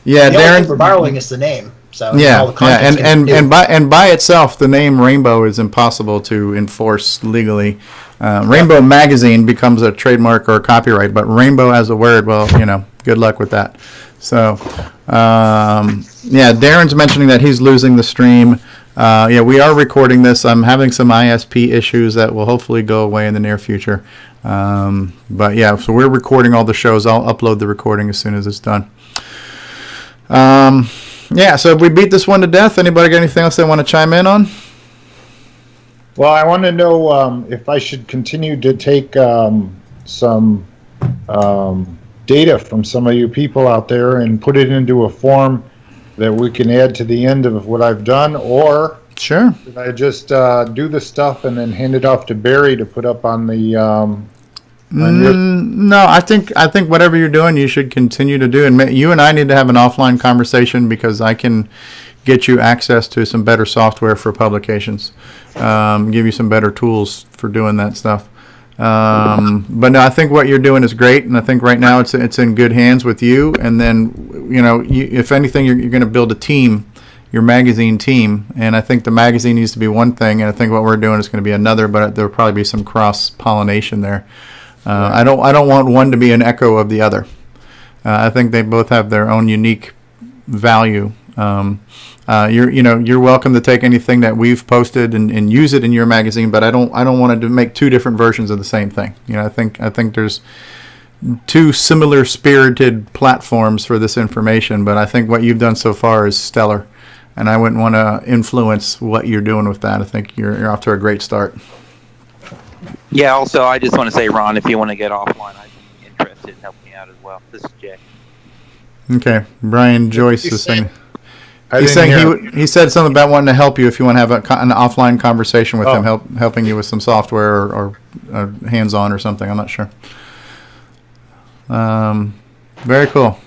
Yeah, the only Darren. thing we're borrowing is the name. So Yeah, and by itself, the name Rainbow is impossible to enforce legally. Rainbow Magazine becomes a trademark or a copyright, but Rainbow as a word, well, good luck with that. So, Darren's mentioning that he's losing the stream. We are recording this. I'm having some ISP issues that will hopefully go away in the near future. So we're recording all the shows. I'll upload the recording as soon as it's done. So we beat this one to death. Anybody got anything else they want to chime in on? Well, I want to know if I should continue to take some data from some of you people out there and put it into a form that we can add to the end of what I've done, or should I just do the stuff and then hand it off to Barry to put up on the No, I think whatever you're doing, you should continue to do. And you and I need to have an offline conversation because I can get you access to some better software for publications, give you some better tools for doing that stuff. But no, I think what you're doing is great, and I think right now it's in good hands with you. And then if anything, you're going to build a team, your magazine team, and I think the magazine needs to be one thing, and I think what we're doing is going to be another. But there'll probably be some cross pollination there. I don't want one to be an echo of the other. I think they both have their own unique value. You're welcome to take anything that we've posted and use it in your magazine, but I don't want to make two different versions of the same thing. I think there's two similar spirited platforms for this information, but I think what you've done so far is stellar, and I wouldn't want to influence what you're doing with that. I think you're off to a great start. Yeah, also, I just want to say, Ron, if you want to get offline, I'd be interested in helping you out as well. This is Jay. Okay, Brian Joyce is saying... He's saying he said something about wanting to help you if you want to have an offline conversation with him, helping you with some software or hands-on or something. I'm not sure. Very cool.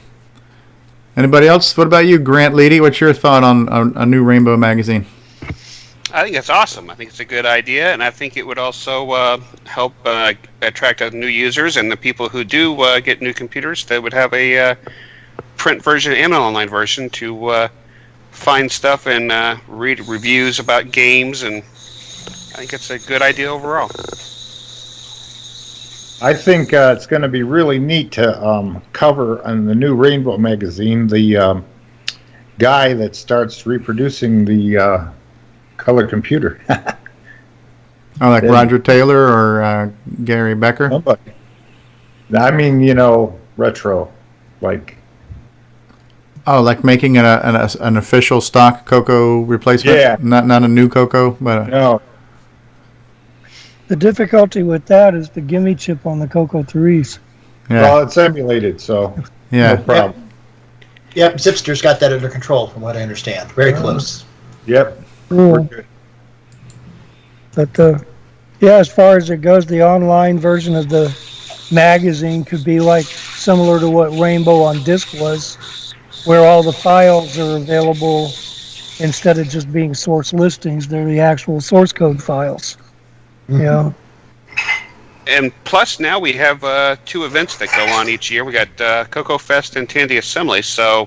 Anybody else? What about you, Grant Leighty? What's your thought on a new Rainbow magazine? I think it's awesome. I think it's a good idea, and I think it would also help attract new users, and the people who do get new computers, they would have a print version and an online version to find stuff and read reviews about games, and I think it's a good idea overall. I think it's going to be really neat to cover on the new Rainbow magazine the guy that starts reproducing the color computer. Oh, like Roger Taylor or Gary Becker? Somebody. I mean, retro, like. Oh, like making an official stock CoCo replacement? Yeah. Not a new CoCo, but no. The difficulty with that is the gimme chip on the CoCo 3s. Yeah. Well, it's emulated, so yeah. no problem. Yep, Zipster's got that under control, from what I understand. Very close. Yep. We're good. But yeah, as far as it goes, the online version of the magazine could be like similar to what Rainbow on Disk was, where all the files are available instead of just being source listings. They're the actual source code files. Yeah. And plus, now we have 2 events that go on each year. We got CoCo Fest and Tandy Assembly, so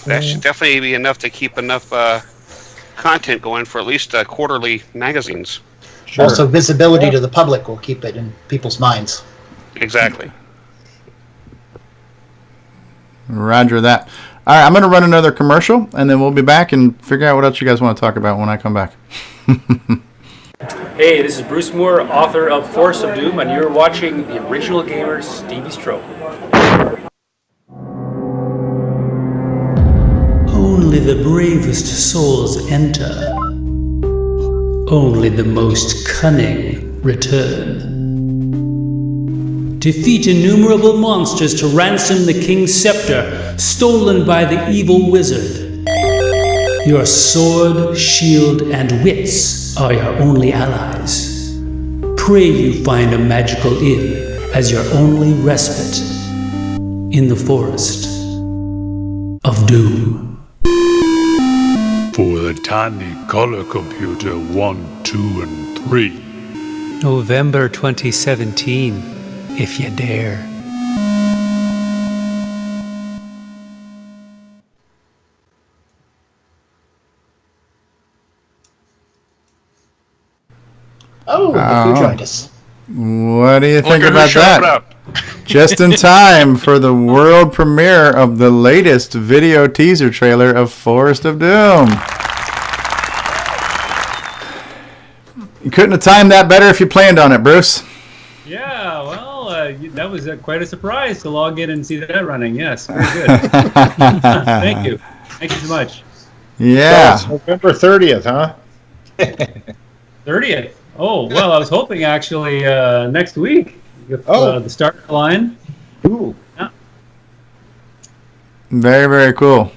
that should definitely be enough to keep enough content going for at least quarterly magazines. Sure. Also, visibility to the public will keep it in people's minds. Exactly. Roger that. All right, I'm going to run another commercial, and then we'll be back and figure out what else you guys want to talk about when I come back. Hey, this is Bruce Moore, author of Force of Doom, and you're watching the Original Gamer Stevie Stroh. Only the bravest souls enter. Only the most cunning return. Defeat innumerable monsters to ransom the king's scepter, stolen by the evil wizard. Your sword, shield, and wits are your only allies. Pray you find a magical inn as your only respite in the forest of doom. For the tiny color computer 1, 2, and 3. November 2017, if you dare. Oh, who joined us? What do you think Look about who showed that? up. Just in time for the world premiere of the latest video teaser trailer of Forest of Doom. You couldn't have timed that better if you planned on it, Bruce. Yeah, well, that was quite a surprise to log in and see that running. Yes, very good. Thank you. Thank you so much. Yeah. So it's November 30th, huh? 30th. Oh, well, I was hoping actually next week if the start line. Ooh. Yeah. Very, very cool.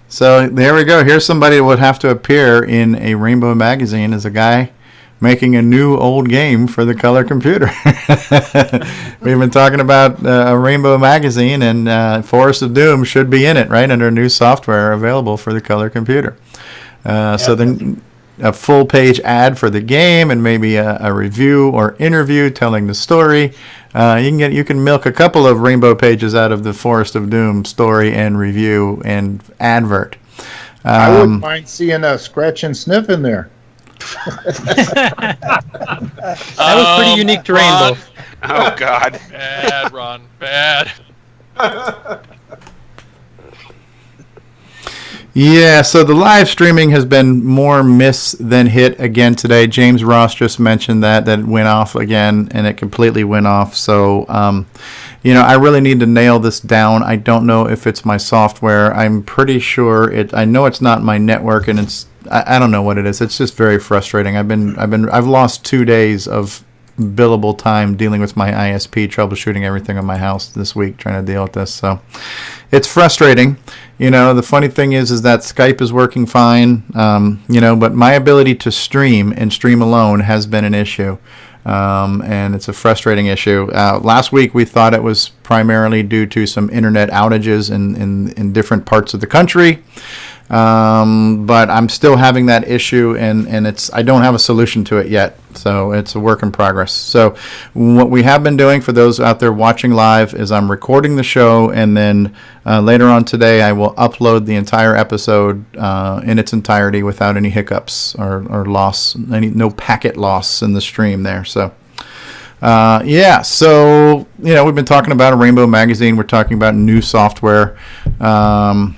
So there we go. Here's somebody that would have to appear in a Rainbow magazine as a guy making a new old game for the color computer. We've been talking about a Rainbow magazine, and Forest of Doom should be in it, right, under new software available for the color computer. So then a full-page ad for the game, and maybe a review or interview telling the story. You can milk a couple of Rainbow pages out of the Forest of Doom story and review and advert. I wouldn't mind seeing a scratch and sniff in there. That was pretty unique to Rainbow. Oh, God. Bad, Ron. Bad. Yeah, so the live streaming has been more miss than hit again today. James Ross just mentioned that it went off again, and it completely went off. So, I really need to nail this down. I don't know if it's my software. I'm pretty sure I know it's not my network, and I don't know what it is. It's just very frustrating. I've lost 2 days of billable time dealing with my ISP, troubleshooting everything on my house this week, trying to deal with this. So it's frustrating. The funny thing is that Skype is working fine, but my ability to stream and stream alone has been an issue. And it's a frustrating issue. Last week we thought it was primarily due to some internet outages in different parts of the country. But I'm still having that issue, and I don't have a solution to it yet. So it's a work in progress. So what we have been doing for those out there watching live is I'm recording the show, and then later on today I will upload the entire episode in its entirety without any hiccups or loss, no packet loss in the stream there. So Yeah, so we've been talking about a Rainbow magazine. We're talking about new software, so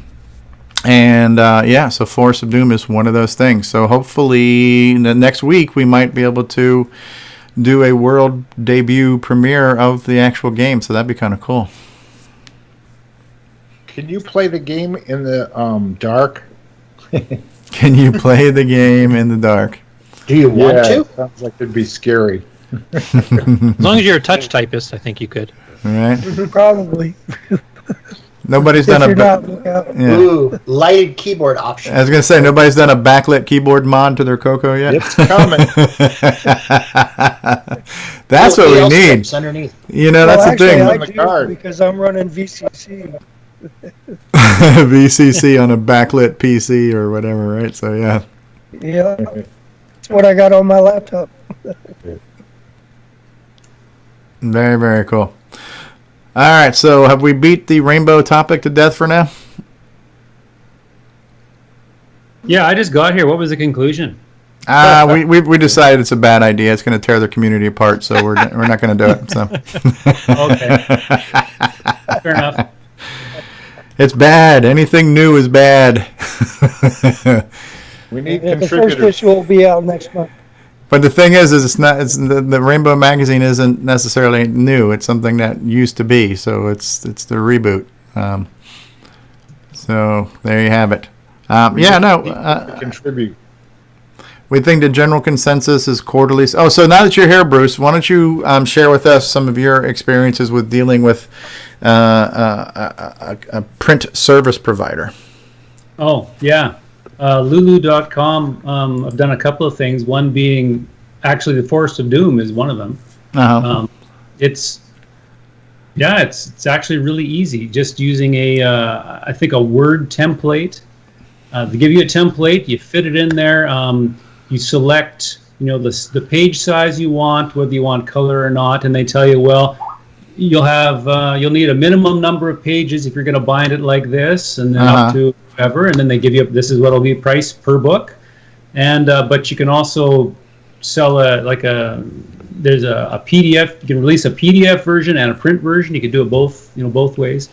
Forest of Doom is one of those things. So hopefully next week we might be able to do a world debut premiere of the actual game. So that'd be kind of cool. Can you play the game in the dark? Can you play the game in the dark? Do you want to? Sounds like it'd be scary. As long as you're a touch typist, I think you could. All right. Probably. Nobody's done Ooh, lighted keyboard option. I was going to say, nobody's done a backlit keyboard mod to their CoCo yet? It's coming. That's what we need. Underneath. That's the thing. I do because I'm running VCC. VCC on a backlit PC or whatever, right? So, yeah. Yeah. That's what I got on my laptop. Very, very cool. All right, so have we beat the rainbow topic to death for now? Yeah, I just got here. What was the conclusion? We decided it's a bad idea. It's going to tear the community apart, so we're not going to do it. So. Okay. Fair enough. It's bad. Anything new is bad. We need The contributors. first issue will be out next month. But the thing is it's not. It's the Rainbow magazine isn't necessarily new. It's something that used to be. So it's the reboot. So there you have it. Contribute. We think the general consensus is quarterly. Oh, so now that you're here, Bruce, why don't you share with us some of your experiences with dealing with a print service provider? Oh, yeah. Lulu.com, I've done a couple of things. One being actually the Forest of Doom is one of them. Uh-huh. It's actually really easy. Just using I think a Word template. They give you a template, you fit it in there. You select, the page size you want, whether you want color or not, and they tell you, well, you'll need a minimum number of pages if you're going to bind it like this, and then up to whatever, and then they give you this is what will be priced per book, and but you can also sell there's a PDF. You can release a PDF version and a print version. You can do it both ways.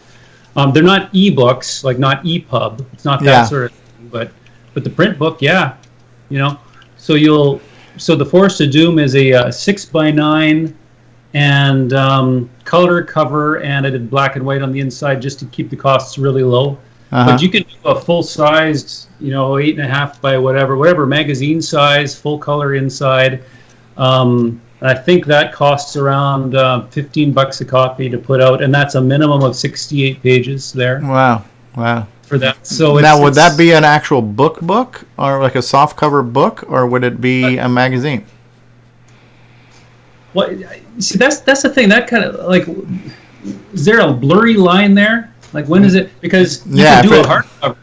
They're not ebooks, like not EPUB. It's not that sort of thing, but the print book, So the Forest of Doom is a 6x9 and color cover, and I did black and white on the inside just to keep the costs really low. But you can do a full-sized, 8.5 by whatever magazine size, full color inside. I think that costs around $15 a copy to put out, and that's a minimum of 68 pages there. Wow. For that. So now, would that be an actual book, or like a soft cover book, or would it be a magazine? Well, see, that's the thing. That kind of is there a blurry line there? Like, when is it? Because you can do a hardcover.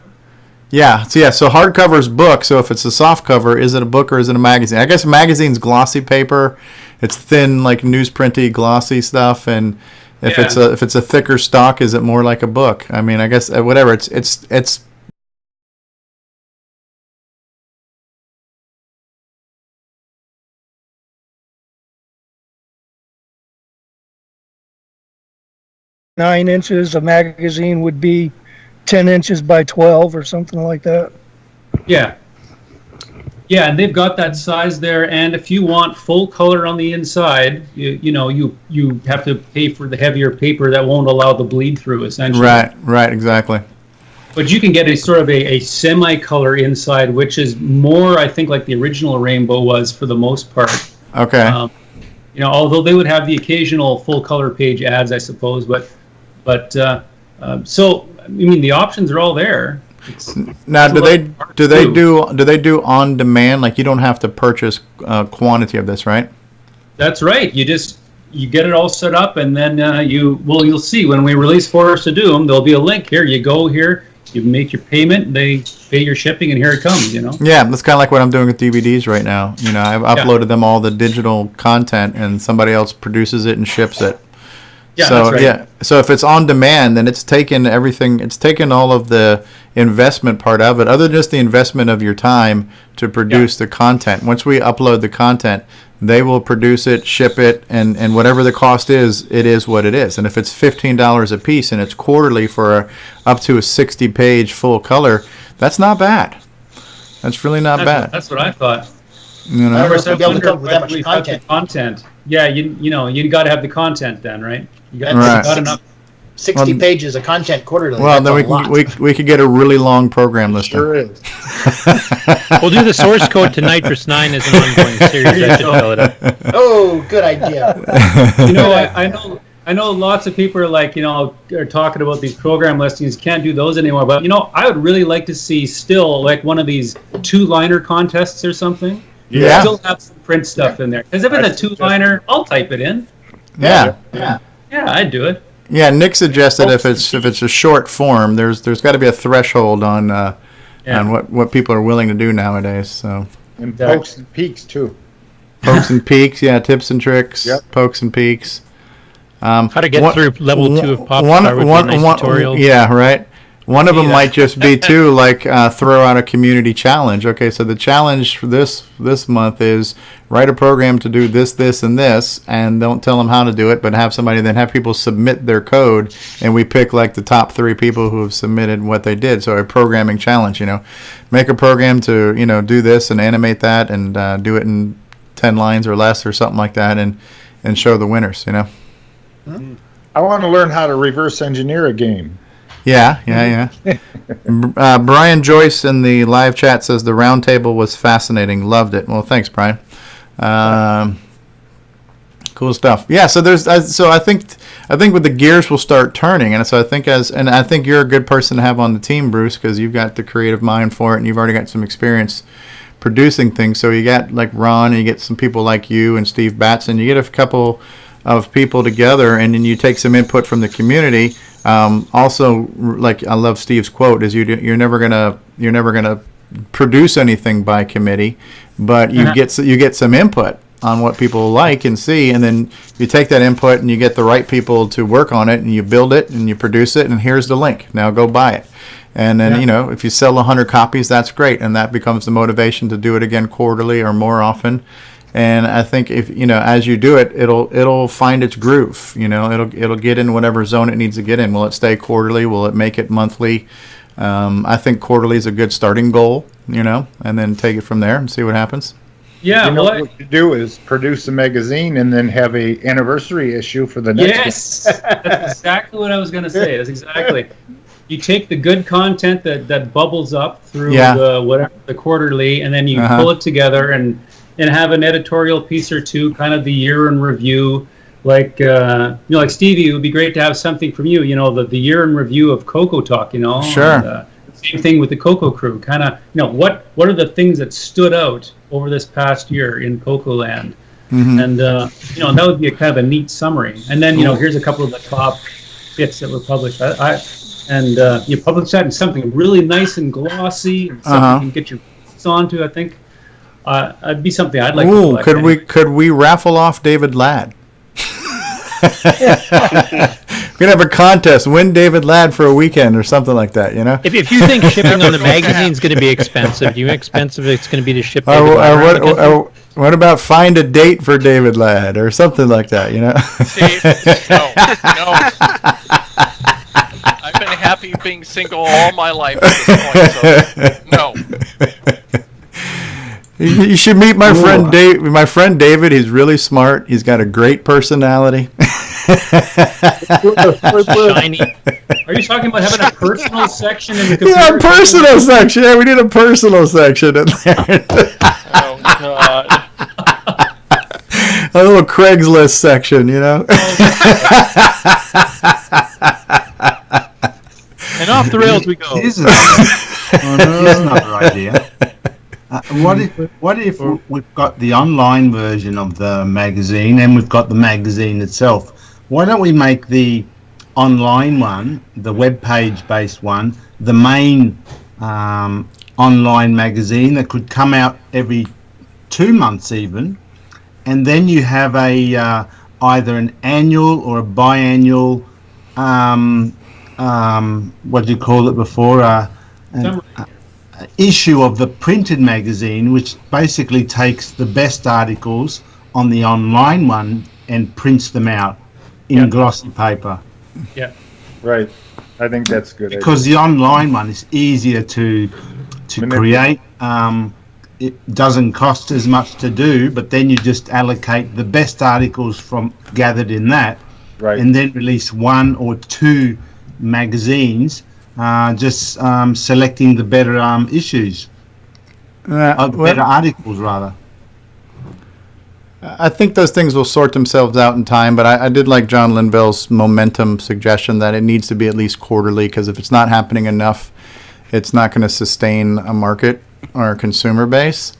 Yeah. So hardcover's book. So if it's a soft cover, is it a book or is it a magazine? I guess a magazine's glossy paper. It's thin, like newsprinty, glossy stuff, and if it's a thicker stock, is it more like a book? I mean, I guess whatever. It's. Nine inches. A magazine would be 10 inches by 12 or something like that. Yeah, and they've got that size there. And if you want full color on the inside, you have to pay for the heavier paper that won't allow the bleed through, essentially. Right, exactly. But you can get a sort of a semi-color inside, which is more, I think, like the original Rainbow was for the most part. Okay. Although they would have the occasional full color page ads, I suppose, but so I mean the options are all there. Now, do they do on demand? Like, you don't have to purchase quantity of this, right? That's right. You get it all set up, and then you'll see when we release Forest of Doom, there'll be a link here. You go here, you make your payment, they pay your shipping, and here it comes. Yeah, that's kind of like what I'm doing with DVDs right now. I've uploaded them all the digital content, and somebody else produces it and ships it. Yeah, so that's right. Yeah, so if it's on demand, then it's taken everything. It's taken all of the investment part of it, other than just the investment of your time to produce the content. Once we upload the content, They will produce it, ship it, and whatever the cost is, it is what it is. And if it's $15 a piece and it's quarterly for up to a 60-page full color, that's not bad. That's really not bad. That's what I thought. You know, content. Yeah, you got to have the content then, right? You got enough. 60 pages of content quarterly. Well, then we could get a really long program listing. Sure is. We'll do the source code to Nitrous 9 as an ongoing series. I should fill it up. Oh, good idea. I know lots of people are talking about these program listings. Can't do those anymore. But I would really like to see still like one of these 2-liner contests or something. Yeah. Still have some print stuff in there. Because if it's a 2-liner, I'll type it in. Yeah, I'd do it. Yeah, Nick suggested if it's a short form, there's got to be a threshold on what people are willing to do nowadays. So and pokes and peeks too. Pokes and peeks, tips and tricks. Yep. Pokes and peeks. How to get through level 2 of Popstar with a nice tutorial. Yeah, right. One of them might just be too throw out a community challenge. Okay, so the challenge for this month is write a program to do this, and this, and don't tell them how to do it, but have people submit their code, and we pick like the top 3 people who have submitted what they did. So a programming challenge, make a program to do this and animate that and do it in 10 lines or less or something like that, and show the winners. I want to learn how to reverse engineer a game. Yeah. Brian Joyce in the live chat says the roundtable was fascinating. Loved it. Well, thanks, Brian. Cool stuff. Yeah. So I think with the gears will start turning, and so I think you're a good person to have on the team, Bruce, because you've got the creative mind for it, and you've already got some experience producing things. So you got like Ron, and you get some people like you and Steve Batson. You get a couple of people together, and then you take some input from the community. Also, like I love Steve's quote, is you're never gonna produce anything by committee, but you get some input on what people like and see, and then you take that input and you get the right people to work on it, and you build it and you produce it, and here's the link. Now go buy it. And then if you sell 100 copies, that's great, and that becomes the motivation to do it again quarterly or more often. And I think if as you do it, it'll find its groove. It'll get in whatever zone it needs to get in. Will it stay quarterly? Will it make it monthly? I think quarterly is a good starting goal. And then take it from there and see what happens. Yeah. What you do is produce a magazine and then have a anniversary issue for the next. Yes, that's exactly what I was going to say. That's exactly. You take the good content that bubbles up through the quarterly, and then you pull it together and have an editorial piece or two, kind of the year in review. Like like Stevie, it would be great to have something from you. The year in review of CoCoTALK. Sure. And, same thing with the CoCo crew. Kind of, what are the things that stood out over this past year in CoCo land? Mm-hmm. And that would be a kind of a neat summary. And then here's a couple of the top bits that were published. You publish that in something really nice and glossy, and something you can get your boots onto. I think it'd be something I'd like to collect. Could we raffle off David Ladd? We're gonna have a contest. Win David Ladd for a weekend or something like that. If you think shipping on the magazine is going to be expensive, expensive it's going to be to ship. What about find a date for David Ladd or something like that? Steve, no. I've been happy being single all my life at this point. So no. You should meet my friend Dave. My friend David. He's really smart. He's got a great personality. Shiny. Are you talking about having a personal section in the computer? Yeah, a personal section. Yeah, we need a personal section in there. Oh God. A little Craigslist section, Oh, and off the rails we go. Here's another idea. What if we've got the online version of the magazine and we've got the magazine itself? Why don't we make the online one, the web page based one, the main online magazine that could come out every 2 months even, and then you have a either an annual or a biannual what do you call it before? Issue of the printed magazine, which basically takes the best articles on the online one and prints them out in glossy paper. Yeah. Right. I think that's good. Because the online one is easier to create. It doesn't cost as much to do, but then you just allocate the best articles from gathered in that, right, and then release 1 or 2 magazines, just selecting the better issues, better articles rather. I think those things will sort themselves out in time, but I did like John Linville's momentum suggestion that it needs to be at least quarterly, because if it's not happening enough, it's not going to sustain a market or a consumer base.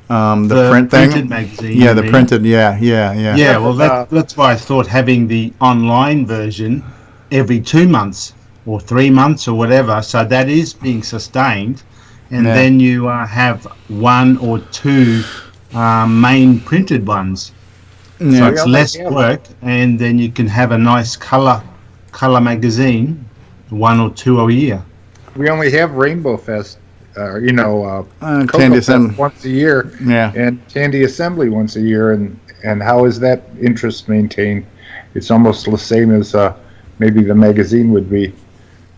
The print thing, printed magazine. Yeah, the printed. Yeah. Well, that's why I thought having the online version every 2 months or 3 months or whatever, so that is being sustained, and then you have 1 or 2 main printed ones. Yeah. So it's less work, and then you can have a nice color magazine, 1 or 2 a year. We only have Rainbow Fest, Candy CoCo Assembly Fest once a year, and Candy Assembly once a year, and how is that interest maintained? It's almost the same as maybe the magazine would be.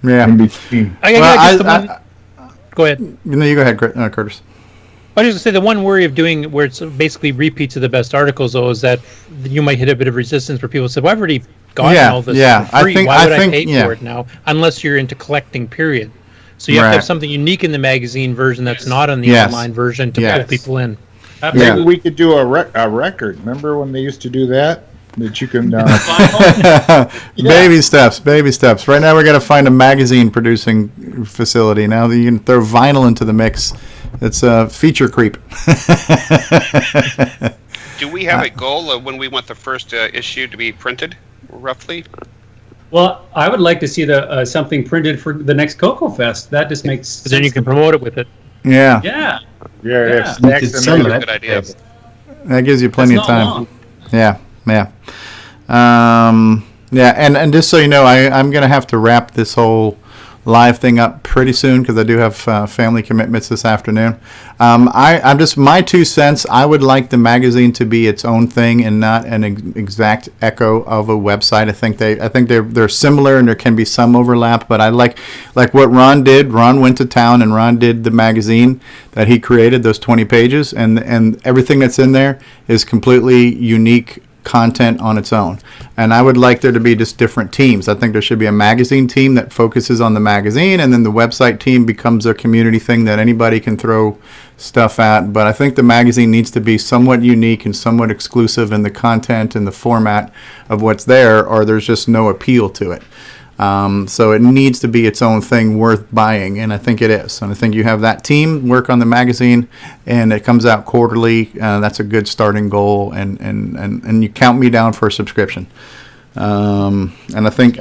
Yeah. In between. Go ahead. No, you go ahead, Curtis. I was just going to say the one worry of doing where it's basically repeats of the best articles, though, is that you might hit a bit of resistance where people say, well, I've already gotten all this for free. Why would I pay for it now? Unless you're into collecting, period. So you have to have something unique in the magazine version that's not in the online version to pull people in. Maybe we could do a record. Remember when they used to do that? That you can baby steps. Right now, we're gonna find a magazine producing facility. Now that you can throw vinyl into the mix, it's feature creep. Do we have a goal of when we want the first issue to be printed, roughly? Well, I would like to see the something printed for the next CoCo Fest. That just makes sense. Then you can promote it with it. Yeah. Yeah. Good idea. That gives you plenty of time. Long. Yeah. And just so you know, I'm going to have to wrap this whole live thing up pretty soon because I do have family commitments this afternoon. I'm just my 2 cents. I would like the magazine to be its own thing and not an exact echo of a website. I think they're similar and there can be some overlap, but I like what Ron did. Ron went to town and Ron did the magazine that he created, those 20 pages, and everything that's in there is completely unique content on its own. And I would like there to be just different teams. I think there should be a magazine team that focuses on the magazine, and then the website team becomes a community thing that anybody can throw stuff at. But I think the magazine needs to be somewhat unique and somewhat exclusive in the content and the format of what's there, or there's just no appeal to it. So it needs to be its own thing worth buying, and I think it is. And I think you have that team work on the magazine, and it comes out quarterly. That's a good starting goal, and you count me down for a subscription. And I think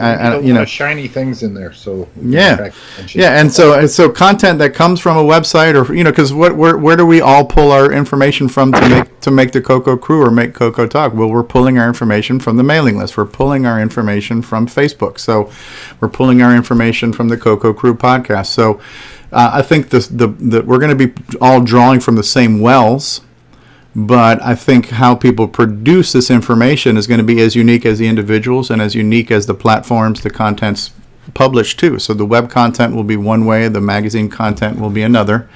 shiny things in there. So and so content that comes from a website, or because where do we all pull our information from to make the CoCo Crew or make CoCoTALK? Well, we're pulling our information from the mailing list. We're pulling our information from Facebook. So we're pulling our information from the CoCo Crew podcast. So I think we're going to be all drawing from the same wells. But I think how people produce this information is going to be as unique as the individuals and as unique as the platforms, the content's published too. So the web content will be one way, the magazine content will be another.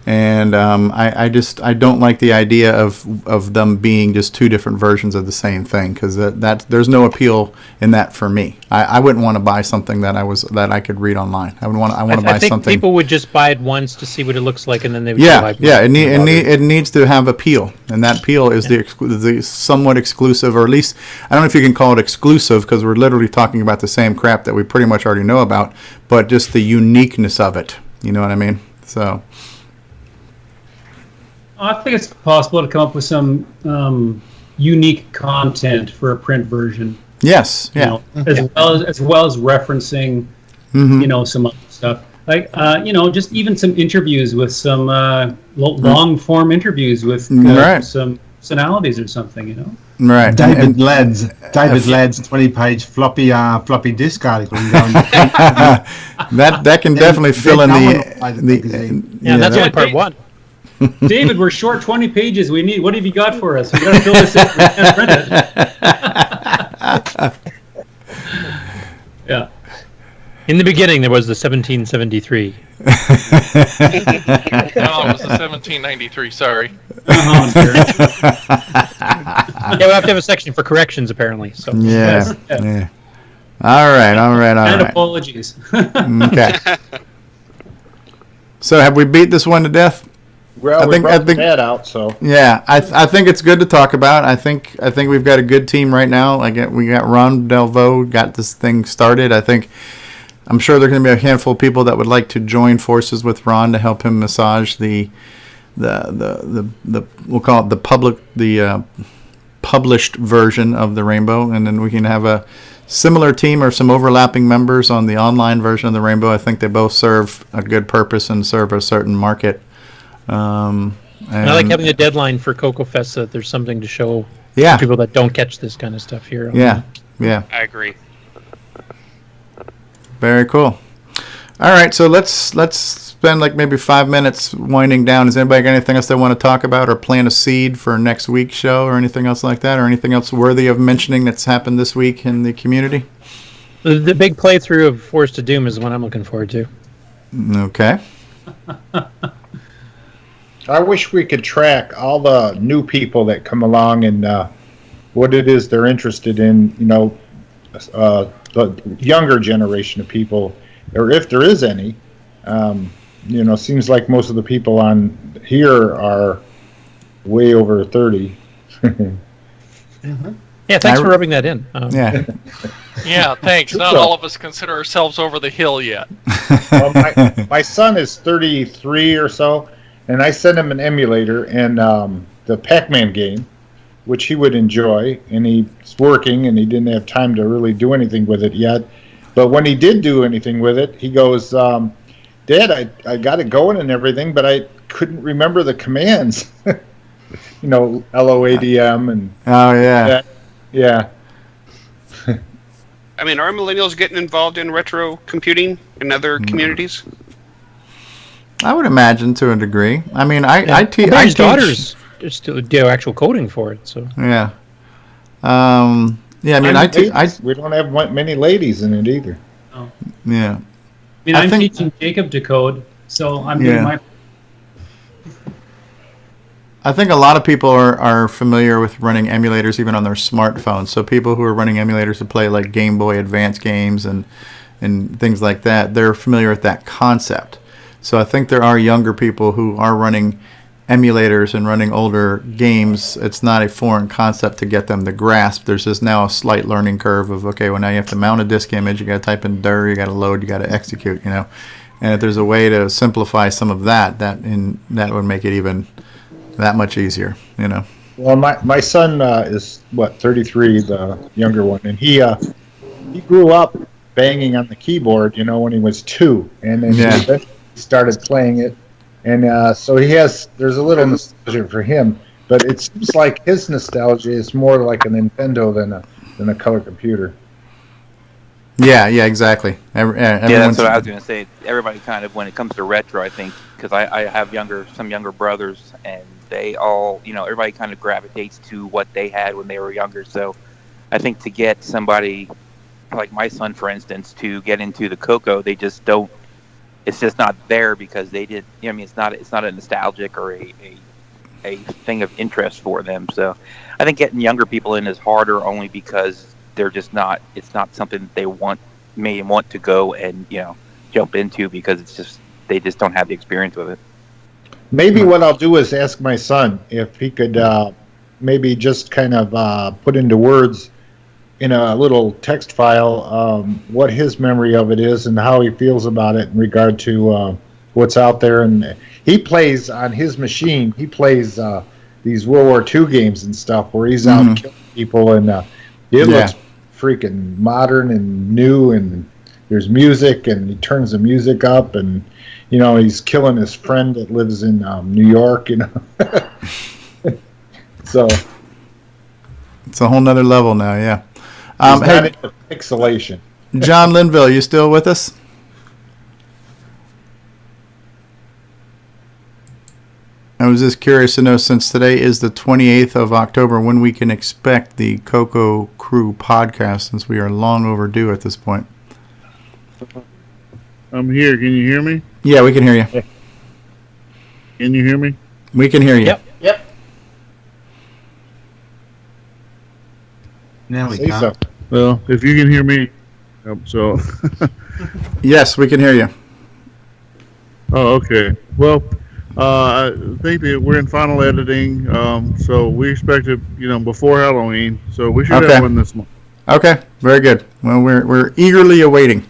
And I don't like the idea of them being just 2 different versions of the same thing, because there's no appeal in that for me. I wouldn't want to buy something that I could read online. I want to buy something. I think people would just buy it once to see what it looks like, and then they would it needs to have appeal, and that appeal is the somewhat exclusive, or at least I don't know if you can call it exclusive, because we're literally talking about the same crap that we pretty much already know about, but just the uniqueness of it. You know what I mean? So. I think it's possible to come up with some unique content for a print version. Yes, yeah. As well as referencing, some other stuff. Like, just even some interviews with some long form interviews with some personalities or something. Right. David Ladd's 20-page floppy disk article. That can definitely fill in the that's only part 1. David, we're short 20 pages. What have you got for us? We got to fill this in. We can't print it. Yeah. In the beginning, there was the 1773. No, it was the 1793. Sorry. Yeah, we have to have a section for corrections, apparently. So. Yeah. Yeah. All right. And apologies. Okay. So have we beat this one to death? Well, we brought the bat out, so. Yeah, I think it's good to talk about. I think we've got a good team right now. We got Ron Delvaux got this thing started. I'm sure there's going to be a handful of people that would like to join forces with Ron to help him massage the we'll call it the published version of the Rainbow, and then we can have a similar team or some overlapping members on the online version of the Rainbow. I think they both serve a good purpose and serve a certain market. And I like having a deadline for CoCo Fest so that there's something to show people that don't catch this kind of stuff here. Yeah. I agree. Very cool. All right, so let's spend like maybe 5 minutes winding down. Has anybody got anything else they want to talk about or plant a seed for next week's show or anything else like that, or anything else worthy of mentioning that's happened this week in the community? The big playthrough of Forest of Doom is the one I'm looking forward to. Okay. I wish we could track all the new people that come along and what it is they're interested in, the younger generation of people, or if there is any. Seems like most of the people on here are way over 30. Yeah, thanks for rubbing that in. Yeah. Yeah, thanks. Not all of us consider ourselves over the hill yet. Well, my son is 33 or so, and I sent him an emulator and the Pac-Man game, which he would enjoy, and he's working, and he didn't have time to really do anything with it yet. But when he did do anything with it, he goes, Dad, I got it going and everything, but I couldn't remember the commands. LOADM and... Oh, yeah. Yeah. I mean, are millennials getting involved in retro computing in other communities? I would imagine to a degree. I mean, I teach... daughters just do actual coding for it, so... Yeah. Yeah, I mean, we don't have many ladies in it either. Oh. Yeah. I'm teaching Jacob to code, so I'm doing my... I think a lot of people are familiar with running emulators even on their smartphones. So people who are running emulators to play like Game Boy Advance games and things like that, they're familiar with that concept. So I think there are younger people who are running emulators and running older games. It's not a foreign concept to get them to grasp. There's just now a slight learning curve of, okay, well, now you have to mount a disk image, you got to type in dir, you got to load, you got to execute, And if there's a way to simplify some of that would make it even that much easier, Well, my son is 33, the younger one, and he grew up banging on the keyboard, when he was 2, and then he started playing it, and so there's a little nostalgia for him, but it seems like his nostalgia is more like a Nintendo than a color computer. Yeah, exactly. That's what I was going to say. Everybody kind of, when it comes to retro, I think, because I have some younger brothers, and they all, everybody kind of gravitates to what they had when they were younger. So I think to get somebody like my son, for instance, to get into the CoCo, they just don't, it's just not there because they did, it's not a nostalgic or a thing of interest for them. So I think getting younger people in is harder only because they're just not, it's not something that they may want to go and, jump into because they just don't have the experience with it. Maybe what I'll do is ask my son if he could maybe just kind of put into words in a little text file what his memory of it is and how he feels about it in regard to what's out there. And he plays on his machine. He plays these World War II games and stuff where he's out killing people, and it looks freaking modern and new, and there's music, and he turns the music up, and he's killing his friend that lives in New York, So it's a whole nother level now, yeah. Not into pixelation. John Linville, you still with us? I was just curious to know, since today is the 28th of October, when we can expect the CoCo Crew podcast, since we are long overdue at this point. I'm here. Can you hear me? Yeah, we can hear you. Can you hear me? We can hear you. Yep. Now we Say can't. so. Well, if you can hear me, so. Yes, we can hear you. Oh, okay. Well, I think that we're in final editing, so we expect it, before Halloween. So we should Okay. have one this month. Okay, very good. Well, we're eagerly awaiting.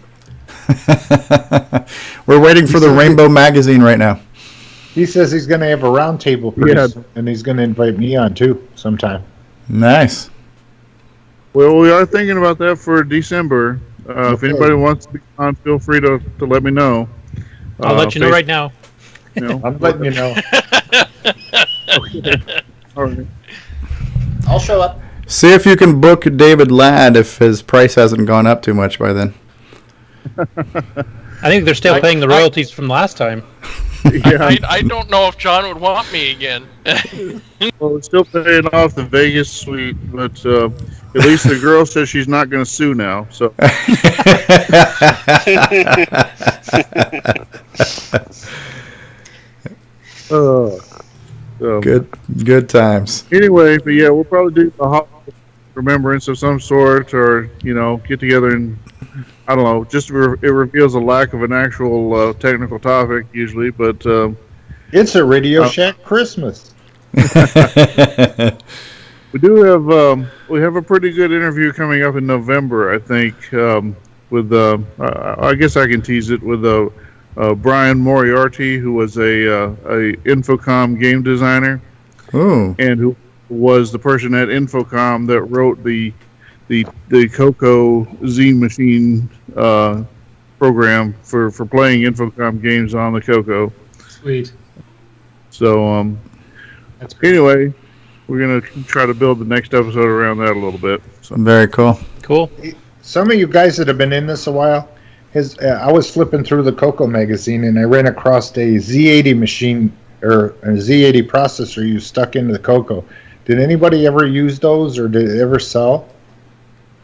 We're waiting for the Rainbow magazine right now. He says he's going to have a round table pretty soon, and he's going to invite me on too sometime. Nice. Well, we are thinking about that for December. If anybody wants to be on, feel free to let me know. I'll let you know right now. I'm letting you know. All right. I'll show up. See if you can book David Ladd if his price hasn't gone up too much by then. I think they're still paying the royalties from last time. I don't know if John would want me again. Well, we're still paying off the Vegas suite, but at least the girl says she's not going to sue now. So. Good times. Anyway, but yeah, we'll probably do a remembrance of some sort, or get together and I don't know. Just it reveals a lack of an actual technical topic usually, but it's a Radio Shack Christmas. We do have we have a pretty good interview coming up in November, I think, with I guess I can tease it with Brian Moriarty, who was a Infocom game designer. Ooh. And who was the person at Infocom that wrote the CoCo Z Machine program for playing Infocom games on the CoCo. Sweet. So anyway, we're gonna try to build the next episode around that a little bit. So. Very cool. Cool. Some of you guys that have been in this a while, I was flipping through the CoCo magazine and I ran across a Z80 machine or a Z80 processor you stuck into the CoCo. Did anybody ever use those, or did it ever sell?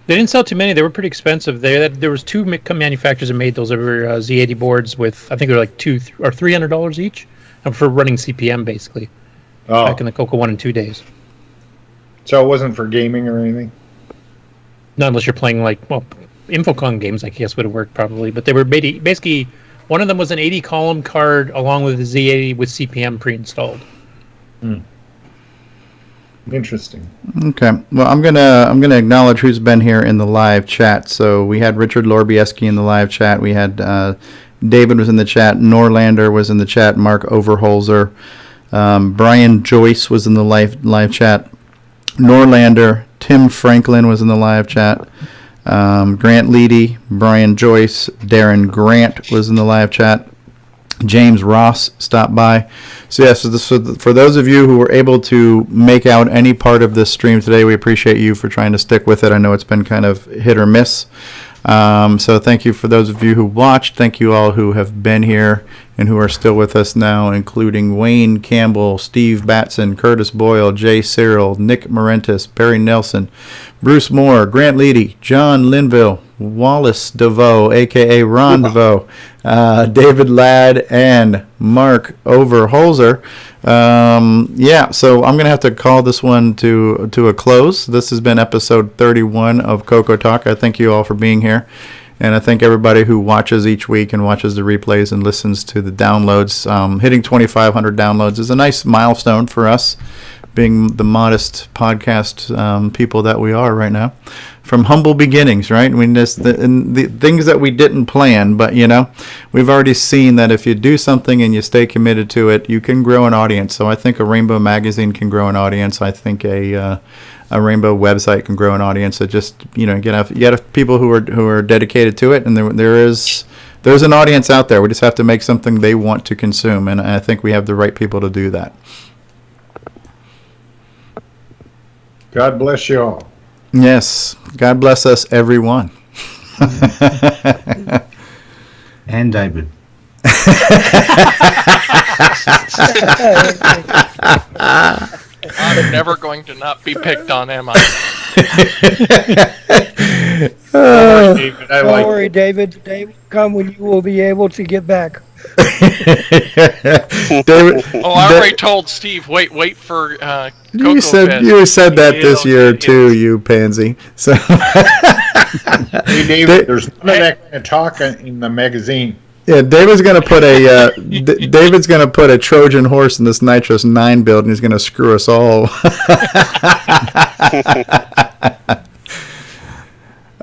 They didn't sell too many. They were pretty expensive. There was two manufacturers that made those. They were Z80 boards with, I think they were like $200 or $300 each, for running CPM basically. Oh. Back in the CoCo 1 and 2 days. So it wasn't for gaming or anything? Not unless you're playing Infocom games, I guess would have worked probably. But they were basically, one of them was an 80 column card along with the Z80 with CPM pre-installed. Interesting. Okay. Well, I'm gonna acknowledge who's been here in the live chat. So we had Richard Lorbieski in the live chat. We had David was in the chat. Norlander was in the chat. Mark Overholser. Brian Joyce was in the live chat. Norlander. Tim Franklin was in the live chat. Grant Leighty, Brian Joyce, Darren Grant was in the live chat. James Ross stopped by. So yes, for those of you who were able to make out any part of this stream today, we appreciate you for trying to stick with it. I know it's been kind of hit or miss. So thank you for those of you who watched. Thank you all who have been here and who are still with us now, including Wayne Campbell, Steve Batson, Curtis Boyle, Jay Searle, Nick Marentes, Perry Nelson, Bruce Moore, Grant Leighty, John Linville, Wallace Delvaux, a.k.a. Ron Delvaux, David Ladd, and Mark Overholser. So I'm going to have to call this one to a close. This has been episode 31 of CoCoTALK. I thank you all for being here. And I thank everybody who watches each week and watches the replays and listens to the downloads. Hitting 2,500 downloads is a nice milestone for us, being the modest podcast people that we are right now. From humble beginnings, right? I mean, the things that we didn't plan, but we've already seen that if you do something and you stay committed to it, you can grow an audience. So I think a Rainbow magazine can grow an audience. I think a Rainbow website can grow an audience. So just you have people who are dedicated to it, and there's an audience out there. We just have to make something they want to consume, and I think we have the right people to do that. God bless you all. Yes. God bless us, everyone. And David. I'm never going to not be picked on, am I? Don't worry, David. The day will come when you will be able to get back. David, Oh, I already told Steve. Wait for CoCo you said that this year too, you pansy. So, hey, David, there's none of that kind of talk in the magazine. Yeah, David's gonna put a Trojan horse in this Nitros 9 build, and he's gonna screw us all.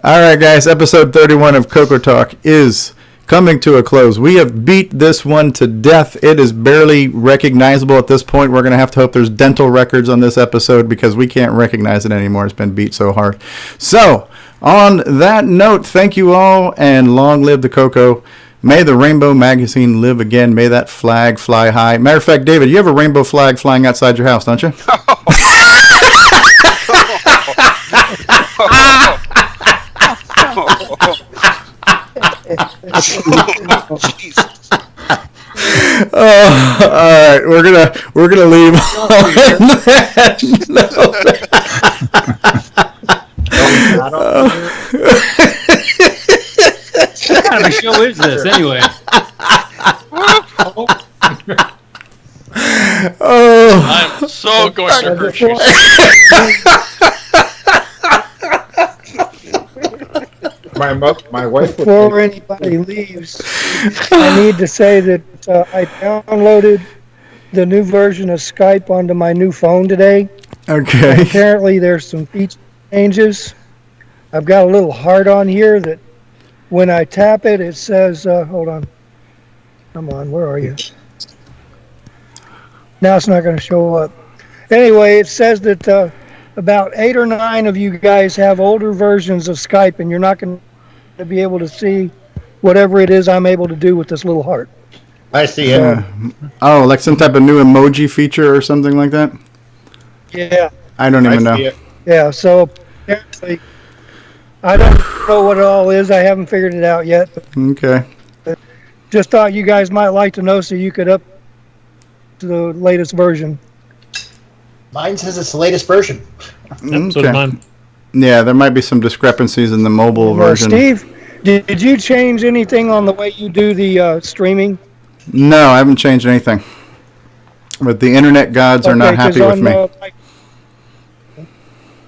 All right, guys, episode 31 of CoCoTALK is coming to a close. We have beat this one to death. It is barely recognizable at this point. We're going to have to hope there's dental records on this episode because we can't recognize it anymore. It's been beat so hard. So, on that note, thank you all, and long live the CoCo. May the Rainbow Magazine live again. May that flag fly high. Matter of fact, David, you have a rainbow flag flying outside your house, don't you? All right, we're gonna leave on that note. What kind of a show is this, anyway? I'm so going to hurt you. My wife. Before anybody leaves, I need to say that I downloaded the new version of Skype onto my new phone today. Okay. And apparently, there's some feature changes. I've got a little heart on here that when I tap it, it says, hold on. Come on, where are you? Now it's not going to show up. Anyway, it says that about 8 or 9 of you guys have older versions of Skype, and you're not going to be able to see whatever it is I'm able to do with this little heart. I see it. Oh, like some type of new emoji feature or something like that? Yeah. I don't even know. Yeah, so apparently, I don't know what it all is. I haven't figured it out yet. Okay. But just thought you guys might like to know so you could up to the latest version. Mine says it's the latest version. Okay. So did mine. Yeah, there might be some discrepancies in the mobile version. Steve, did you change anything on the way you do the streaming? No, I haven't changed anything. But the internet gods are not happy with me.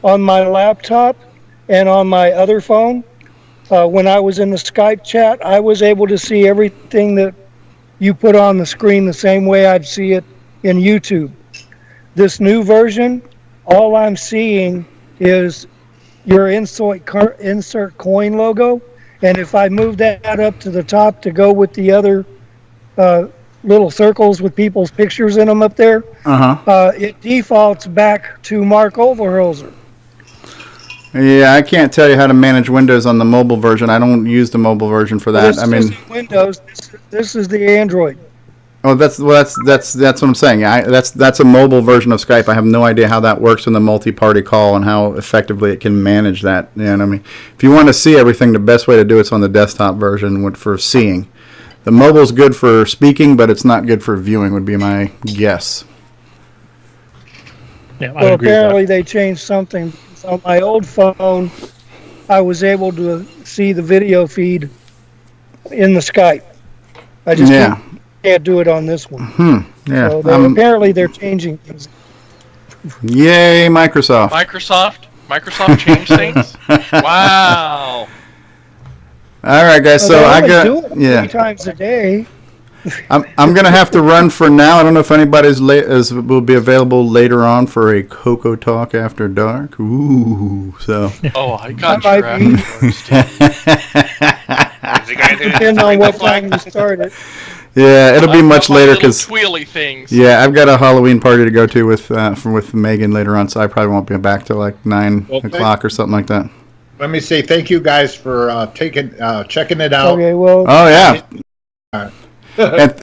On my laptop and on my other phone, when I was in the Skype chat, I was able to see everything that you put on the screen the same way I'd see it in YouTube. This new version, all I'm seeing is your insert coin logo, and if I move that up to the top to go with the other little circles with people's pictures in them up there, it defaults back to Mark Overholser. Yeah, I can't tell you how to manage Windows on the mobile version. I don't use the mobile version for that. This isn't Windows. This is the Android. Oh, that's what I'm saying. That's a mobile version of Skype. I have no idea how that works in the multi-party call and how effectively it can manage that. You know what I mean? If you want to see everything, the best way to do it's on the desktop version for seeing. The mobile's good for speaking, but it's not good for viewing. Would be my guess. Yeah, well, apparently they changed something. On my old phone, I was able to see the video feed in the Skype. I just can't do it on this one. Yeah. So apparently they're changing things. Yay, Microsoft. Microsoft changed things? Wow. All right, guys. So I got 3 times a day. I'm gonna have to run for now. I don't know if anybody's will be available later on for a CoCoTALK after dark. Ooh, so. Oh, I got your Depending on what time you start it. Yeah, it'll be much later because twirly things. Yeah, I've got a Halloween party to go to with Megan later on, so I probably won't be back till like 9 o'clock or something like that. Let me say thank you guys for checking it out. Okay, well. Oh yeah. And